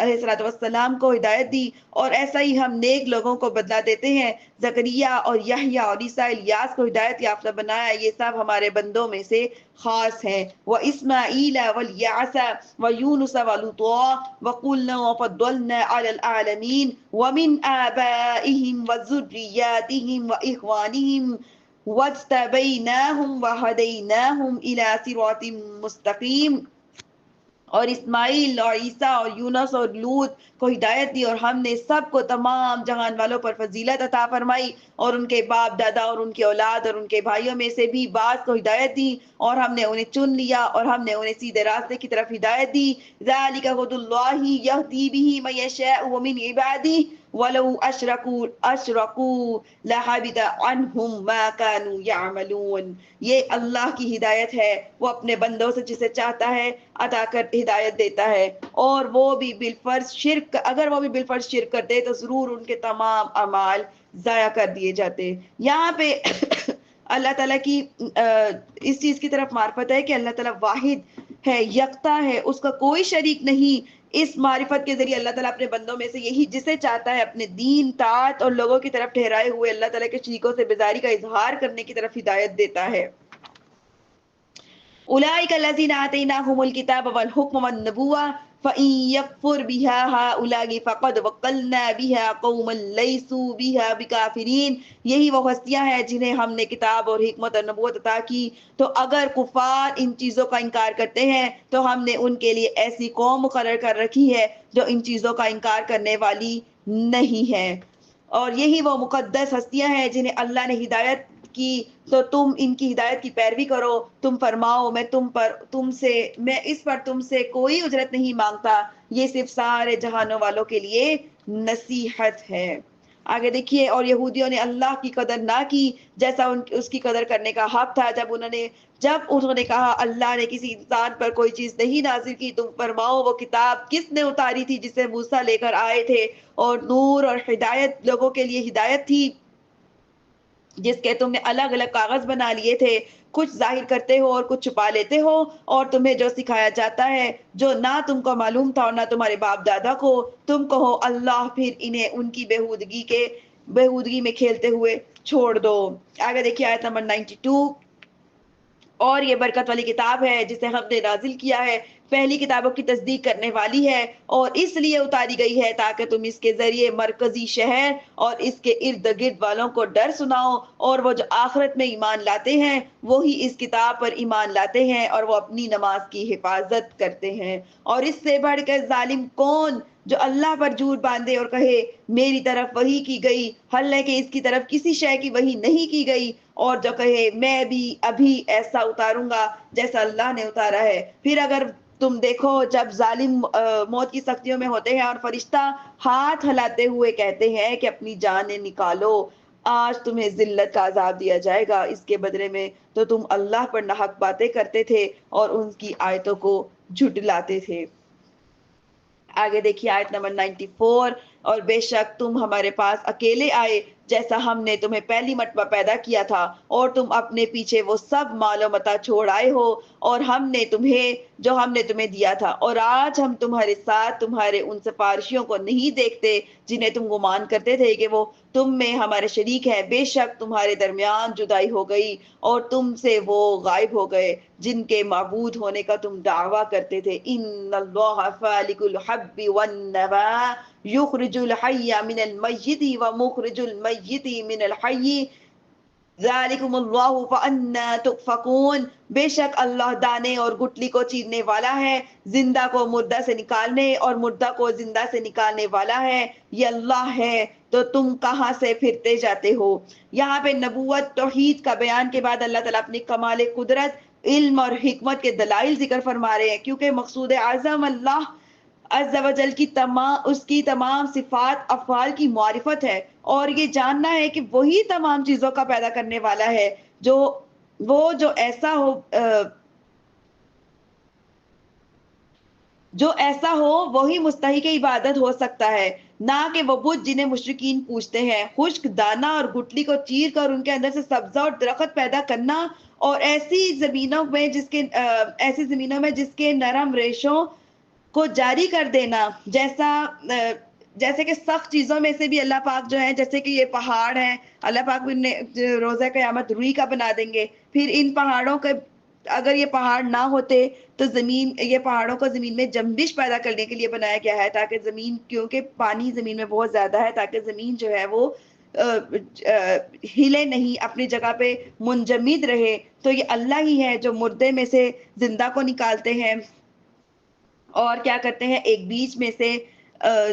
علیہ الصلوۃ والسلام کو ہدایت دی، اور ایسا ہی ہم نیک لوگوں کو بدلا دیتے ہیں۔ زکریا اور یحییٰ اور عیسیٰ الیاس کو ہدایت یافتہ بنایا، یہ سب ہمارے بندوں میں سے خاص ہیں۔ وَإِسْمَاعِيلَ وَالْيَعْسَ وَيُونُسَ وَلُوطًا وَكُلًّا فَضَّلْنَا عَلَى الْعَالَمِينَ وَمِنْ آبَائِهِمْ وَذُرِّيَّاتِهِمْ وَإِخْوَانِهِمْ وَاجْتَبَيْنَاهُمْ وَهَدَيْنَاهُمْ إِلَى صِرَاطٍ مُسْتَقِيمٍ۔ اور اسماعیل اور عیسیٰ اور یونس اور لوط کو ہدایت دی، اور ہم نے سب کو تمام جہان والوں پر فضیلت عطا فرمائی، اور ان کے باپ دادا اور ان کی اولاد اور ان کے بھائیوں میں سے بھی بعض کو ہدایت دی، اور ہم نے انہیں چن لیا اور ہم نے انہیں سیدھے راستے کی طرف ہدایت دی۔ ذَلِكَ هُدُى اللَّهِ يَهْدِي بِهِ مَن يَشَاءُ وَمِنْ عِبَادِهِ وَلَوْ أَشْرَكُوا لَحَبِطَ عَنْهُمْ مَا كَانُوا يَعْمَلُونَ۔ یہ اللہ کی ہدایت ہے، وہ اپنے بندوں سے جسے چاہتا ہے عطا کر ہدایت دیتا ہے، اور وہ بھی بالفرض اگر وہ بھی بالفرض شرک کرتے تو ضرور ان کے تمام اعمال ضائع کر دیے جاتے۔ یہاں پہ اللہ تعالیٰ کی اس چیز کی طرف معرفت ہے کہ اللہ تعالیٰ واحد ہے، یکتا ہے، اس کا کوئی شریک نہیں۔ اس معرفت کے ذریعے اللہ تعالیٰ اپنے بندوں میں سے یہی جسے چاہتا ہے اپنے دین، طاعت اور لوگوں کی طرف ٹھہرائے ہوئے اللہ تعالیٰ کے شریکوں سے بیزاری کا اظہار کرنے کی طرف ہدایت دیتا ہے۔ أولئك الذين آتيناهم الكتاب والحكم والنبوة فإن يكفر بها هؤلاء فقد وكلنا بها قوما ليسوا بها بكافرين۔ یہی وہ ہستیاں ہیں جنہیں ہم نے کتاب اور حکمت اور نبوت عطا کی، تو اگر کفار ان چیزوں کا انکار کرتے ہیں تو ہم نے ان کے لیے ایسی قوم مقرر کر رکھی ہے جو ان چیزوں کا انکار کرنے والی نہیں ہے۔ اور یہی وہ مقدس ہستیاں ہیں جنہیں اللہ نے ہدایت کی، تو تم ان کی ہدایت کی پیروی کرو۔ تم فرماؤ میں اس پر تم سے کوئی اجرت نہیں مانگتا، یہ صرف سارے جہانوں والوں کے لیے نصیحت ہے۔ آگے دیکھیے، اور یہودیوں نے اللہ کی قدر نہ کی جیسا اس کی قدر کرنے کا حق تھا، جب انہوں نے کہا اللہ نے کسی انسان پر کوئی چیز نہیں نازل کی، تم فرماؤ وہ کتاب کس نے اتاری تھی جسے موسیٰ لے کر آئے تھے، اور نور اور ہدایت لوگوں کے لیے ہدایت تھی، جس کے تم نے الگ الگ کاغذ بنا لیے تھے، کچھ ظاہر کرتے ہو اور کچھ چھپا لیتے ہو، اور تمہیں جو سکھایا جاتا ہے جو نہ تم کو معلوم تھا اور نہ تمہارے باپ دادا کو، تم کہو اللہ، پھر انہیں ان کی بےہودگی میں کھیلتے ہوئے چھوڑ دو۔ آگے دیکھیے آیت نمبر 92۔ اور یہ برکت والی کتاب ہے جسے ہم نے نازل کیا ہے، پہلی کتابوں کی تصدیق کرنے والی ہے، اور اس لیے اتاری گئی ہے تاکہ تم اس کے ذریعے مرکزی شہر اور اس کے ارد گرد والوں کو ڈر سناؤ، اور وہ جو آخرت میں ایمان لاتے ہیں وہی اس کتاب پر ایمان لاتے ہیں اور وہ اپنی نماز کی حفاظت کرتے ہیں۔ اور اس سے بڑھ کر ظالم کون جو اللہ پر جھوٹ باندھے اور کہے میری طرف وحی کی گئی حالانکہ اس کی طرف کسی شے کی وحی نہیں کی گئی، اور جو کہے میں بھی ابھی ایسا اتاروں گا جیسا اللہ نے اتارا ہے۔ پھر اگر تم دیکھو جب ظالم موت کی سختیوں میں ہوتے ہیں اور فرشتہ ہاتھ ہلاتے ہوئے کہتے ہیں کہ اپنی جانیں نکالو، آج تمہیں ذلت کا عذاب دیا جائے گا، اس کے بدلے میں تو تم اللہ پر ناحق باتیں کرتے تھے اور ان کی آیتوں کو جھٹلاتے تھے۔ آگے دیکھیے آیت نمبر 94۔ اور بے شک تم ہمارے پاس اکیلے آئے جیسا ہم نے تمہیں پہلی مرتبہ پیدا کیا تھا، اور تم اپنے پیچھے وہ سب مال و متاع چھوڑ آئے ہو اور ہم نے تمہیں دیا تھا، اور آج ہم تمہارے ساتھ تمہارے ان سفارشیوں کو نہیں دیکھتے جنہیں تم گمان کرتے تھے کہ وہ تم میں ہمارے شریک ہیں۔ بے شک تمہارے درمیان جدائی ہو گئی اور تم سے وہ غائب ہو گئے جن کے معبود ہونے کا تم دعویٰ کرتے تھے۔ ان اللہ فالق الحب والنوا یخرج الحی من المیت ومخرج المیت من الحی ذالکم اللہ فانا تؤفکون۔ بے شک اللہ دانے اور گٹلی کو چیرنے والا ہے، زندہ کو مردہ سے نکالنے اور مردہ کو زندہ سے نکالنے والا ہے، یہ اللہ ہے، تو تم کہاں سے پھرتے جاتے ہو۔ یہاں پہ نبوت توحید کا بیان کے بعد اللہ تعالیٰ اپنی کمال قدرت، علم اور حکمت کے دلائل ذکر فرما رہے ہیں، کیونکہ مقصود اعظم اللہ عز و جل اس کی تمام صفات افعال کی معرفت ہے، اور یہ جاننا ہے کہ وہی تمام چیزوں کا پیدا کرنے والا ہے، جو ایسا ہو وہی مستحق عبادت ہو سکتا ہے، نہ کہ وہ بت جنہیں مشرکین پوجتے ہیں۔ خشک دانہ اور گٹلی کو چیر کر ان کے اندر سے سبزہ اور درخت پیدا کرنا، اور ایسی زمینوں میں جس کے نرم ریشوں کو جاری کر دینا، جیسے کہ سخت چیزوں میں سے بھی اللہ پاک جو ہے، جیسے کہ یہ پہاڑ ہیں، اللہ پاک بھی روزہ قیامت روئی کا بنا دیں گے۔ پھر ان پہاڑوں کے اگر یہ پہاڑ نہ ہوتے تو یہ پہاڑوں کو زمین میں جنبش پیدا کرنے کے لیے بنایا گیا ہے، تاکہ زمین، کیونکہ پانی زمین میں بہت زیادہ ہے، تاکہ زمین جو ہے وہ ہلے نہیں، اپنی جگہ پہ منجمد رہے۔ تو یہ اللہ ہی ہے جو مردے میں سے زندہ کو نکالتے ہیں، اور کیا کرتے ہیں، ایک بیج میں سے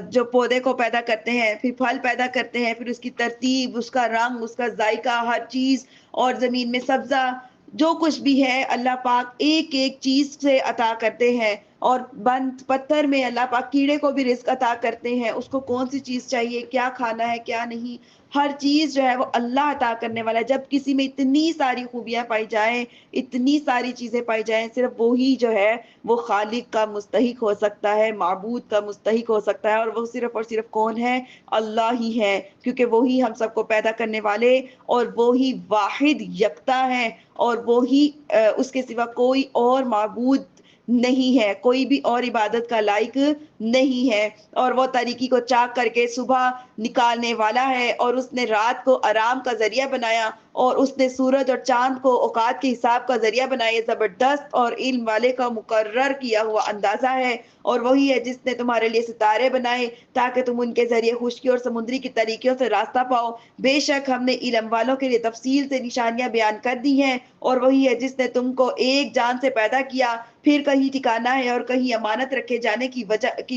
جو پودے کو پیدا کرتے ہیں، پھر پھل پیدا کرتے ہیں، پھر اس کی ترتیب، اس کا رنگ، اس کا ذائقہ، ہر چیز، اور زمین میں سبزہ جو کچھ بھی ہے اللہ پاک ایک ایک چیز سے عطا کرتے ہیں، اور بند پتھر میں اللہ پاک کیڑے کو بھی رزق عطا کرتے ہیں، اس کو کون سی چیز چاہیے، کیا کھانا ہے کیا نہیں، ہر چیز جو ہے وہ اللہ عطا کرنے والا ہے۔ جب کسی میں اتنی ساری خوبیاں پائی جائیں، اتنی ساری چیزیں پائی جائیں، صرف وہی جو ہے وہ خالق کا مستحق ہو سکتا ہے، معبود کا مستحق ہو سکتا ہے، اور وہ صرف اور صرف کون ہے؟ اللہ ہی ہے، کیونکہ وہی ہم سب کو پیدا کرنے والے اور وہی واحد یکتا ہے، اور وہی اس کے سوا کوئی اور معبود نہیں ہے، کوئی بھی اور عبادت کا لائق نہیں ہے، اور وہ تاریکی کو چاک کر کے صبح نکالنے والا ہے، اور اس نے رات کو آرام کا ذریعہ بنایا، اور اس نے سورج اور چاند کو اوقات کے حساب کا ذریعہ بنایا۔ زبردست اور علم والے کا مقرر کیا ہوا اندازہ ہے، اور وہی ہے جس نے تمہارے لیے ستارے بنائے تاکہ تم ان کے ذریعے خشکی اور سمندری کی طریقوں سے راستہ پاؤ۔ بے شک ہم نے علم والوں کے لیے تفصیل سے نشانیاں بیان کر دی ہیں، اور وہی ہے جس نے تم کو ایک جان سے پیدا کیا، پھر کہیں ٹھکانا ہے اور کہیں امانت رکھے جانے کی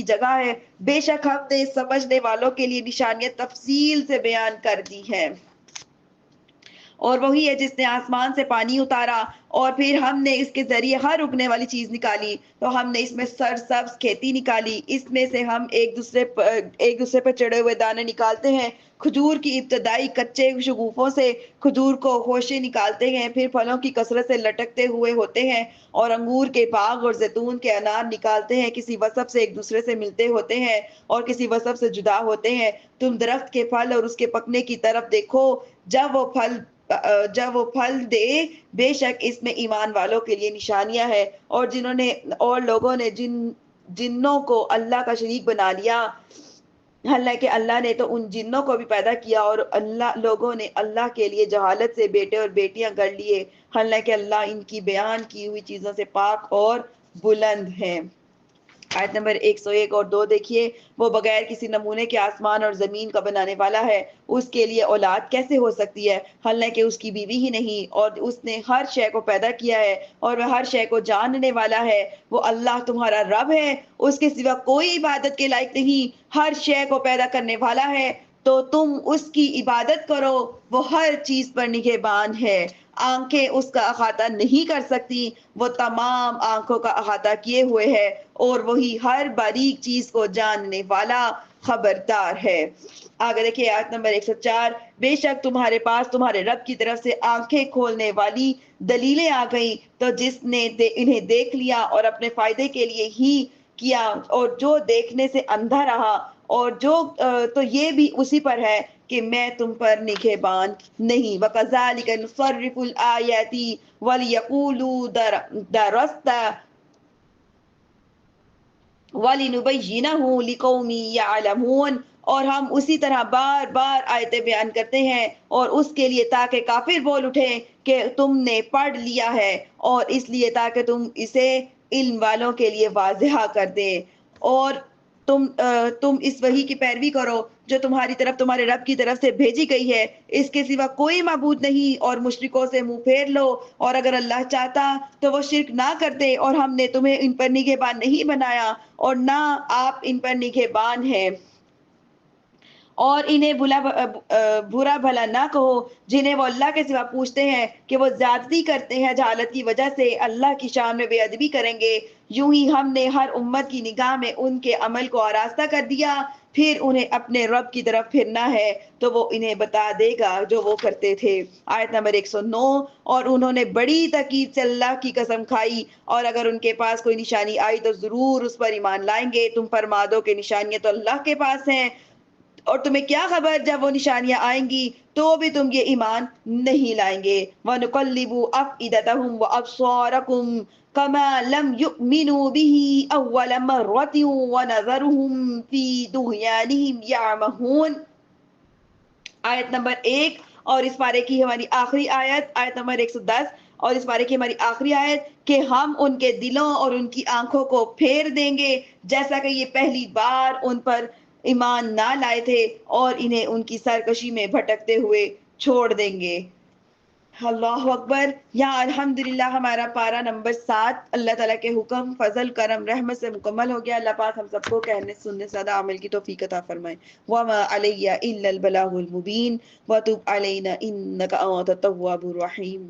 جگہ ہے۔ بے شک ہم نے سمجھنے والوں کے لیے نشانیاں تفصیل سے بیان کر دی ہیں۔ اور وہی ہے جس نے آسمان سے پانی اتارا، اور پھر ہم نے اس کے ذریعے ہر اگنے والی چیز نکالی، تو ہم نے اس میں سرسبز کھیتی نکالی، اس میں سے ہم ایک دوسرے پر چڑھے ہوئے دانے نکالتے ہیں۔ کھجور کی ابتدائی کچے شگوفوں سے کھجور کو خوشے نکالتے ہیں، پھر پھلوں کی کثرت سے لٹکتے ہوئے ہوتے ہیں، اور انگور کے باغ اور زیتون کے انار نکالتے ہیں، کسی وصف سے ایک دوسرے سے ملتے ہوتے ہیں اور کسی وصف سے جدا ہوتے ہیں۔ تم درخت کے پھل اور اس کے پکنے کی طرف دیکھو، جب وہ پھل دے، بے شک اس میں ایمان والوں کے لیے نشانیاں ہیں، اور لوگوں نے جنوں کو اللہ کا شریک بنا لیا، حالانکہ اللہ نے تو ان جنوں کو بھی پیدا کیا، اور لوگوں نے اللہ کے لیے جہالت سے بیٹے اور بیٹیاں گڑ لیے، حالانکہ اللہ ان کی بیان کی ہوئی چیزوں سے پاک اور بلند ہے۔ آیت نمبر 101 اور 2 دیکھیے، وہ بغیر کسی نمونے کے آسمان اور زمین کا بنانے والا ہے، اس کے لیے اولاد کیسے ہو سکتی ہے حالانکہ اس کی بیوی ہی نہیں، اور اس نے ہر شے کو پیدا کیا ہے اور وہ ہر شے کو جاننے والا ہے۔ وہ اللہ تمہارا رب ہے، اس کے سوا کوئی عبادت کے لائق نہیں، ہر شے کو پیدا کرنے والا ہے، تو تم اس کی عبادت کرو، وہ ہر چیز پر نگہبان ہے۔ آنکھیں اس کا احاطہ نہیں کر سکتی، وہ تمام آنکھوں کا احاطہ کیے ہوئے ہے، اور وہی ہر باریک چیز کو جاننے والا خبردار ہے۔ آگے دیکھیے آیت نمبر 104، بے شک تمہارے پاس تمہارے رب کی طرف سے آنکھیں کھولنے والی دلیلیں آ گئیں، تو جس نے انہیں دیکھ لیا اور اپنے فائدے کے لیے ہی کیا، اور جو دیکھنے سے اندھا رہا اور جو تو یہ بھی اسی پر ہے کہ میں تم پر نگہبان نہیں. وَكَذَلِكَ نُصَرِّفُ الْآيَاتِ وَلِيَقُولُوا دَرَسْتَ وَلِنُبَيِّنَهُ لِقَوْمٍ يَعْلَمُونَ. اور ہم اسی طرح بار بار آیتیں بیان کرتے ہیں اور اس کے لیے تاکہ کافر بول اٹھیں کہ تم نے پڑھ لیا ہے، اور اس لیے تاکہ تم اسے علم والوں کے لیے واضح کر دیں. اور تم اس وحی کی پیروی کرو جو تمہاری طرف تمہارے رب کی طرف سے بھیجی گئی ہے، اس کے سوا کوئی معبود نہیں، اور مشرکوں سے منہ پھیر لو. اور اگر اللہ چاہتا تو وہ شرک نہ کرتے، اور ہم نے تمہیں ان پر نگہبان نہیں بنایا اور نہ آپ ان پر نگہبان ہیں. اور انہیں برا بھلا نہ کہو جنہیں وہ اللہ کے سوا پوچھتے ہیں کہ وہ زیادتی کرتے ہیں جہالت کی وجہ سے اللہ کی شان میں بے ادبی کریں گے. یوں ہی ہم نے ہر امت کی نگاہ میں ان کے عمل کو آراستہ کر دیا، پھر انہیں اپنے رب کی طرف پھرنا ہے تو وہ انہیں بتا دے گا جو وہ کرتے تھے. آیت نمبر 109. اور انہوں نے بڑی تاکید سے اللہ کی قسم کھائی، اور اگر ان کے پاس کوئی نشانی آئی تو ضرور اس پر ایمان لائیں گے. تم فرما دو کہ نشانیاں تو اللہ کے پاس ہیں، اور تمہیں کیا خبر جب وہ نشانیاں آئیں گی تو بھی تم یہ ایمان نہیں لائیں گے. وَنُقَلِّبُ أَفْئِدَتَهُمْ وَأَبْصَارَهُمْ كَمَا لَمْ يُؤْمِنُوا بِهِ أَوَّلَ مَرَّةٍ وَنَذَرُهُمْ فِي طُغْيَانِهِمْ يَعْمَهُونَ. آیت نمبر 1 اور اس پارے کی ہماری آخری آیت، آیت نمبر 110 اور اس پارے کی ہماری آخری آیت، کہ ہم ان کے دلوں اور ان کی آنکھوں کو پھیر دیں گے جیسا کہ یہ پہلی بار ان پر ایمان نہ لائے تھے، اور انہیں ان کی سرکشی میں بھٹکتے ہوئے چھوڑ دیں گے. اللہ اکبر. یہاں الحمدللہ ہمارا پارا نمبر 7 اللہ تعالیٰ کے حکم، فضل، کرم، رحمت سے مکمل ہو گیا. اللہ پاک ہم سب کو کہنے سننے سے زیادہ عمل کی توفیق عطا فرمائے. وما علی الا البلاغ المبین وتب علینا انک انت التواب الرحیم.